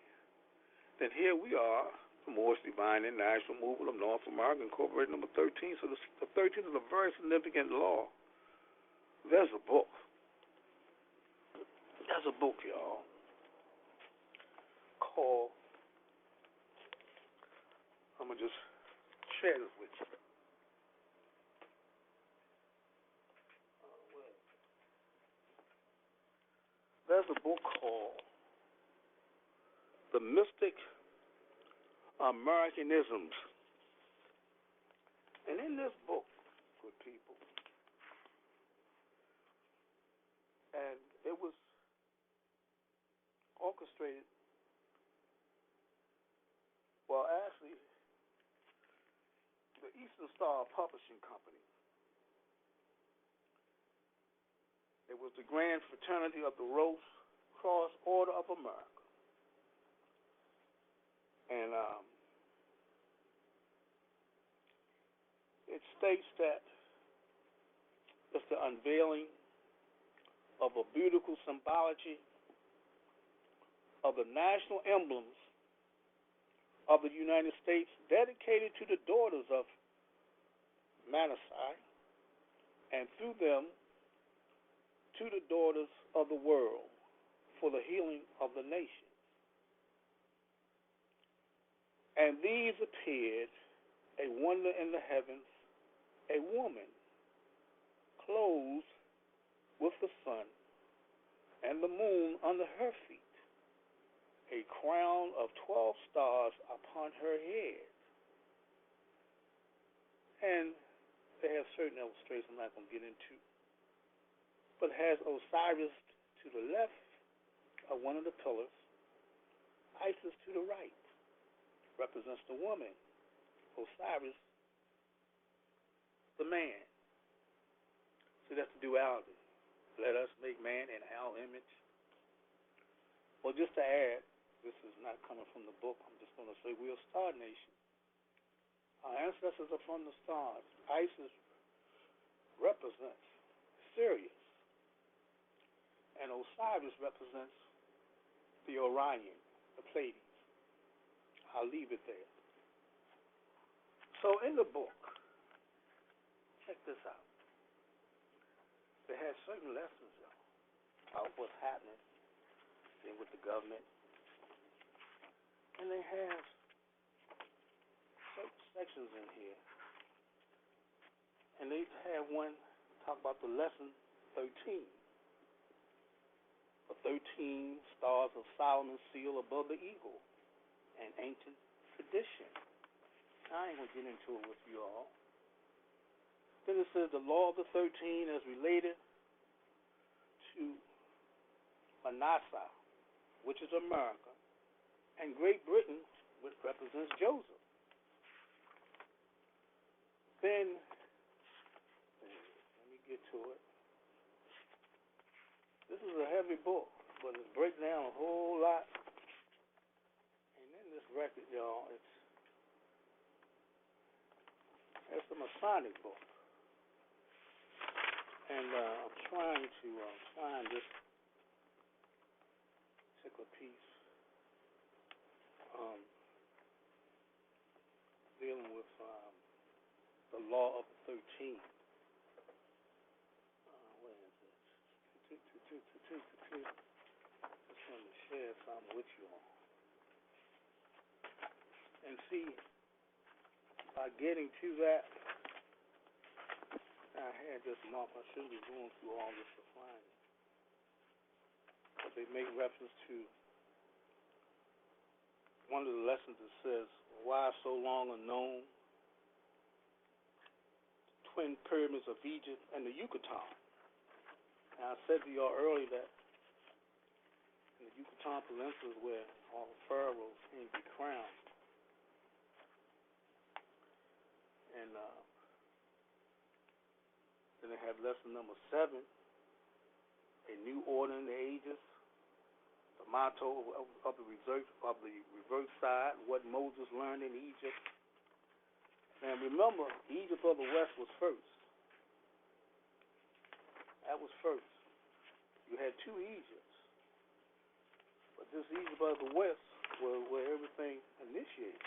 Speaker 11: Then here we are, the Moorish Divine and National Movement of North America, Incorporated, number 13. So the 13th is a very significant law. There's a book. There's a book, y'all, called, I'm going to just share this with you. There's a book called The Mystic Americanisms. And in this book, good people, and it was orchestrated, well, actually, the Eastern Star Publishing Company. It was the Grand Fraternity of the Rose Cross Order of America. And it states that it's the unveiling of a beautiful symbology of the national emblems of the United States dedicated to the daughters of Manasseh and through them to the daughters of the world for the healing of the nation. And these appeared a wonder in the heavens, a woman clothed with the sun and the moon under her feet, a crown of 12 stars upon her head. And they have certain illustrations I'm not going to get into, but has Osiris to the left of one of the pillars, Isis to the right, represents the woman, Osiris the man. See, that's the duality. Let us make man in our image. Well, just to add, this is not coming from the book. I'm just going to say we're a star nation. Our ancestors are from the stars. Isis represents Sirius, and Osiris represents the Orion, the Pleiades. I'll leave it there. So in the book, check this out. They had certain lessons about what's happening with the government, and they have certain sections in here, and they have one talk about the lesson 13. The 13 stars of Solomon's seal above the eagle, an ancient tradition. I ain't going to get into it with you all. Then it says the law of the 13 is related to Manasseh, which is America, and Great Britain, which represents Joseph. Then, let me get to it. This is a heavy book, but it breaks down a whole lot. And then this record, y'all, it's a Masonic book. And I'm trying to find this particular piece dealing with the law of the 13. Where is it? Just want to share something with you all. And see, by getting to that, I had this mark. I shouldn't be going through all this to find it. But they make reference to one of the lessons that says, why so long unknown, twin pyramids of Egypt and the Yucatan. Now, I said to y'all earlier that in the Yucatan Peninsula is where all the pharaohs came to be crowned. And then they have lesson number 7, a new order in the ages, the motto of the reverse side, what Moses learned in Egypt. And remember, Egypt of the West was first. That was first. You had 2 Egypts. But this Egypt of the West was where everything initiated.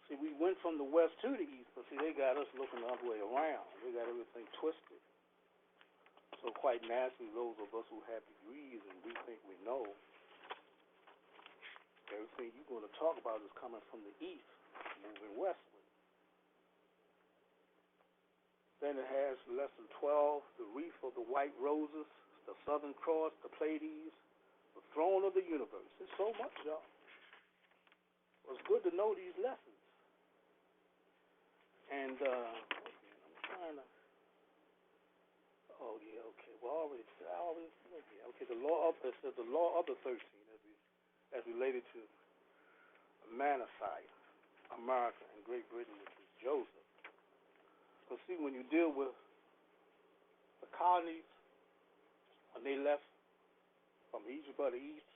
Speaker 11: See, we went from the West to the East, but see, they got us looking the other way around. They got everything twisted. So quite naturally, those of us who have degrees and we think we know, everything you're going to talk about is coming from the East, moving westward. Then it has lesson 12, the wreath of the white roses, the Southern Cross, the Pleiades, the throne of the universe. There's so much, y'all. It's good to know these lessons. And I'm trying to. Oh yeah, okay. Well, I already. Okay, the law of it says the law of the 13 as related to Manasseh, America, and Great Britain, which is Joseph. Because see, when you deal with the colonies, when they left from Egypt of the East,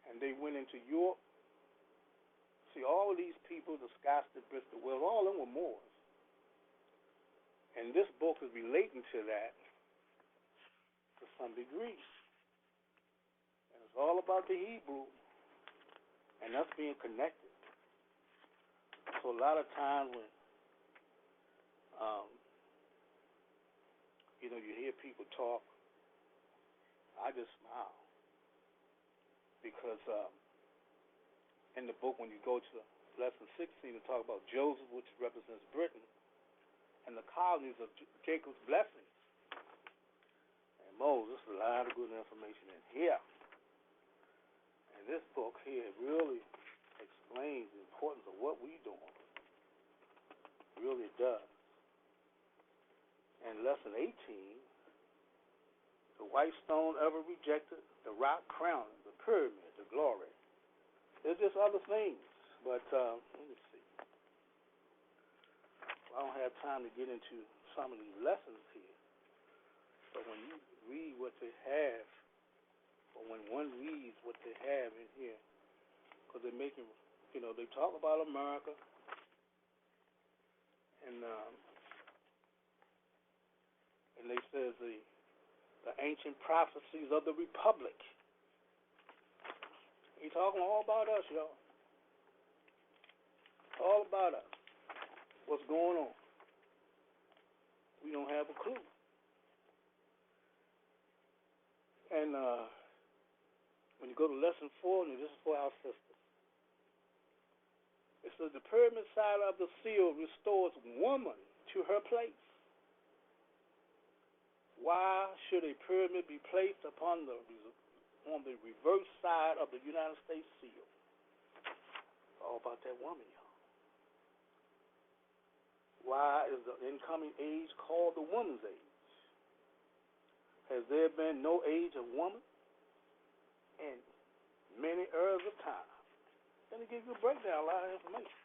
Speaker 11: and they went into Europe. See, all of these people, the Scots, the Brits, the Wales, all of them were Moors. And this book is relating to that to some degree. And it's all about the Hebrew and us being connected. So a lot of times when, you hear people talk, I just smile. Because in the book, when you go to lesson 16, it talks about Joseph, which represents Britain, and the colonies of Jacob's blessings. And Moses, a lot of good information in here. And this book here really explains the importance of what we're doing. It really does. And lesson 18, the white stone ever rejected, the rock crown, the pyramid, the glory. There's just other things, but let me see. I don't have time to get into some of these lessons here, but when you read what they have, or when one reads what they have in here, because they're making, they talk about America, and they says the ancient prophecies of the Republic. He's talking all about us, y'all. All about us. What's going on? We don't have a clue. And when you go to lesson 4, and this is for our sisters, it says the pyramid side of the seal restores woman to her place. Why should a pyramid be placed on the reverse side of the United States seal? It's all about that woman, y'all. Why is the incoming age called the woman's age? Has there been no age of woman in many eras of time? Then it gives you a breakdown, a lot of information.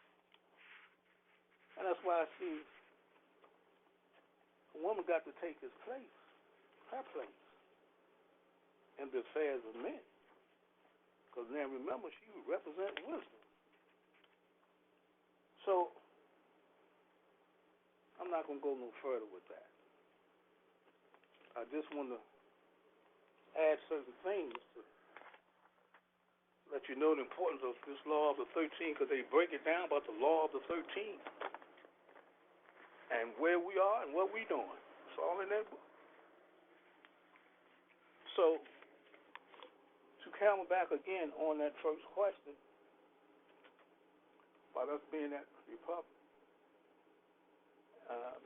Speaker 11: And that's why I see a woman got to take his place, her place, in the affairs of men. Because now remember, she represents wisdom. So, I'm not going to go no further with that. I just want to add certain things to let you know the importance of this law of the 13, because they break it down about the law of the 13 and where we are and what we're doing. It's all in that book. So, to come back again on that first question, about us being that republic,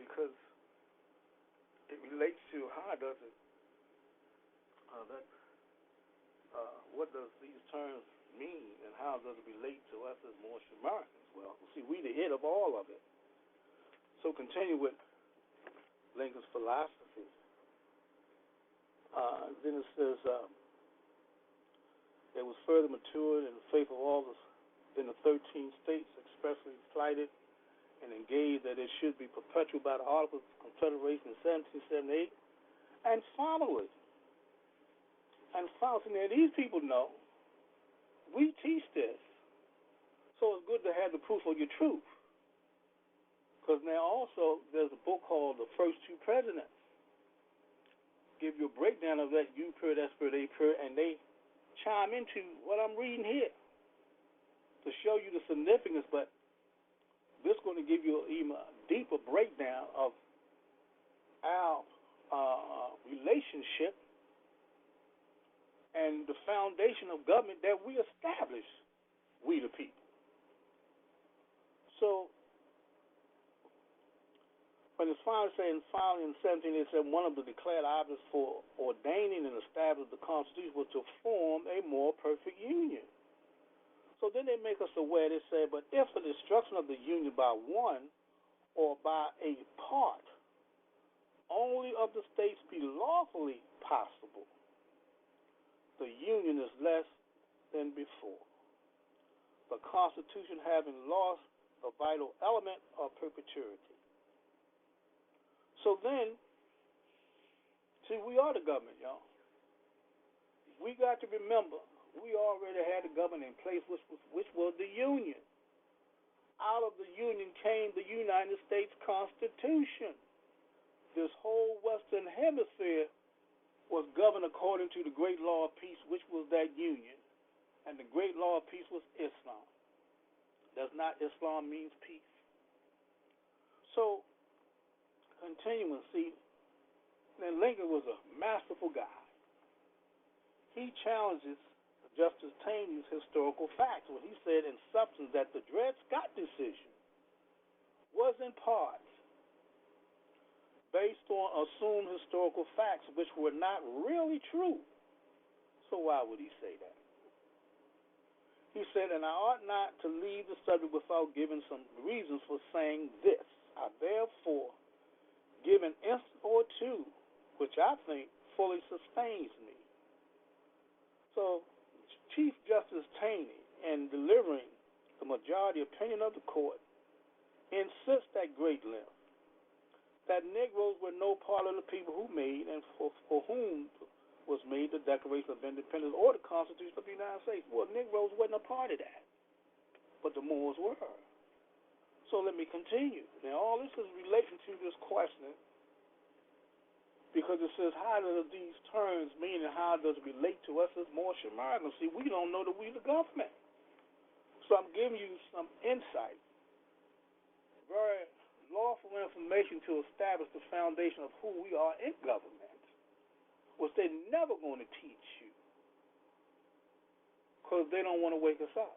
Speaker 11: because it relates to how does it, what does these terms mean, and how does it relate to us as Moorish Americans? Well, see, we the head of all of it. So continue with Lincoln's philosophy. Then it says, it was further matured in the faith of all in the 13 states expressly cited and engaged that it should be perpetual by the Articles of Confederation in 1778 and followed. And followed. Now, these people know we teach this, so it's good to have the proof of your truth. Because now also there's a book called The First Two Presidents. Give you a breakdown of that U period, S period, A period, and they chime into what I'm reading here to show you the significance, but this is going to give you an even deeper breakdown of our relationship and the foundation of government that we establish, we the people. So, when it's finally in 17, it said one of the declared objects for ordaining and establishing the Constitution was to form a more perfect union. So then they make us aware, they say, but if the destruction of the union by one or by a part only of the states be lawfully possible, the union is less than before, the Constitution having lost a vital element of perpetuity. So then, see, we are the government, y'all. We got to remember, we already had a government in place, which was the Union. Out of the Union came the United States Constitution. this whole Western Hemisphere was governed according to the Great Law of Peace, which was that union. And the Great Law of Peace was Islam. Does not Islam means peace? So, continuing, see, then Lincoln was a masterful guy. He challenges Justice Taney's historical facts when he said in substance that the Dred Scott decision was in part based on assumed historical facts which were not really true. So why would he say that? He said, and I ought not to leave the subject without giving some reasons for saying this. I therefore give an instance or two which I think fully sustains me. So Chief Justice Taney, in delivering the majority opinion of the court, insists at great length that Negroes were no part of the people who made and for whom was made the Declaration of Independence or the Constitution of the United States. Well, Negroes wasn't a part of that, but the Moors were. So let me continue. Now, all this is relating to this question because it says, how do these terms mean and how does it relate to us as Moorish Americans? See, we don't know that we the government. So I'm giving you some insight, very lawful information to establish the foundation of who we are in government, which they're never going to teach you because they don't want to wake us up.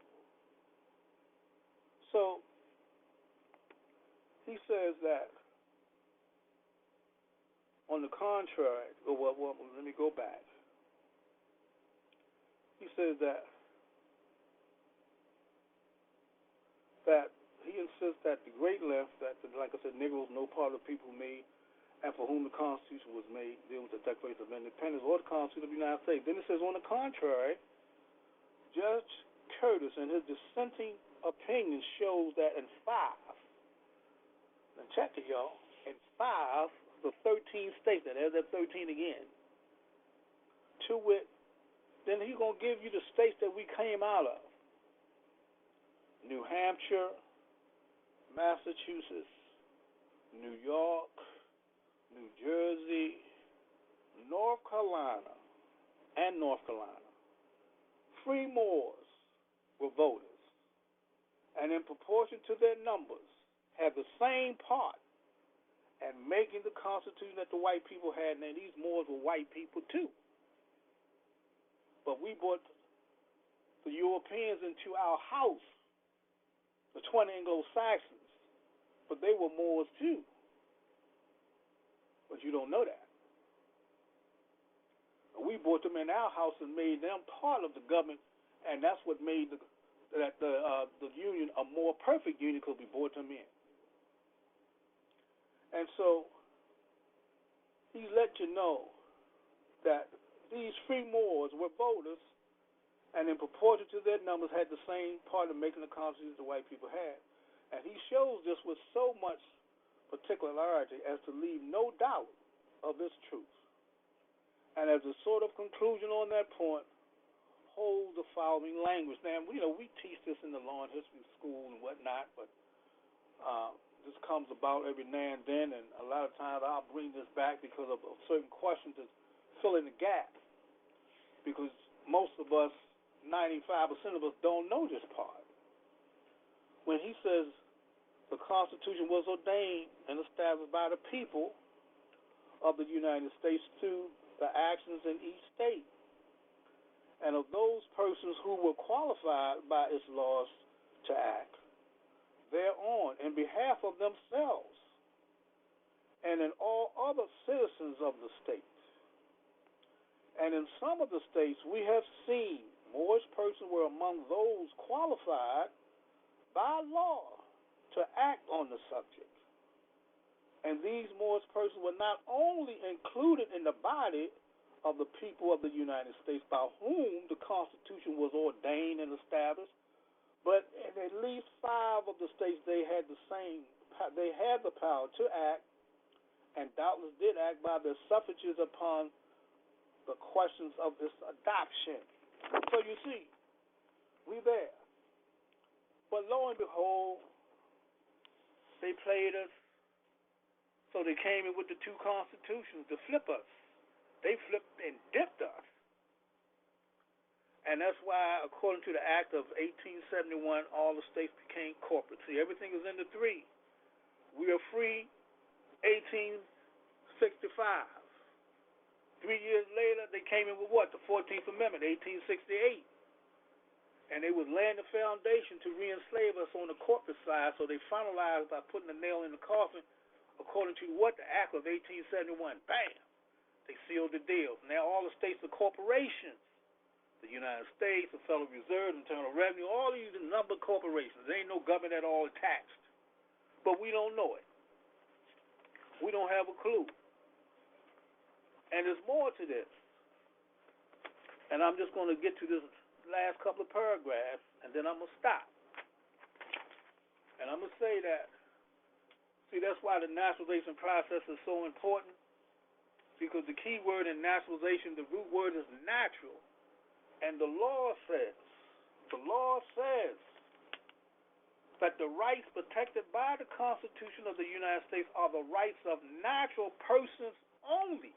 Speaker 11: So he says that, on the contrary, let me go back. He says that he insists that the great length, that, like I said, Negroes no part of the people made and for whom the Constitution was made, dealing with the Declaration of Independence or the Constitution of the United States. Then it says, on the contrary, Judge Curtis, in his dissenting opinion, shows that in 5, now check it, y'all, in 5 the 13 states, now there's that 13 again, to wit, then he's going to give you the states that we came out of: New Hampshire, Massachusetts, New York, New Jersey, North Carolina, and North Carolina. Free Moors were voters, and in proportion to their numbers, had the same part in making the Constitution that the white people had. Now, these Moors were white people too, but we brought the Europeans into our house, the 20 Anglo-Saxons, but they were Moors too. But you don't know that. We brought them in our house and made them part of the government, and that's what made the union a more perfect union because we brought them in. And so he let you know that these free Moors were voters, and in proportion to their numbers had the same part of making the Constitution the white people had. And he shows this with so much particularity as to leave no doubt of this truth. And as a sort of conclusion on that point, hold the following language. Now, we teach this in the law and history school and whatnot, but this comes about every now and then, and a lot of times I'll bring this back because of certain questions that fill in the gap. Because most of us, 95% of us, don't know this part. When he says the Constitution was ordained and established by the people of the United States through the actions in each state, and of those persons who were qualified by its laws to act thereon in behalf of themselves and in all other citizens of the state. And in some of the states we have seen Moorish persons were among those qualified by law to act on the subject. And these Moorish persons were not only included in the body of the people of the United States by whom the Constitution was ordained and established, but in at least 5 of the states they had the power to act, and doubtless did act by their suffrages upon the questions of this adoption. So you see, we there. But lo and behold, they played us. So they came in with the two constitutions to flip us. They flipped and dipped us. And that's why, according to the Act of 1871, all the states became corporate. See, everything is in the three. We are free 1865. 3 years later, they came in with what? The 14th Amendment, 1868. And they was laying the foundation to re-enslave us on the corporate side, so they finalized by putting the nail in the coffin according to what? The Act of 1871. Bam! They sealed the deal. Now all the states are corporations. The United States, the Federal Reserve, Internal Revenue, all these are numbered corporations. There ain't no government at all attached. But we don't know it. We don't have a clue. And there's more to this. And I'm just going to get to this last couple of paragraphs, and then I'm going to stop. And I'm going to say that, see, that's why the naturalization process is so important, because the key word in naturalization, the root word is natural. And the law says that the rights protected by the Constitution of the United States are the rights of natural persons only.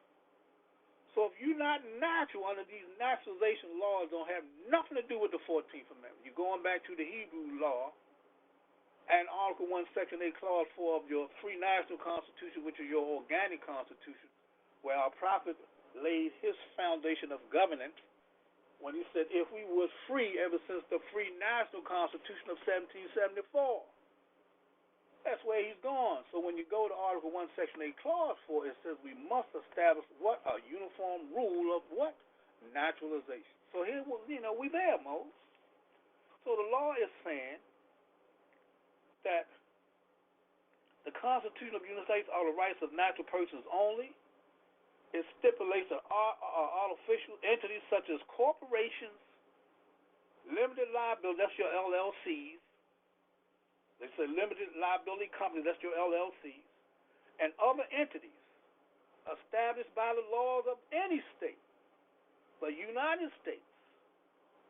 Speaker 11: So if you're not natural under these naturalization laws, don't have nothing to do with the 14th Amendment. You're going back to the Hebrew law and Article 1, Section 8, Clause 4 of your free national constitution, which is your organic constitution, where our prophet laid his foundation of governance when he said, if we were free ever since the free national constitution of 1774. That's where he's gone. So when you go to Article 1, Section 8, Clause 4, it says we must establish what? A uniform rule of what? Naturalization. So here, we there, Moses. So the law is saying that the Constitution of the United States are the rights of natural persons only. It stipulates that artificial entities such as corporations, limited liability, that's your LLCs. They say limited liability companies, that's your LLCs, and other entities established by the laws of any state, the United States,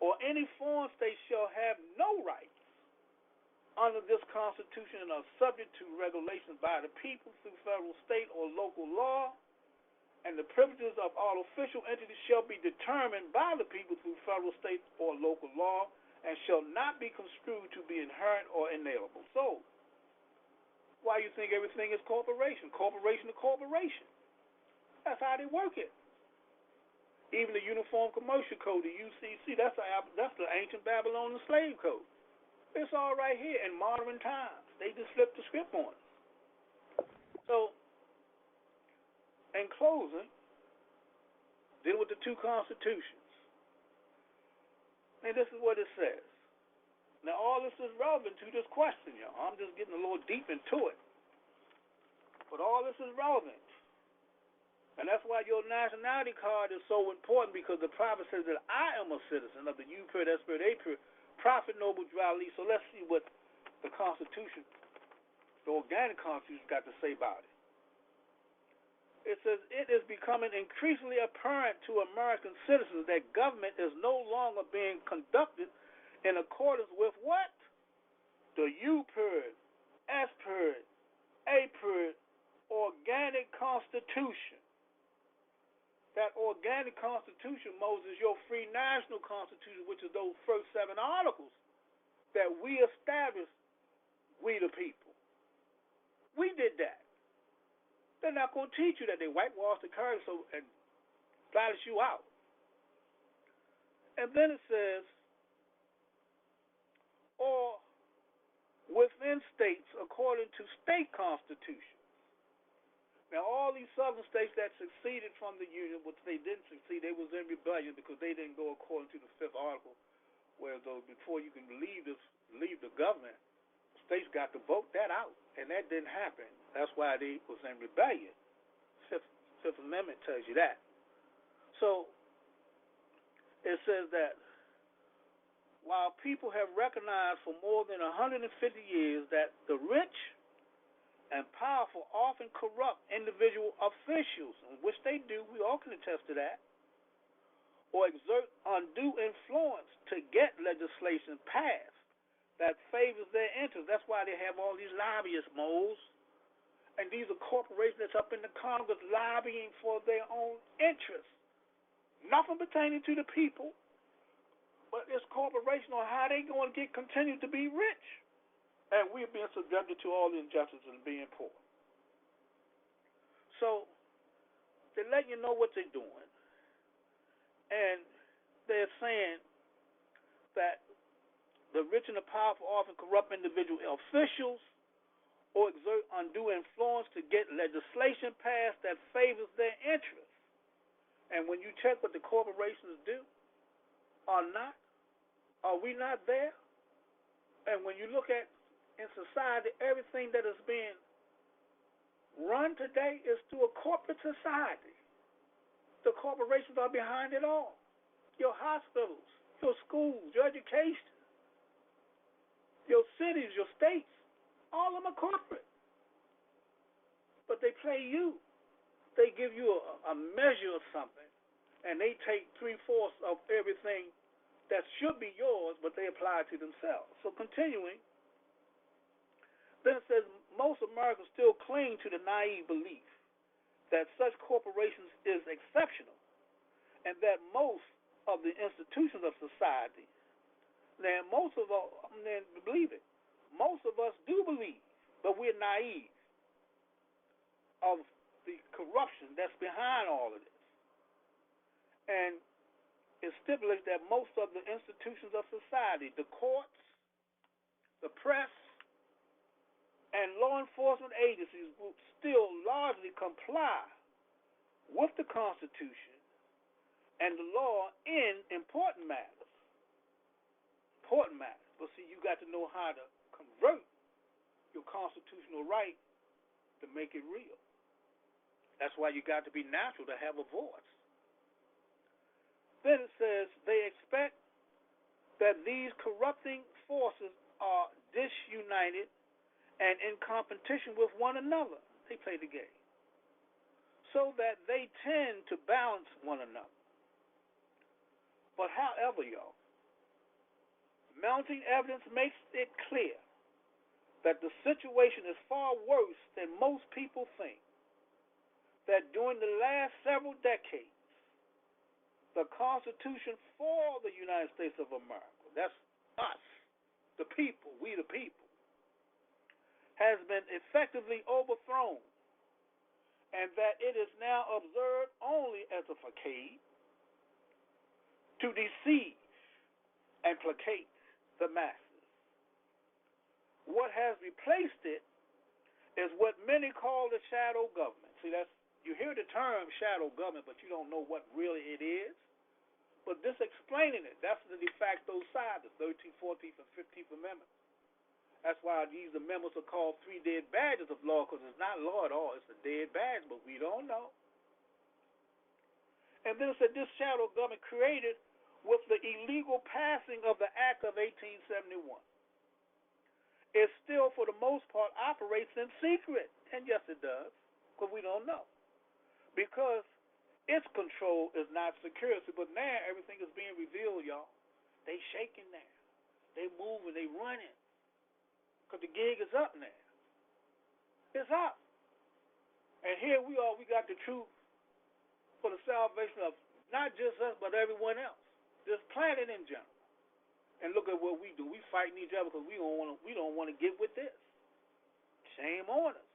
Speaker 11: or any foreign state shall have no rights under this Constitution and are subject to regulations by the people through federal, state, or local law, and the privileges of all official entities shall be determined by the people through federal, state, or local law, and shall not be construed to be inherent or inalienable. So, why you think everything is corporation? Corporation to corporation. That's how they work it. Even the Uniform Commercial Code, the UCC, that's the ancient Babylonian slave code. It's all right here in modern times. They just flipped the script on us. So, in closing, dealing with the two constitutions, and this is what it says. Now, all this is relevant to this question, y'all. I'm just getting a little deep into it. But all this is relevant. And that's why your nationality card is so important, because the prophet says that I am a citizen of the U period, S period, A period, prophet, noble, dry leaf. So let's see what the Constitution, the organic Constitution, got to say about it. It says, it is becoming increasingly apparent to American citizens that government is no longer being conducted in accordance with what? The U period, S period, A period, organic constitution. That organic constitution, Moses, your free national constitution, which is those first 7 articles that we established, we the people. We did that. They're not going to teach you that. They whitewash the curve and splash you out. And then it says, or within states according to state constitutions. Now, all these southern states that seceded from the Union, which they didn't succeed, they was in rebellion because they didn't go according to the 5th article, where before you can leave the government, states got to vote that out, and that didn't happen. That's why they was in rebellion. Fifth Amendment tells you that. So it says that while people have recognized for more than 150 years that the rich and powerful often corrupt individual officials, which they do, we all can attest to that, or exert undue influence to get legislation passed that favors their interests. That's why they have all these lobbyists, moles, And these are corporations that's up in the Congress lobbying for their own interests. Nothing pertaining to the people, but it's corporation on how they going to continue to be rich. And we're being subjected to all the injustices and being poor. So they let you know what they're doing. And they're saying that the rich and the powerful often corrupt individual officials or exert undue influence to get legislation passed that favors their interests. And when you check what the corporations do or not, are we not there? And when you look at in society, everything that is being run today is through a corporate society. The corporations are behind it all. Your hospitals, your schools, your education, your cities, your states, all of them are corporate. But they play you. They give you a measure of something, and they take 3/4 of everything that should be yours, but they apply it to themselves. So continuing, then it says most Americans still cling to the naive belief that such corporations is exceptional, and that most of the institutions of society, then most of us believe it. Most of us do believe, but we're naive of the corruption that's behind all of this. And it stipulates that most of the institutions of society, the courts, the press, and law enforcement agencies will still largely comply with the Constitution and the law in important matters. Important matters. But see, you got to know how to convert your constitutional right to make it real. That's why you got to be natural to have a voice. Then it says they expect that these corrupting forces are disunited and in competition with one another. They play the game. So that they tend to balance one another. But however, y'all, mounting evidence makes it clear that the situation is far worse than most people think. That during the last several decades, the Constitution for the United States of America, that's us, the people, we the people, has been effectively overthrown, and that it is now observed only as a facade to deceive and placate the masses. What has replaced it is what many call the shadow government. See, that's, you hear the term shadow government, but you don't know what really it is. But this explaining it, that's the de facto side, the 13th, 14th, and 15th Amendments. That's why these amendments are called 3 dead badges of law, because it's not law at all. It's a dead badge, but we don't know. And then it said this shadow government created with the illegal passing of the Act of 1871. It still, for the most part, operates in secret. And yes, it does, because we don't know. Because its control is not security. But now everything is being revealed, y'all. They shaking now. They moving, they running. Because the gig is up now. It's up. And here we are, we got the truth for the salvation of not just us, but everyone else. This planet in general. And look at what we do. We fighting each other because we don't want to get with this. Shame on us.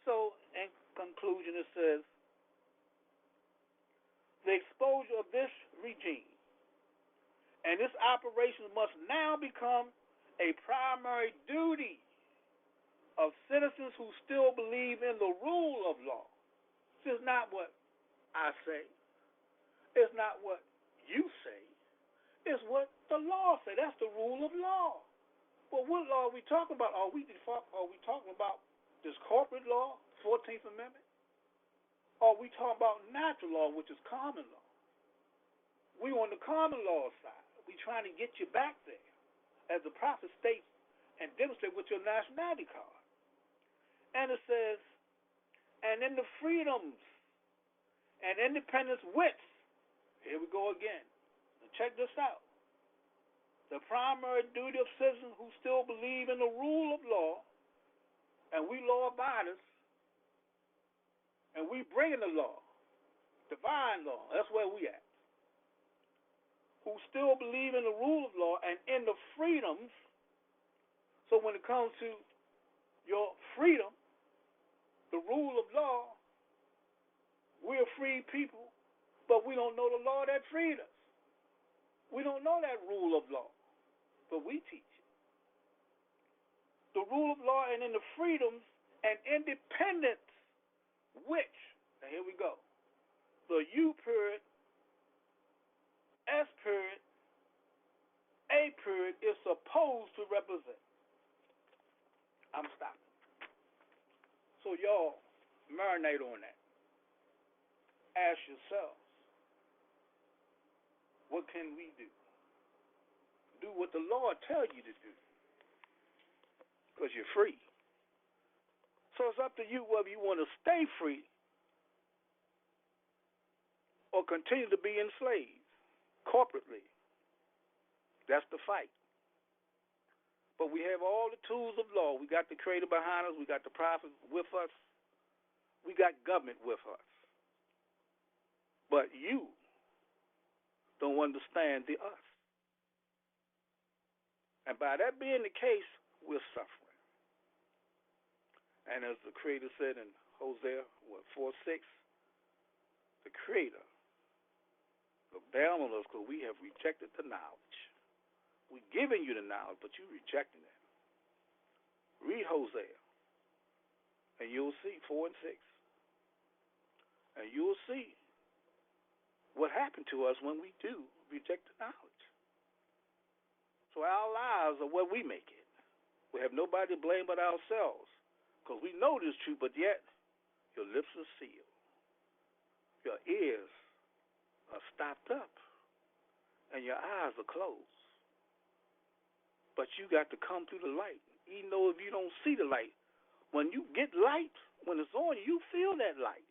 Speaker 11: So, in conclusion, it says, the exposure of this regime and this operation must now become a primary duty of citizens who still believe in the rule of law. This is not what I say. It's not what you say. It's what the law says. That's the rule of law. Well, what law are we talking about? Are we talking about this corporate law, 14th Amendment? Or are we talking about natural law, which is common law? We on the common law side. We trying to get you back there, as the prophet states, and demonstrate with your nationality card. And it says, and in the freedoms and independence which, here we go again. Now check this out. The primary duty of citizens who still believe in the rule of law, and and we law abiders, and we bringing the law, divine law. That's where we at. Who still believe in the rule of law and in the freedoms. So when it comes to your freedom, the rule of law, we're free people, but we don't know the law that freed us. We don't know that rule of law, but we teach it. The rule of law and in the freedoms and independence, which, now here we go, the U period, S period, A period is supposed to represent. I'm stopping. So y'all marinate on that. Ask yourselves, what can we do? Do what the Lord tells you to do, because you're free. So it's up to you whether you want to stay free or continue to be enslaved corporately. That's the fight. But we have all the tools of law. We got the Creator behind us. We got the prophets with us. We got government with us. But you don't understand the us. And by that being the case, we're suffering. And as the Creator said in Hosea 4:6, the Creator looked down on us because we have rejected the knowledge. We're giving you the knowledge, but you're rejecting it. Read Hosea, and you'll see 4 and 6. And you'll see what happened to us when we do reject the knowledge. So our lives are what we make it. We have nobody to blame but ourselves, because we know this truth, but yet your lips are sealed. Your ears are stopped up, and your eyes are closed. But you got to come through the light, even though if you don't see the light. When you get light, when it's on you feel that light.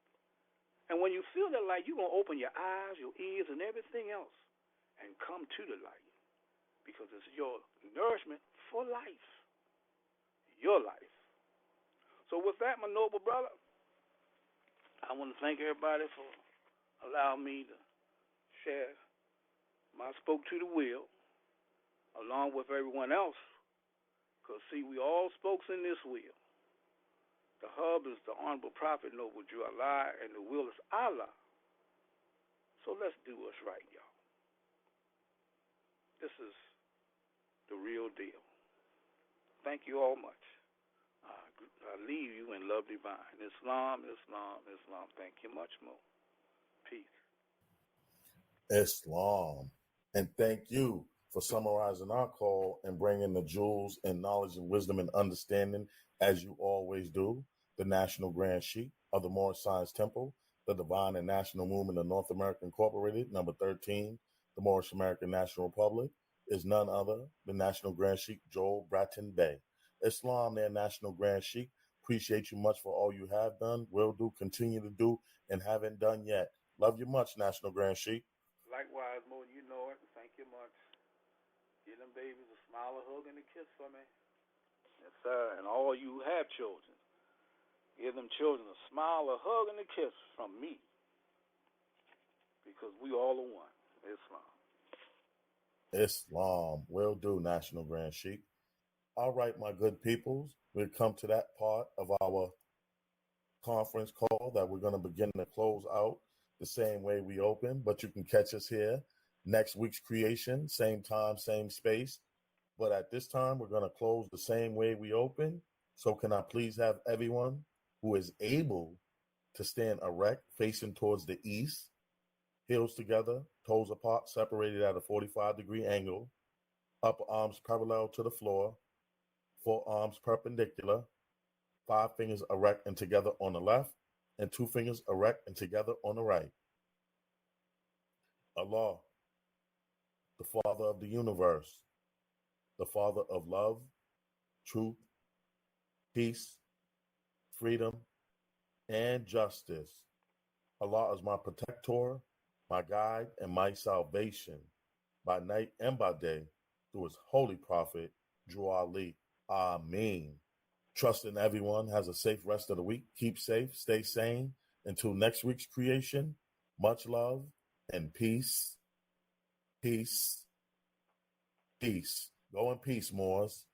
Speaker 11: And when you feel that light, you're going to open your eyes, your ears, and everything else and come to the light, because it's your nourishment for life, your life. So with that, my noble brother, I want to thank everybody for allowing me to share my spoke to the wheel, along with everyone else, because, see, we all spokes in this wheel. The hub is the Honorable Prophet, Noble Drew Allah, and the wheel is Allah. So let's do what's right, y'all. This is the real deal. Thank you all much. I leave you in love divine. Islam, Islam, Islam. Thank you much more. Peace.
Speaker 1: Islam. And thank you for summarizing our call and bringing the jewels and knowledge and wisdom and understanding, as you always do. The National Grand Sheik of the Moorish Science Temple, the Divine and National Movement of North America Incorporated, number 13, the Moorish American National Republic, is none other than National Grand Sheik Joel Bratton Bey. Islam, their National Grand Sheik, appreciate you much for all you have done, will do, continue to do, and haven't done yet. Love you much, National Grand Sheik.
Speaker 11: Likewise, Mo, you know it. Thank you much. Give them babies a smile, a hug, and a kiss for me. Yes, sir. And all you who have children, give them children a smile, a hug, and a kiss from me, because we all are one. Islam.
Speaker 1: Islam. Will do, National Grand Sheik. All right, my good peoples, we've come to that part of our conference call that we're going to begin to close out the same way we open, but you can catch us here next week's creation, same time, same space. But at this time, we're going to close the same way we open. So can I please have everyone who is able to stand erect, facing towards the east, heels together, toes apart, separated at a 45-degree angle, upper arms parallel to the floor, forearms perpendicular, 5 fingers erect and together on the left, and 2 fingers erect and together on the right. Allah, the Father of the universe, the Father of love, truth, peace, freedom, and justice. Allah is my protector, my guide, and my salvation, by night and by day, through his holy prophet, Drew Ali. Ameen. Trusting everyone has a safe rest of the week. Keep safe, stay sane. Until next week's creation, much love and peace, peace, peace. Go in peace, Moors.